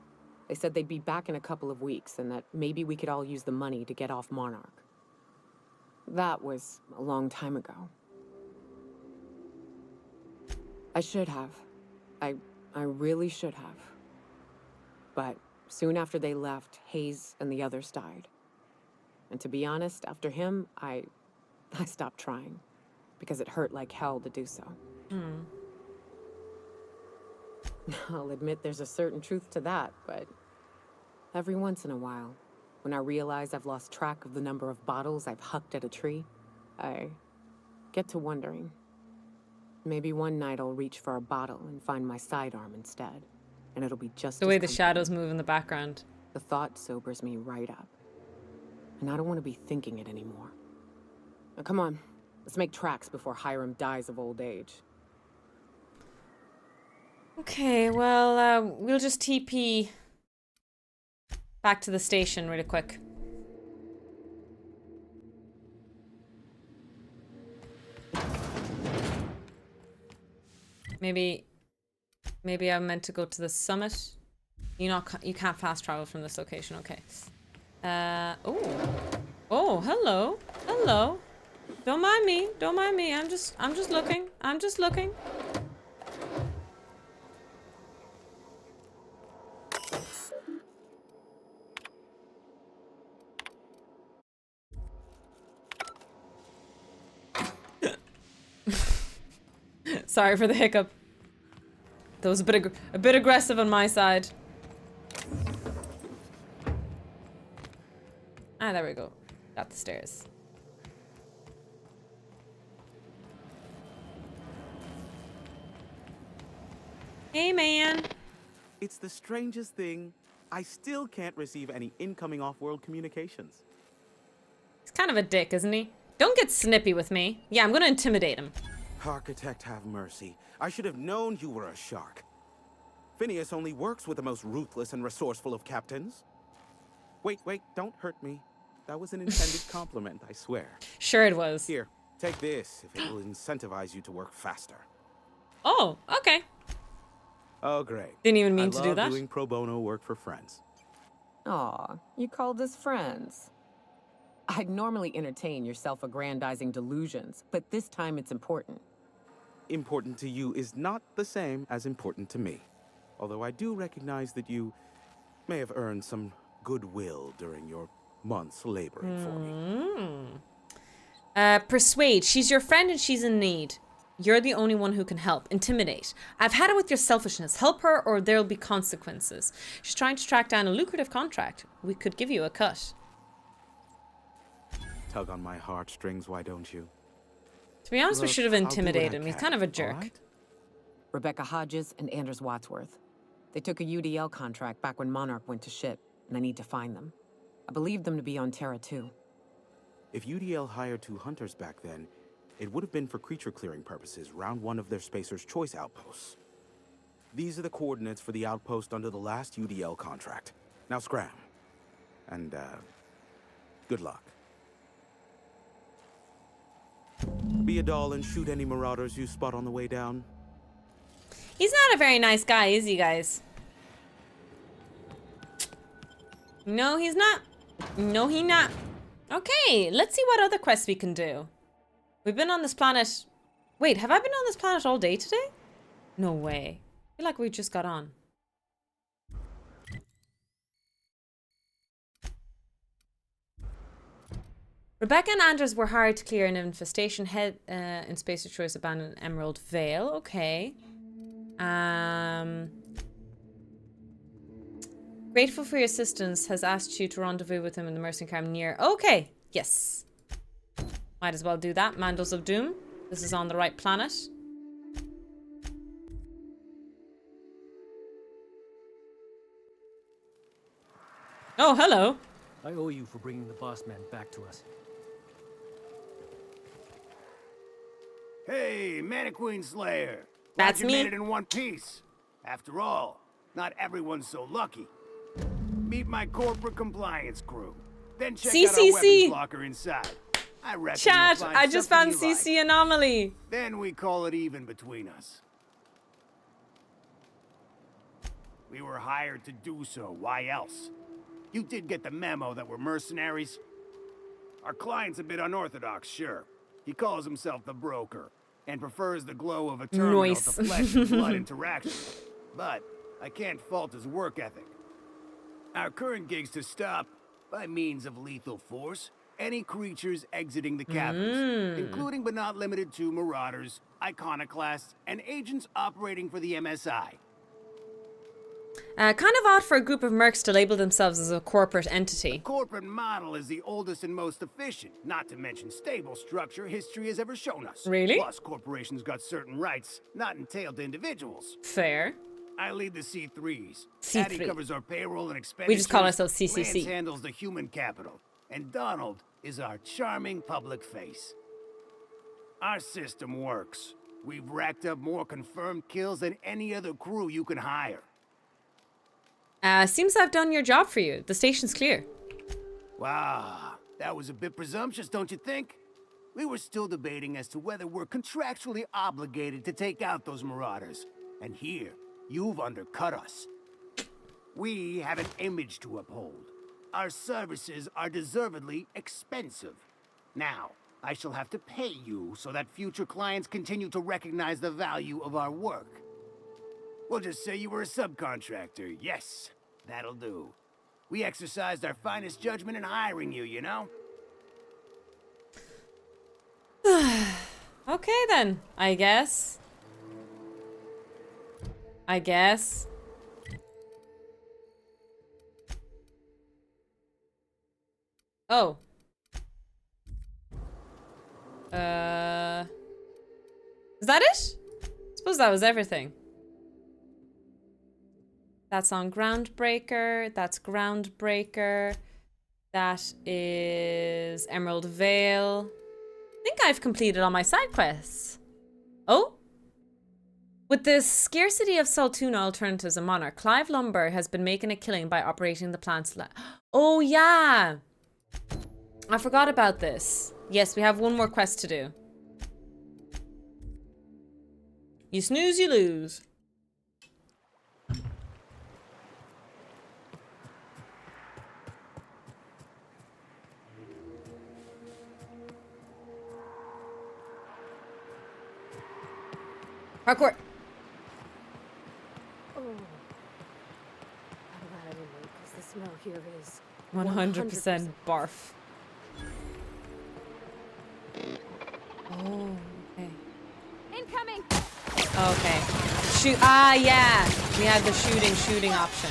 They said they'd be back in a couple of weeks, and that maybe we could all use the money to get off Monarch. That was a long time ago. I should have. I really should have. But soon after they left, Hayes and the others died. And to be honest, after him, I stopped trying. Because it hurt like hell to do so. I'll admit there's a certain truth to that, but every once in a while, when I realize I've lost track of the number of bottles I've hucked at a tree, I get to wondering. Maybe one night I'll reach for a bottle and find my sidearm instead, and it'll be just the way the shadows move in the background. The thought sobers me right up, and I don't want to be thinking it anymore. Now, come on, let's make tracks before Hiram dies of old age. Okay, well, we'll just TP back to the station really quick. Maybe I'm meant to go to the summit. You can't fast travel from this location. Okay. Oh, hello. Hello. Don't mind me. Don't mind me. I'm just looking. I'm just looking. Sorry for the hiccup. That was a bit aggressive on my side. Ah, there we go. Got the stairs. Hey, man. It's the strangest thing. I still can't receive any incoming off-world communications. He's kind of a dick, isn't he? Don't get snippy with me. Yeah, I'm gonna intimidate him. Architect, have mercy. I should have known you were a shark. Phineas only works with the most ruthless and resourceful of captains. Wait, don't hurt me. That was an intended compliment, I swear. Sure it was. Here, take this if it will incentivize you to work faster. Oh, okay. Oh, great. Didn't even mean to do I that. love doing pro bono work for friends. Aw, you called us friends. I'd normally entertain your self-aggrandizing delusions, but this time it's important. Important to you is not the same as important to me. Although I do recognize that you may have earned some goodwill during your months laboring for me. Persuade. She's your friend and she's in need. You're the only one who can help. Intimidate. I've had it with your selfishness. Help her or there'll be consequences. She's trying to track down a lucrative contract. We could give you a cut. Tug on my heartstrings, why don't you? To be honest, we Look, should have I'll do what intimidated I him. He's can, kind of a all jerk. right? Rebecca Hodges and Anders Wadsworth. They took a UDL contract back when Monarch went to shit, and I need to find them. I believe them to be on Terra 2. If UDL hired 2 hunters back then, it would have been for creature clearing purposes, round one of their Spacer's Choice outposts. These are the coordinates for the outpost under the last UDL contract. Now scram. And, good luck. Be a doll and shoot any marauders you spot on the way down. He's not a very nice guy, is he, guys? No, he's not. No, he not. Okay, let's see what other quests we can do. We've been on this planet. Wait, have I been on this planet all day today? No way. I feel like we just got on. Rebecca and Anders were hired to clear an infestation head in Spacer's Choice abandoned Emerald Vale. Okay. Grateful for your assistance. Has asked you to rendezvous with him in the Mercenary camp near. Okay. Yes. Might as well do that. Mandals of Doom. This is on the right planet. Oh, hello. I owe you for bringing the boss man back to us. Hey, Mannequin Slayer. That's Glad you me. made it in one piece. After all, not everyone's so lucky. Meet my corporate compliance crew. Then check out our weapons locker inside. I reckon Chat, you'll find I just found something you CC like. Anomaly. Then we call it even between us. We were hired to do so. Why else? You did get the memo that we're mercenaries? Our client's a bit unorthodox, sure. He calls himself the broker and prefers the glow of a terminal Nice. to flesh and blood interaction. But I can't fault his work ethic. Our current gig's to stop, by means of lethal force, any creatures exiting the caverns, including but not limited to marauders, iconoclasts, and agents operating for the MSI. Kind of odd for a group of mercs to label themselves as a corporate entity. The corporate model is the oldest and most efficient, not to mention stable structure history has ever shown us. Really? Plus, corporations got certain rights not entailed to individuals. Fair. I lead the C3s. C3. Addie covers our payroll and expenditures. We just call ourselves CCC. Lance handles the human capital. And Donald is our charming public face. Our system works. We've racked up more confirmed kills than any other crew you can hire. Seems I've done your job for you. The station's clear. Wow, that was a bit presumptuous, don't you think? We were still debating as to whether we're contractually obligated to take out those marauders. And here, you've undercut us. We have an image to uphold. Our services are deservedly expensive. Now, I shall have to pay you so that future clients continue to recognize the value of our work. We'll just say you were a subcontractor. Yes, that'll do. We exercised our finest judgment in hiring you, you know? Okay then, I guess. Oh. Is that it? I suppose that was everything. That's on Groundbreaker. That's Groundbreaker. That is Emerald Vale. I think I've completed all my side quests. Oh? With the scarcity of Saltuna alternatives in Monarch, Clive Lumber has been making a killing by operating the plant's lab. Oh, yeah. I forgot about this. Yes, we have one more quest to do. You snooze, you lose. Parkour. Oh. I'm glad I didn't wait, because the smell here is 100% barf. Oh, okay. Incoming. Okay. Shoot. Ah, yeah. We had the shooting option.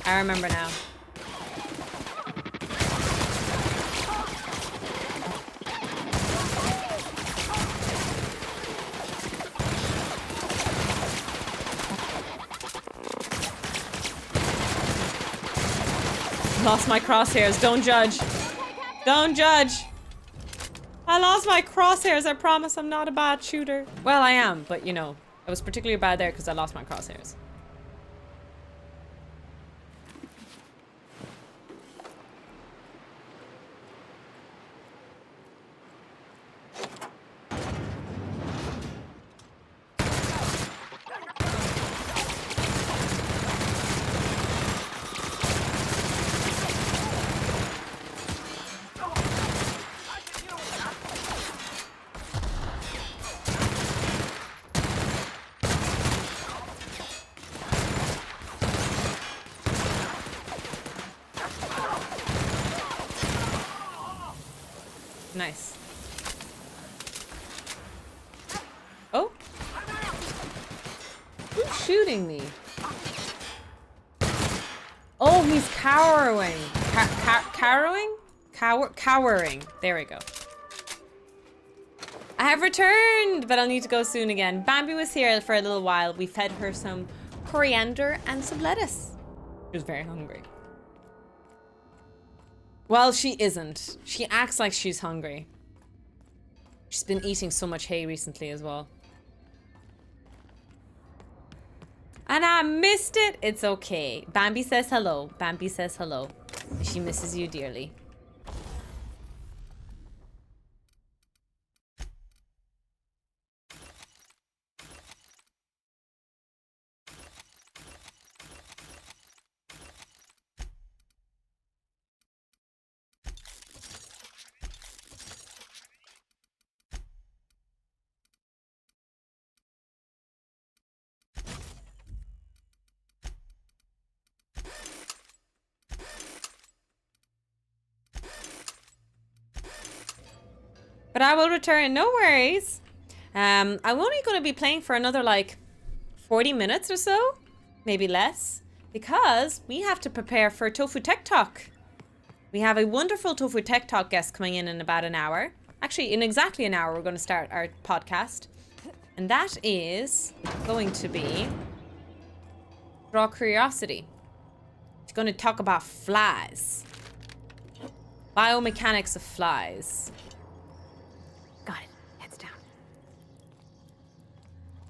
I remember now. Lost my crosshairs. Don't judge. Don't judge. I lost my crosshairs. I promise I'm not a bad shooter. Well, I am, but you know, I was particularly bad there because I lost my crosshairs. Nice. Oh. Who's shooting me? Oh, he's cowering. Cowering? Cowering. There we go. I have returned, but I'll need to go soon again. Bambi was here for a little while. We fed her some coriander and some lettuce. She was very hungry. Well, she isn't. She acts like she's hungry. She's been eating so much hay recently as well. And I missed it. It's okay. Bambi says hello. Bambi says hello. She misses you dearly. But I will return, no worries. I'm only going to be playing for another like 40 minutes or so, maybe less, because we have to prepare for Tofu Tech Talk. We have a wonderful Tofu Tech Talk guest coming in about an hour. Actually, in exactly an hour, we're going to start our podcast. And that is going to be Raw Curiosity. It's going to talk about flies. Biomechanics of flies. Got it. Heads down.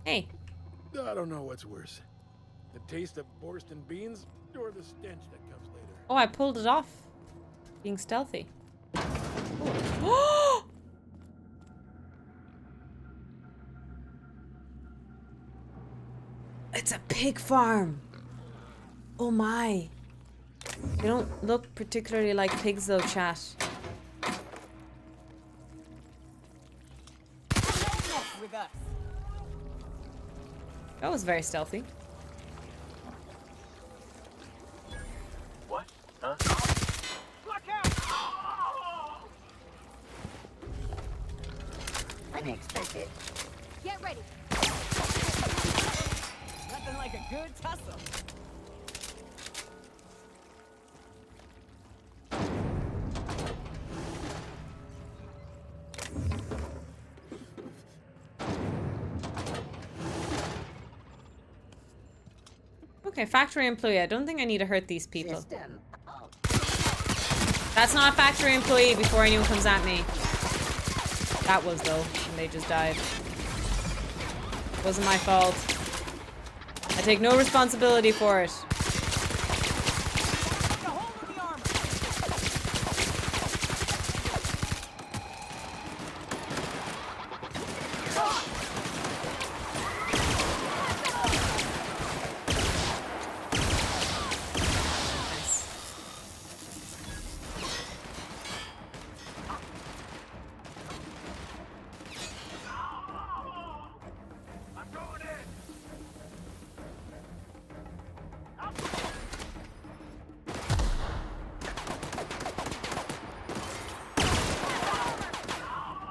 Hey. I don't know what's worse. The taste of Borscht beans or the stench that comes later. Oh, I pulled it off. Being stealthy. Oh! It's a pig farm. Oh my. They don't look particularly like pigs though, chat. With us. That was very stealthy. What? Huh? Look out! Unexpected. Get ready. Nothing like a good tussle. Okay, factory employee. I don't think I need to hurt these people. That's not a factory employee before anyone comes at me. That was though, and they just died. Wasn't my fault. I take no responsibility for it.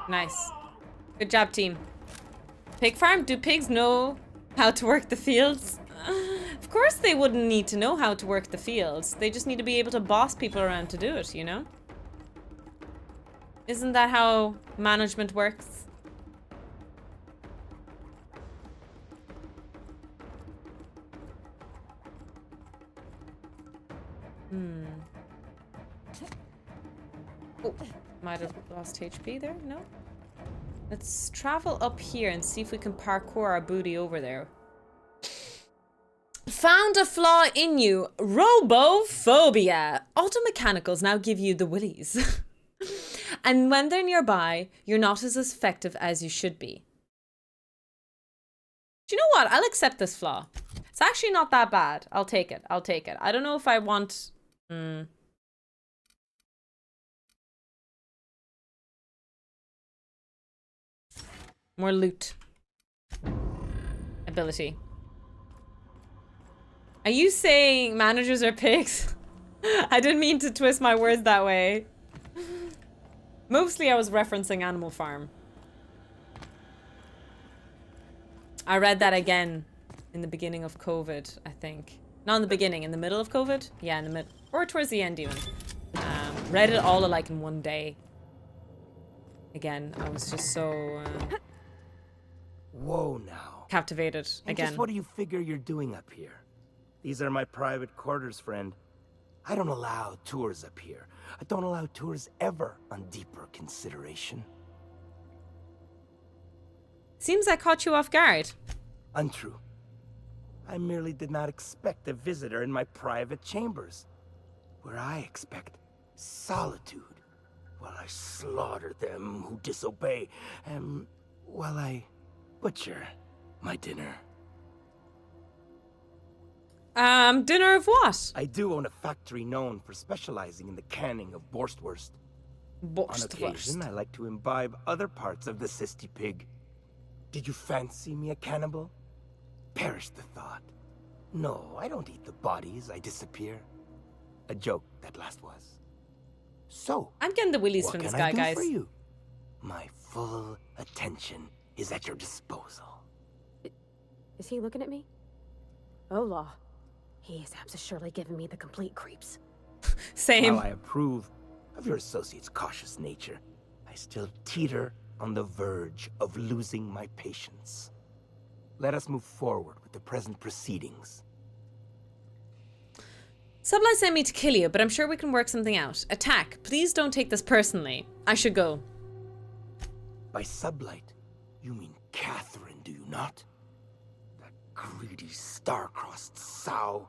Nice. Good job, team. Pig farm? Do pigs know how to work the fields? Of course they wouldn't need to know how to work the fields. They just need to be able to boss people around to do it, you know? Isn't that how management works? Oh, might have lost HP there. No? Let's travel up here and see if we can parkour our booty over there. Found a flaw in you. Robophobia. Automechanicals now give you the willies. And when they're nearby, you're not as effective as you should be. Do you know what? I'll accept this flaw. It's actually not that bad. I'll take it. I'll take it. I don't know if I want... More loot. Ability. Are you saying managers are pigs? I didn't mean to twist my words that way. Mostly I was referencing Animal Farm. I read that again in the beginning of COVID, I think. Not in the beginning, in the middle of COVID? Yeah, in the mid, or towards the end even. Read it all alike in one day. Again, I was just so Whoa now. captivated And again. just what do you figure you're doing up here? These are my private quarters, friend. I don't allow tours up here. I don't allow tours ever on deeper consideration. Seems I caught you off guard. Untrue. I merely did not expect a visitor in my private chambers, where I expect solitude, while I slaughter them who disobey, and while I butcher my dinner. Dinner of what? I do own a factory known for specializing in the canning of Borstwurst. On occasion, I like to imbibe other parts of the cysty pig. Did you fancy me a cannibal? Perish the thought. No, I don't eat the bodies, I disappear. A joke that last was. So, I'm getting the willies what from this can guy, I do guys. for you? My full attention is at your disposal. Is he looking at me? Oh, law. He is surely giving me the complete creeps. Same. While I approve of your associate's cautious nature, I still teeter on the verge of losing my patience. Let us move forward with the present proceedings. Sublight sent me to kill you, but I'm sure we can work something out. Attack. Please don't take this personally. I should go. By Sublight, you mean Catherine, do you not? That greedy, star-crossed sow.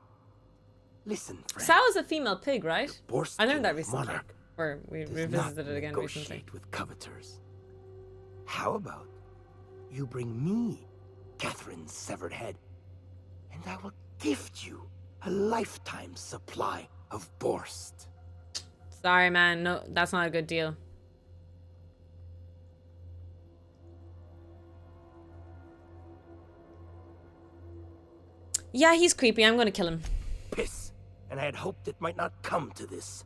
Listen, friend. Sow is a female pig, right? I learned that recently. Monarch Or we revisited it again recently. With coveters. How about you bring me Catherine's severed head, and I will gift you a lifetime supply of Borst. Sorry, man. No, that's not a good deal. Yeah, he's creepy. I'm gonna kill him. Piss. And I had hoped it might not come to this.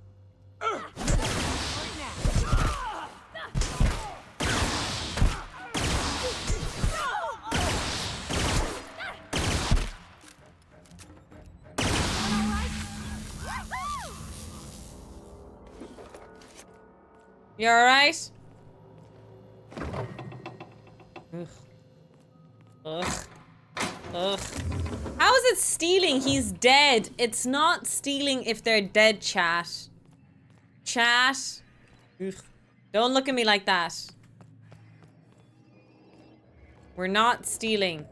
You alright? Ugh. Ugh. Ugh. How is it stealing? He's dead. It's not stealing if they're dead, chat. Chat. Ugh. Don't look at me like that. We're not stealing.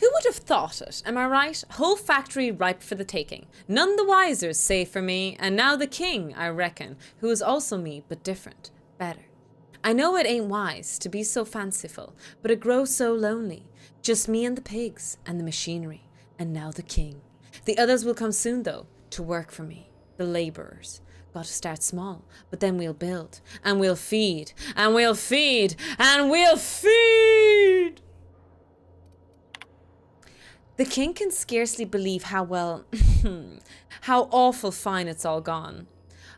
Who would have thought it? Am I right? Whole factory ripe for the taking. None the wiser, save for me, and now the king, I reckon, who is also me, but different, better. I know it ain't wise to be so fanciful, but it grows so lonely. Just me and the pigs, and the machinery, and now the king. The others will come soon, though, to work for me, the labourers. Got to start small, but then we'll build, and we'll feed, and we'll feed, and we'll feed! The king can scarcely believe how well, how awful fine it's all gone.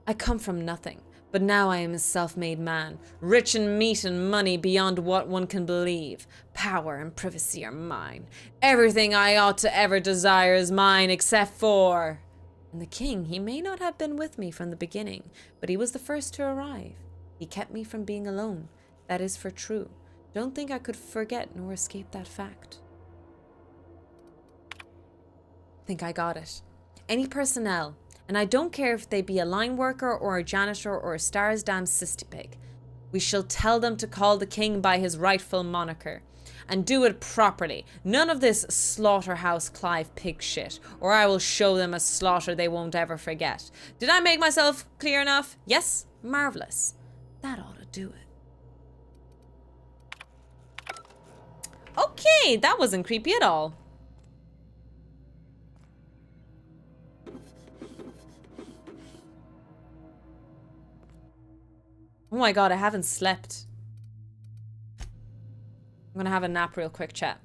I come from nothing, but now I am a self-made man, rich in meat and money beyond what one can believe. Power and privacy are mine. Everything I ought to ever desire is mine, except for... And the king, he may not have been with me from the beginning, but he was the first to arrive. He kept me from being alone. That is for true. Don't think I could forget nor escape that fact. Think I got it. Any personnel, and I don't care if they be a line worker or a janitor or a Stars Dam cystipig. We shall tell them to call the king by his rightful moniker. And do it properly. None of this slaughterhouse Clive pig shit, or I will show them a slaughter they won't ever forget. Did I make myself clear enough? Yes? Marvellous. That ought to do it. Okay, that wasn't creepy at all. Oh my god, I haven't slept. I'm gonna have a nap real quick, chat.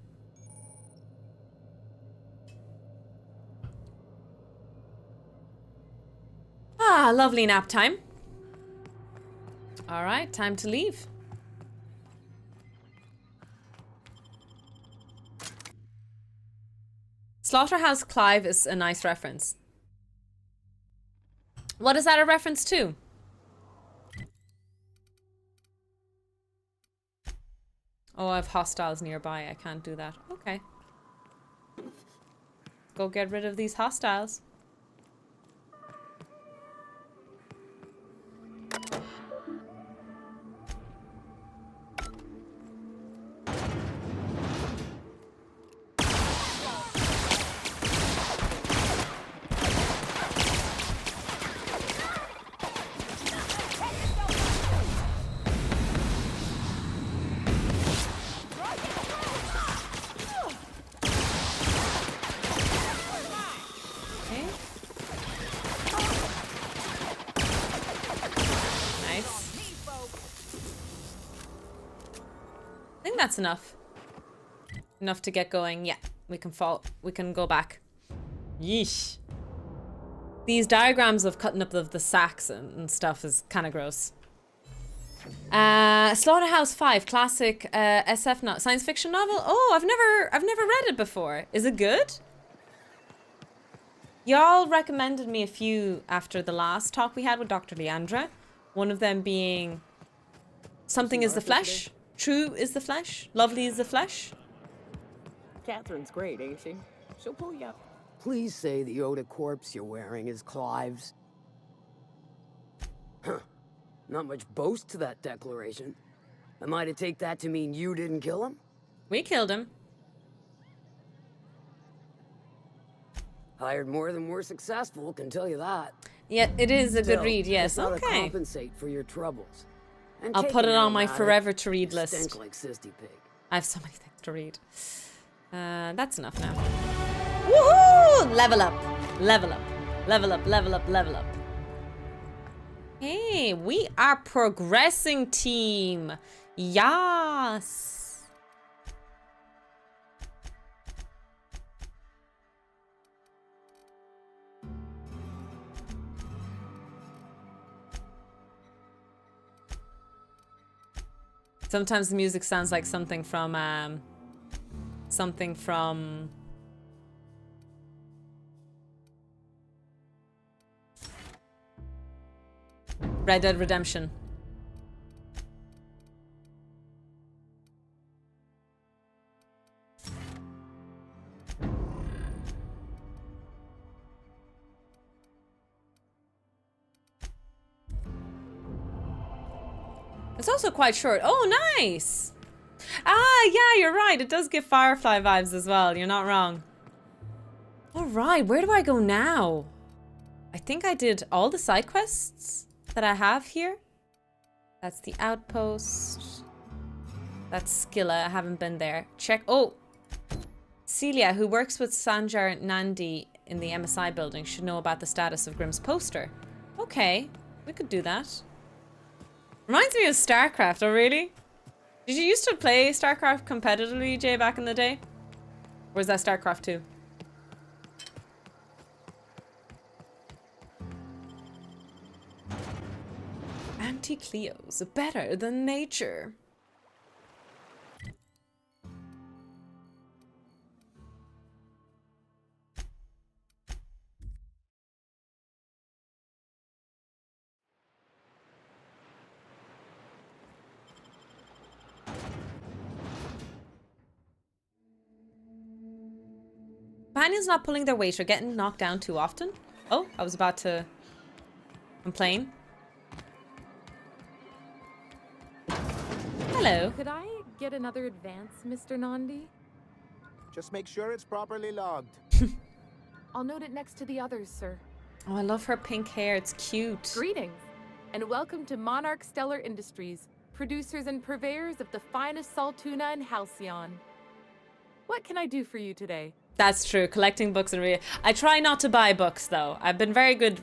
Ah, lovely nap time. Alright, time to leave. Slaughterhouse Clive is a nice reference. What is that a reference to? Oh, I have hostiles nearby. I can't do that. Okay. Go get rid of these hostiles. That's enough. Enough to get going. Yeah, we can fall. We can go back. Yeesh. These diagrams of cutting up the sacks and stuff is kind of gross. Slaughterhouse 5, classic SF science fiction novel. Oh, I've never read it before. Is it good? Y'all recommended me a few after the last talk we had with Dr. Leandra. One of them being Something is the Flesh. True is the flesh. Lovely is the flesh. Catherine's great, ain't she? She'll pull you up. Please say the Yoda corpse you're wearing is Clive's. Huh. Not much boast to that declaration. Am I to take that to mean you didn't kill him? We killed him. Hired more than we're successful, can tell you that. Yeah, it is a good read, yes. It's Okay. compensate for your troubles. And I'll put it on my taking forever to read list. Stink like Sissy Pig. I have so many things to read. That's enough now. Woohoo! Level up. Level up. Level up, level up, level up. Hey, we are progressing, team. Yes. Sometimes the music sounds like something from Red Dead Redemption. It's also quite short. Oh, nice! Ah, yeah, you're right. It does give Firefly vibes as well. You're not wrong. All right, where do I go now? I think I did all the side quests that I have here. That's the outpost. That's Skilla. I haven't been there. Check. Oh, Celia, who works with Sanjar Nandi in the MSI building, should know about the status of Grimm's poster. Okay, we could do that. Reminds me of StarCraft. Oh, really? Did you used to play StarCraft competitively, Jay, back in the day? Or is that StarCraft 2? Anti-Cleos, better than nature. Companions not pulling their weight or getting knocked down too often. Oh, I was about to complain. Hello. Could I get another advance, Mr. Nandi? Just make sure it's properly logged. I'll note it next to the others, sir. Oh, I love her pink hair. It's cute. Greetings, and welcome to Monarch Stellar Industries, producers and purveyors of the finest salt tuna in Halcyon. What can I do for you today? That's true. Collecting books and I try not to buy books, though. I've been very good,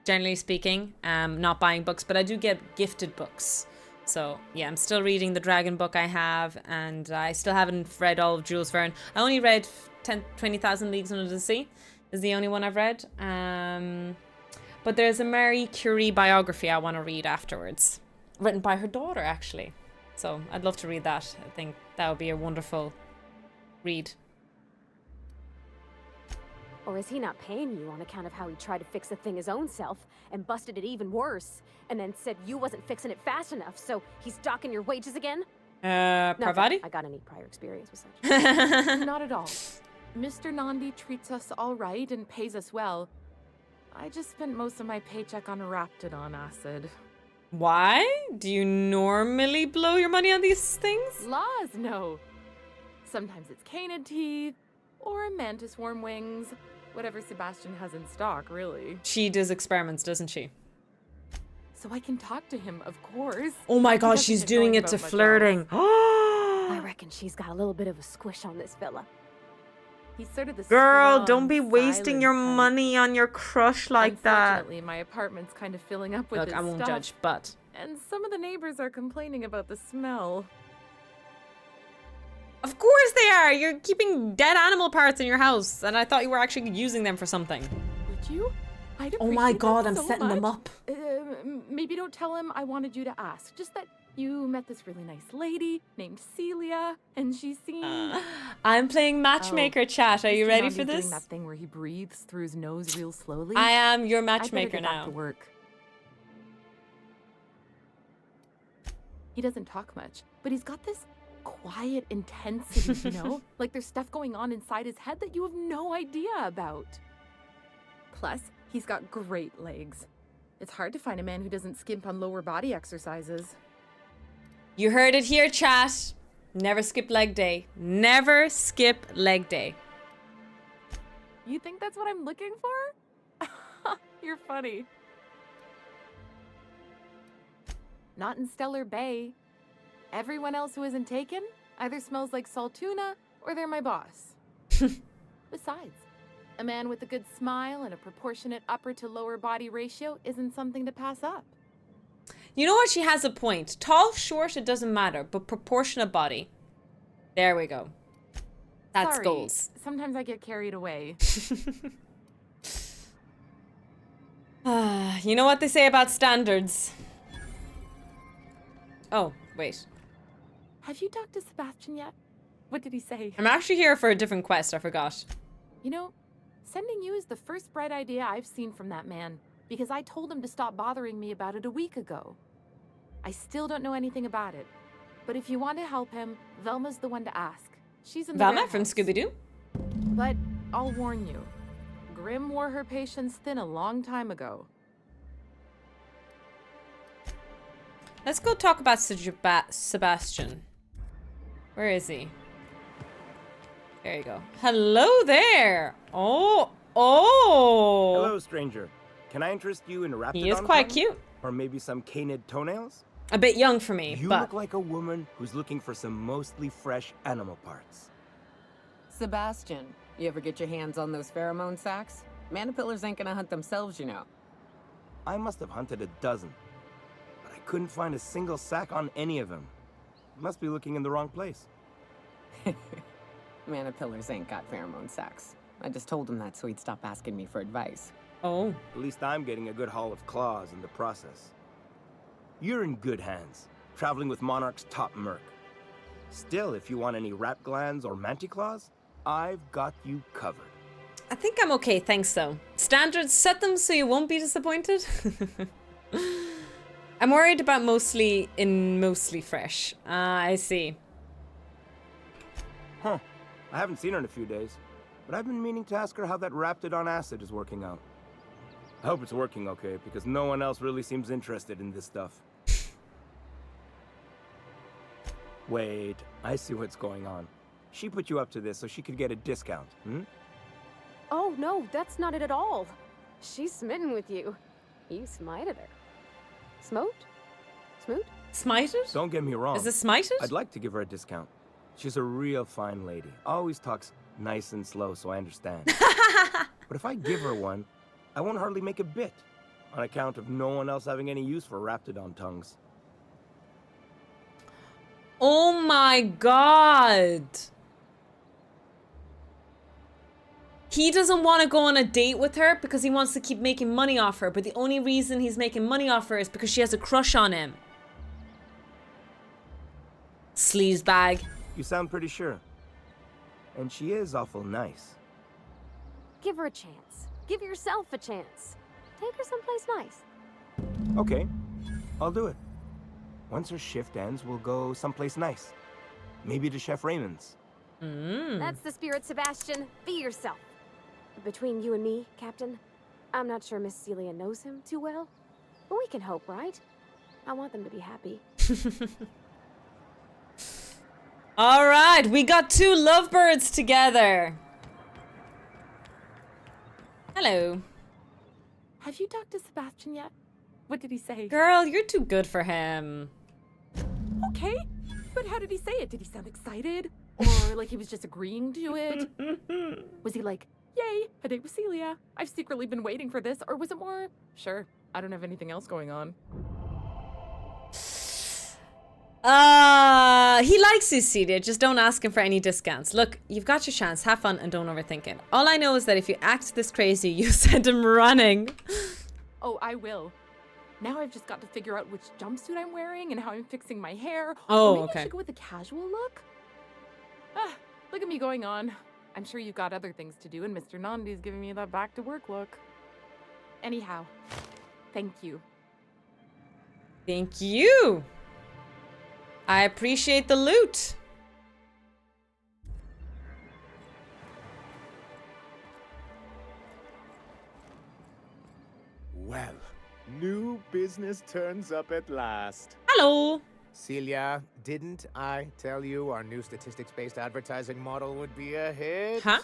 generally speaking, not buying books, but I do get gifted books. So, yeah, I'm still reading the Dragon book I have, and I still haven't read all of Jules Verne. I only read 20,000 Leagues Under the Sea, is the only one I've read. But there's a Marie Curie biography I want to read afterwards, written by her daughter, actually. So, I'd love to read that. I think that would be a wonderful read. Or is he not paying you on account of how he tried to fix the thing his own self and busted it even worse, and then said you wasn't fixing it fast enough, so he's docking your wages again? Not that Parvati? I got any prior experience with such. Not at all. Mr. Nandi treats us all right and pays us well. I just spent most of my paycheck on Raptidon acid. Why? Do you normally blow your money on these things? Laws, no. Sometimes it's canid teeth, or mantis worm wings. Whatever Sebastian has in stock, really. She does experiments, doesn't she? So I can talk to him, of course. Oh my He gosh, doesn't she's get doing knowing it about to much else. flirting. I reckon she's got a little bit of a squish on this fella. He's sort of the Girl, strong, don't be wasting silent your type. money on your crush like that. Unfortunately, my apartment's kind of filling up with Look, his I won't stuff, judge, but and some of the neighbors are complaining about the smell. of course they are. You're keeping dead animal parts in your house, and I thought you were actually using them for something. Would you? I'd Oh my appreciate god, that I'm so setting them much. up. Maybe don't tell him I wanted you to ask. Just that you met this really nice lady named Celia, and she seemed... I'm playing matchmaker chat. Are you Mr. ready for Nandi's this? doing that thing where he breathes through his nose real slowly. I am your I better matchmaker get back now. to work. He doesn't talk much, but he's got this quiet intensity, you know? Like there's stuff going on inside his head that you have no idea about. Plus, he's got great legs. It's hard to find a man who doesn't skimp on lower body exercises. You heard it here, chat. Never skip leg day. Never skip leg day. You think that's what I'm looking for? You're funny. Not in Stellar Bay. Everyone else who isn't taken either smells like salt tuna or they're my boss. Besides, a man with a good smile and a proportionate upper to lower body ratio isn't something to pass up. You know what? She has a point. Tall, short, it doesn't matter, but proportionate body. There we go. That's Sorry, goals. Sometimes I get carried away. You know what they say about standards? Oh, wait. Have you talked to Sebastian yet? What did he say? I'm actually here for a different quest. I forgot. You know, sending you is the first bright idea I've seen from that man, because I told him to stop bothering me about it a week ago. I still don't know anything about it, but if you want to help him, Velma's the one to ask. She's in the Velma from warehouse. Scooby-Doo? But I'll warn you, Grimm wore her patience thin a long time ago. Let's go talk about Sebastian. Where is he? There you go. Hello there. Oh. Hello, stranger. Can I interest you in Raptidon? He is quite tongue? cute. Or maybe some canid toenails? A bit young for me, You but look like a woman who's looking for some mostly fresh animal parts. Sebastian, you ever get your hands on those pheromone sacs? Manipillars ain't gonna hunt themselves, you know. I must have hunted a dozen, but I couldn't find a single sack on any of them. Must be looking in the wrong place. Manipillars ain't got pheromone sacs. I just told him that so he'd stop asking me for advice. Oh. At least I'm getting a good haul of claws in the process. You're in good hands, traveling with Monarch's top merc. Still, if you want any rat glands or manticlaws, I've got you covered. I think I'm okay, thanks though. Standards, set them so you won't be disappointed. I'm worried about mostly fresh. Ah, I see. Huh. I haven't seen her in a few days, but I've been meaning to ask her how that Raptidon acid is working out. I hope it's working okay, because no one else really seems interested in this stuff. Wait, I see what's going on. She put you up to this so she could get a discount, hmm? Oh, no, that's not it at all. She's smitten with you. You smited her. Smote? Smoot? Smited? Don't get me wrong. Is it smited? I'd like to give her a discount. She's a real fine lady. Always talks nice and slow, so I understand. But if I give her one, I won't hardly make a bit, on account of no one else having any use for Raptidon tongues. Oh my god. He doesn't want to go on a date with her because he wants to keep making money off her, but the only reason he's making money off her is because she has a crush on him. Sleazebag. You sound pretty sure. And she is awful nice. Give her a chance. Give yourself a chance. Take her someplace nice. Okay, I'll do it. Once her shift ends, we'll go someplace nice. Maybe to Chef Raymond's. That's the spirit, Sebastian. Be yourself. Between you and me, Captain, I'm not sure Miss Celia knows him too well. But we can hope, right? I want them to be happy. All right, we got 2 lovebirds together. Hello. Have you talked to Sebastian yet? What did he say? Girl, you're too good for him. Okay, but how did he say it? Did he sound excited? Or like he was just agreeing to it? Was he like, yay, a date with Celia. I've secretly been waiting for this. Or was it more, sure, I don't have anything else going on? He likes you, Celia. Just don't ask him for any discounts. Look, you've got your chance. Have fun and don't overthink it. All I know is that if you act this crazy, you send him running. Oh, I will. Now I've just got to figure out which jumpsuit I'm wearing and how I'm fixing my hair. Oh, or maybe okay. I should go with a casual look. Look at me going on. I'm sure you've got other things to do, and Mr. Nandi's giving me that back-to-work look. Anyhow, thank you. Thank you. I appreciate the loot. Well, new business turns up at last. Hello. Celia, didn't I tell you our new statistics-based advertising model would be a hit? Huh?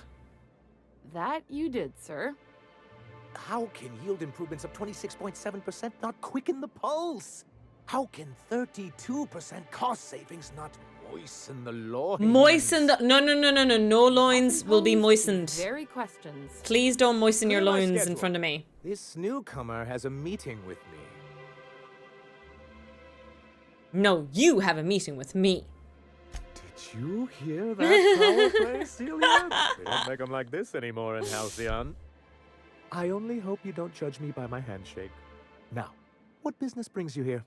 That you did, sir. How can yield improvements of 26.7% not quicken the pulse? How can 32% cost savings not moisten the loins? Moisten the... No. No loins will be moistened. Very questions. Please don't moisten your Clear my loins in schedule. front of me. This newcomer has a meeting with me. No, you have a meeting with me. Did you hear that power play, Celia? We don't make them like this anymore in Halcyon. I only hope you don't judge me by my handshake. Now, what business brings you here?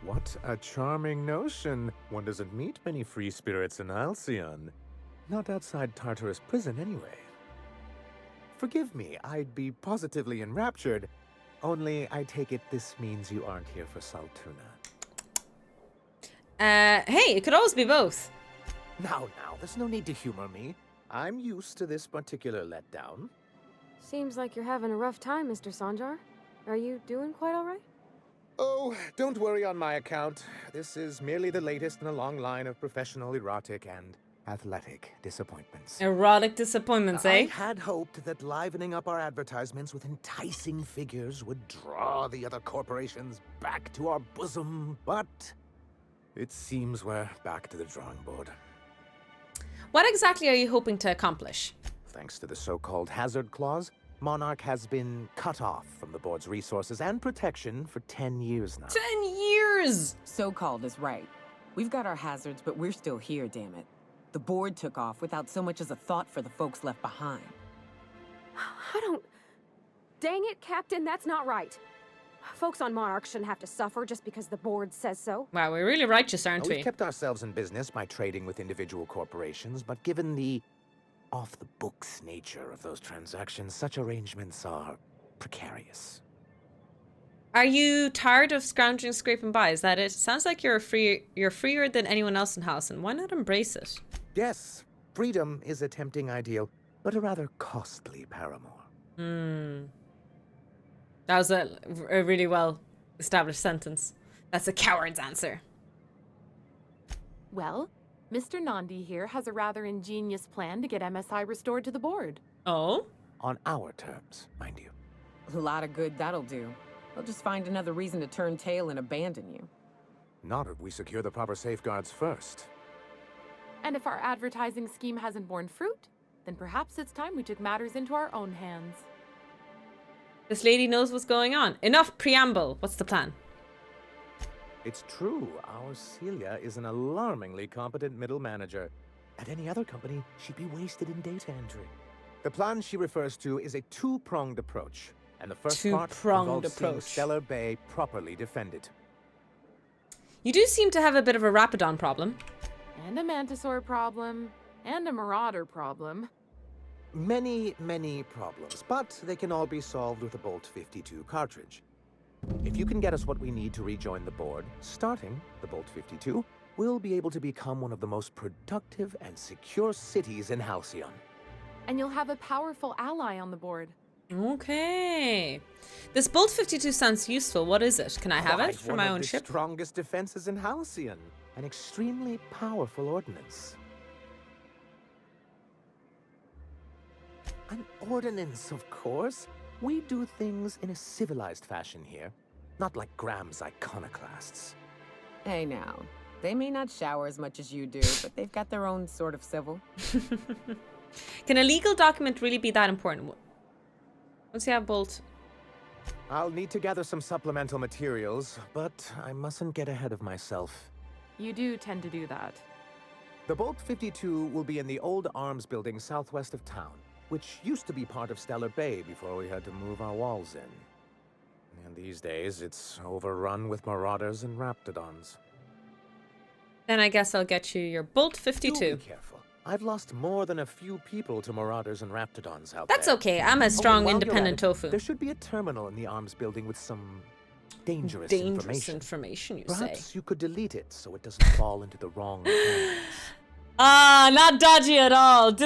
What a charming notion. One doesn't meet many free spirits in Halcyon. Not outside Tartarus prison, anyway. Forgive me, I'd be positively enraptured. Only I take it this means you aren't here for Saltuna. Hey, it could always be both. Now, there's no need to humor me. I'm used to this particular letdown. Seems like you're having a rough time, Mr. Sanjar. Are you doing quite all right? Oh, don't worry on my account. This is merely the latest in a long line of professional erotic and athletic disappointments. Erotic disappointments, eh? I had hoped that livening up our advertisements with enticing figures would draw the other corporations back to our bosom, but it seems we're back to the drawing board. What exactly are you hoping to accomplish? Thanks to the so-called hazard clause, Monarch has been cut off from the board's resources and protection for 10 years now. 10 years! So-called is right. We've got our hazards, but we're still here, damn it. The board took off without so much as a thought for the folks left behind. I don't... Dang it, Captain, that's not right. Folks on Monarch shouldn't have to suffer just because the board says so. Wow, we're really righteous, aren't we? We've kept ourselves in business by trading with individual corporations, but given the off-the-books nature of those transactions, such arrangements are precarious. Are you tired of scrounging, scraping by? Is that it? Sounds like you're freer than anyone else in Halcyon. Why not embrace it? Yes, freedom is a tempting ideal, but a rather costly paramour. That was a really well established sentence. That's a coward's answer. Well, Mr. Nandi here has a rather ingenious plan to get MSI restored to the board. Oh? On our terms, mind you. A lot of good that'll do. They'll just find another reason to turn tail and abandon you. Not if we secure the proper safeguards first. And if our advertising scheme hasn't borne fruit, then perhaps it's time we took matters into our own hands. This lady knows what's going on. Enough preamble. What's the plan? It's true, our Celia is an alarmingly competent middle manager. At any other company, she'd be wasted in data entry. The plan she refers to is a two-pronged approach, and the first part involves seeing Stellar Bay properly defended. You do seem to have a bit of a Rapidon problem. And a Mantisaur problem. And a Marauder problem. many problems, but they can all be solved with a Bolt 52 cartridge. If you can get us what we need to rejoin the board, starting the Bolt 52, we'll be able to become one of the most productive and secure cities in Halcyon. And you'll have a powerful ally on the board. Okay. This Bolt 52 sounds useful. What is it? Can I have it for my own ship? One of the strongest defenses in Halcyon. An extremely powerful ordnance. An ordinance, of course. We do things in a civilized fashion here. Not like Graham's iconoclasts. Hey now. They may not shower as much as you do, but they've got their own sort of civil. Can a legal document really be that important? What's the Bolt? I'll need to gather some supplemental materials, but I mustn't get ahead of myself. You do tend to do that. The Bolt 52 will be in the old arms building southwest of town, which used to be part of Stellar Bay before we had to move our walls in. And these days, it's overrun with marauders and raptidons. Then I guess I'll get you your Bolt 52. Do be careful. I've lost more than a few people to marauders and raptidons out there. That's okay. I'm a strong, independent tofu. There should be a terminal in the arms building with some dangerous information, you say. Perhaps you could delete it so it doesn't fall into the wrong hands. Ah, not dodgy at all. Just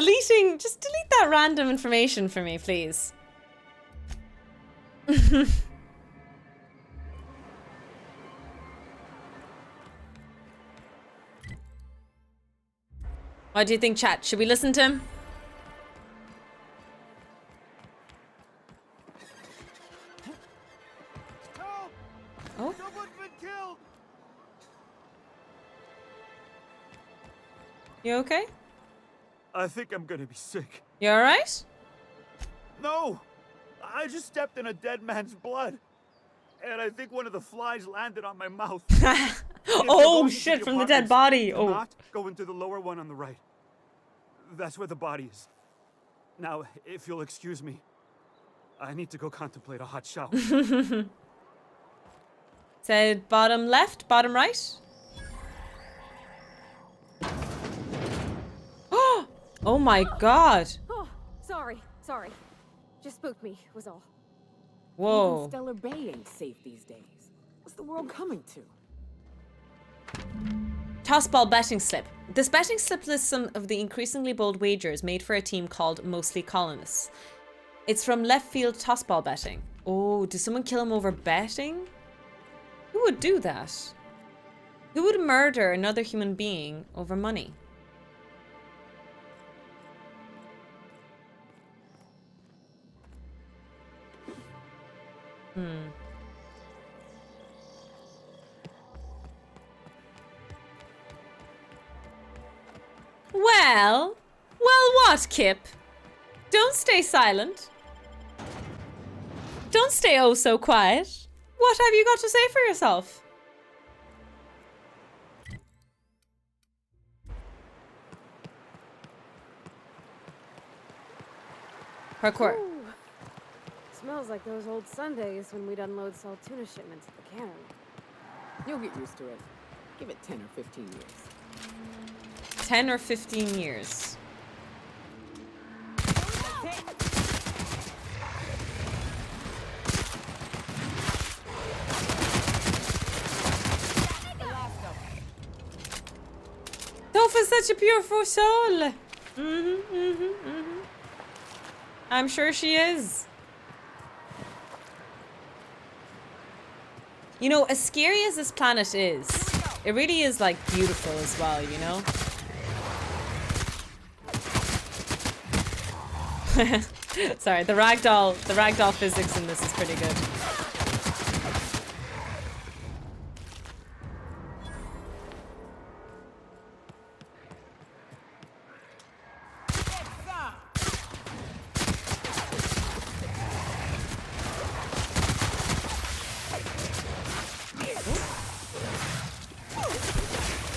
delete that random information for me, please. What do you think, chat? Should we listen to him? Help! Oh? Someone's been killed! You okay? I think I'm gonna be sick. You alright? No! I just stepped in a dead man's blood. And I think one of the flies landed on my mouth. Oh shit, from the dead body. Do not go into the lower one on the right. That's where the body is. Now, if you'll excuse me, I need to go contemplate a hot shower. Said bottom left, bottom right. Oh my god. Oh, sorry. Just spooked me, was all. Whoa. Even Stellar Bay ain't safe these days. What's the world coming to? Tossball betting slip. This betting slip lists some of the increasingly bold wagers made for a team called Mostly Colonists. It's from left field tossball betting. Oh, did someone kill him over betting? Who would do that? Who would murder another human being over money? Well, what, Kip? Don't stay silent. Don't stay oh so quiet. What have you got to say for yourself? Parkour. Ooh. Smells like those old Sundays when we'd unload salt tuna shipments at the cannery. You'll get used to it. Give it 10 or 15 years. 10 or 15 years. Tofa's such a beautiful soul. I'm sure she is. You know, as scary as this planet is, it really is like beautiful as well, you know? Sorry, the ragdoll physics in this is pretty good.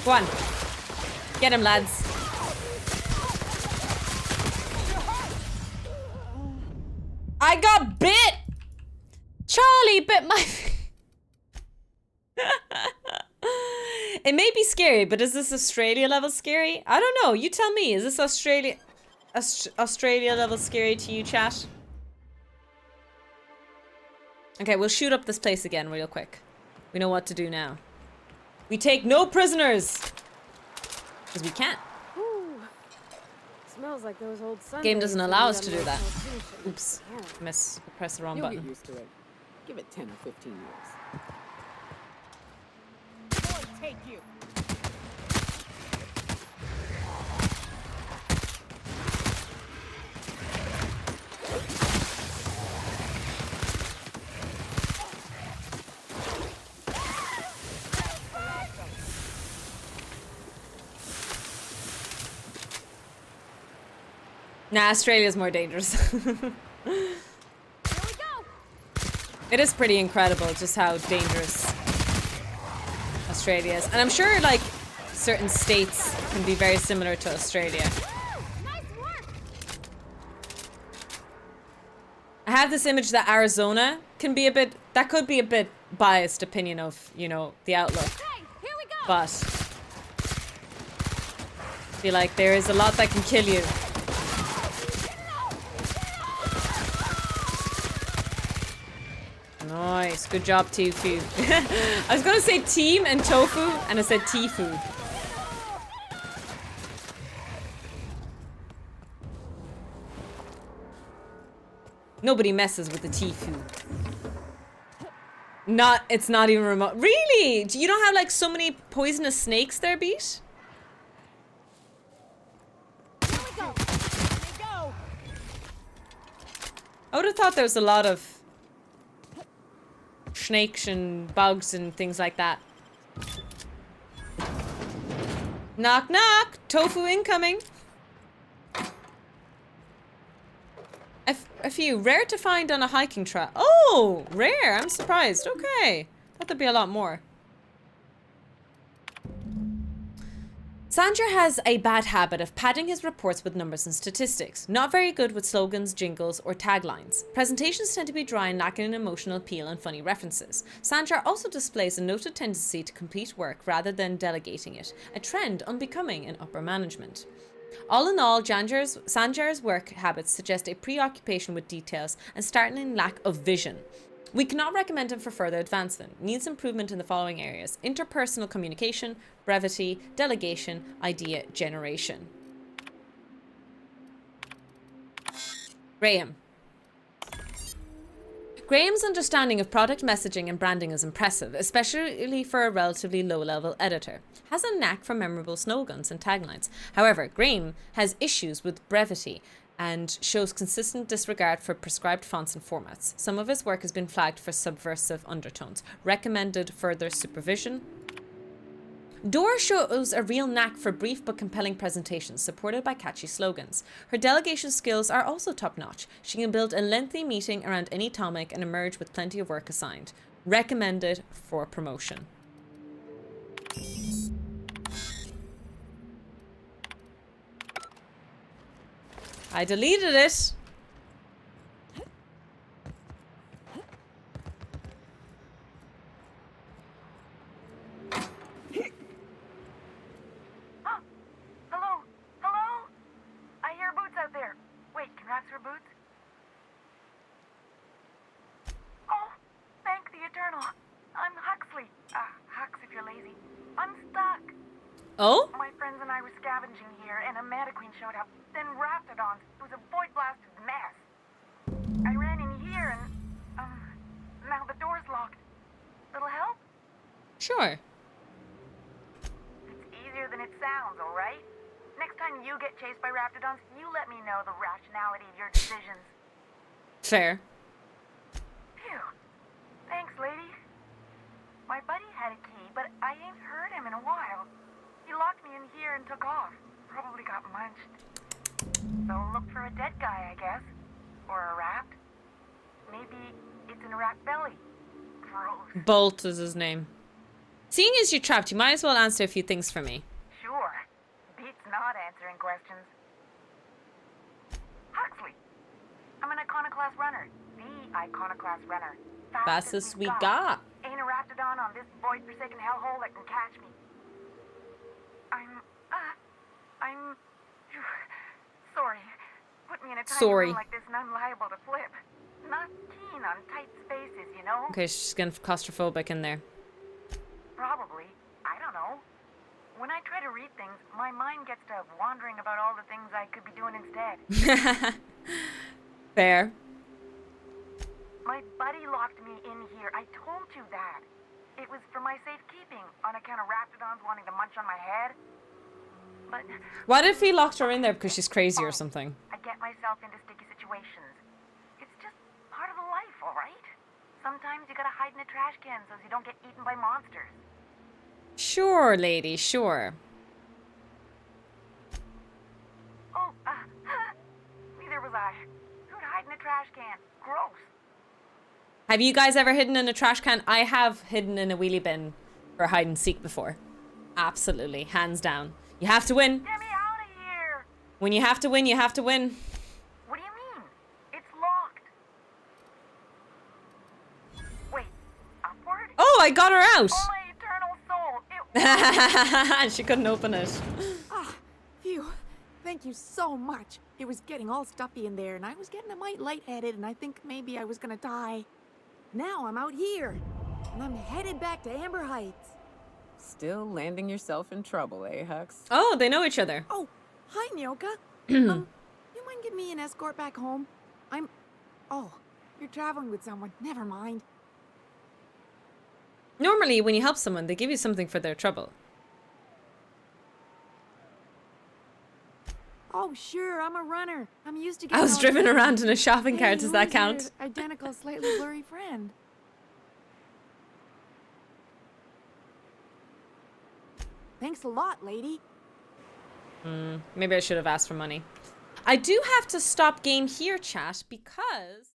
Go on. Get him, lads. I got bit! Charlie bit my... It may be scary, but is this Australia level scary? I don't know. You tell me. Is this Australia... Australia level scary to you, chat? Okay, we'll shoot up this place again real quick. We know what to do now. We take no prisoners! Because we can't. Ooh. Smells like those old Sundays. Game doesn't allow us to do that. Oops. Yeah. Press the wrong You'll button. get used to it. Give it 10 or 15 years. Boy, take you. Nah, Australia's more dangerous. It is pretty incredible just how dangerous Australia is. And I'm sure, like, certain states can be very similar to Australia. I have this image that Arizona can be a bit, that could be a bit biased opinion of, you know, the outlook. But I feel like there is a lot that can kill you. Nice, good job, Tofu. I was gonna say team and tofu, and I said Tifu. Nobody messes with the Tifu. It's not even remote. Really? You don't have like so many poisonous snakes there, Beat? Here we go. I would have thought there was a lot of snakes and bugs and things like that. Knock knock! Tofu incoming! A few. Rare to find on a hiking trail. Oh! Rare! I'm surprised. Okay. Thought there'd be a lot more. Sandra has a bad habit of padding his reports with numbers and statistics. Not very good with slogans, jingles, or taglines. Presentations tend to be dry and lacking an emotional appeal and funny references. Sandra also displays a noted tendency to complete work rather than delegating it, a trend unbecoming in upper management. All in all, Sanjar's work habits suggest a preoccupation with details and startling lack of vision. We cannot recommend him for further advancement. Needs improvement in the following areas: interpersonal communication, brevity, delegation, idea generation. Graham. Graham's understanding of product messaging and branding is impressive, especially for a relatively low-level editor. Has a knack for memorable slogans and taglines. However, Graham has issues with brevity and shows consistent disregard for prescribed fonts and formats. Some of his work has been flagged for subversive undertones. Recommended further supervision. Dora shows a real knack for brief but compelling presentations supported by catchy slogans. Her delegation skills are also top-notch. She can build a lengthy meeting around any topic and emerge with plenty of work assigned. Recommended for promotion. I deleted it. Hello? Hello? I hear Boots out there. Wait, can Raps for Boots? Oh, thank the Eternal. I'm Huxley. Hux if you're lazy. I'm stuck. Oh? My friends and I were scavenging here, and a Meta Queen showed up. Then Raptidons. It was a void-blasted mess. I ran in here, and, now the door's locked. Little help? Sure. It's easier than it sounds, all right? Next time you get chased by Raptidons, you let me know the rationality of your decisions. Fair. Phew. Thanks, lady. My buddy had a key, but I ain't heard him in a while. He locked me in here and took off. Probably got munched. So look for a dead guy, I guess. Or a rat. Maybe it's in a rat belly. Gross. Bolt is his name. Seeing as you're trapped, you might as well answer a few things for me. Sure. Beats not answering questions. Huxley. I'm an iconoclast runner. The iconoclast runner. Fastest we got. Ain't a Raptidon on this void-forsaken hellhole that can catch me. I'm... Sorry. a tiny Sorry. room like this and I'm liable to flip. Not keen on tight spaces, you know? Okay, she's getting claustrophobic in there. Probably. I don't know. When I try to read things, my mind gets to wandering about all the things I could be doing instead. Fair. My buddy locked me in here. I told you that. It was for my safekeeping, on account of raptidons wanting to munch on my head. But What if he locked her in there because she's crazy or something? I get myself into sticky situations. It's just part of the life, all right? Sometimes you gotta hide in a trash can so you don't get eaten by monsters. Sure, lady, sure. Oh, neither was I. Who'd hide in a trash can? Gross. Have you guys ever hidden in a trash can? I have hidden in a wheelie bin for hide and seek before. Absolutely, hands down. You have to win. Get me out of here! When you have to win, you have to win. What do you mean? It's locked. Wait, upward? Oh, I got her out. Oh, my eternal soul. She couldn't open it. Ah, phew. Thank you so much. It was getting all stuffy in there, and I was getting a mite lightheaded, and I think maybe I was gonna die. Now I'm out here, and I'm headed back to Amber Heights. Still landing yourself in trouble, eh, Hux? Oh, they know each other. Oh, hi, Nyoka. You mind giving me an escort back home? Oh, you're traveling with someone. Never mind. Normally, when you help someone, they give you something for their trouble. Oh, sure, I'm a runner. I'm used to I getting was all driven excited. around in a shopping cart. Hey, Does who that is your count? identical, slightly blurry friend? Thanks a lot, lady. Maybe I should have asked for money. I do have to stop game here, chat, because...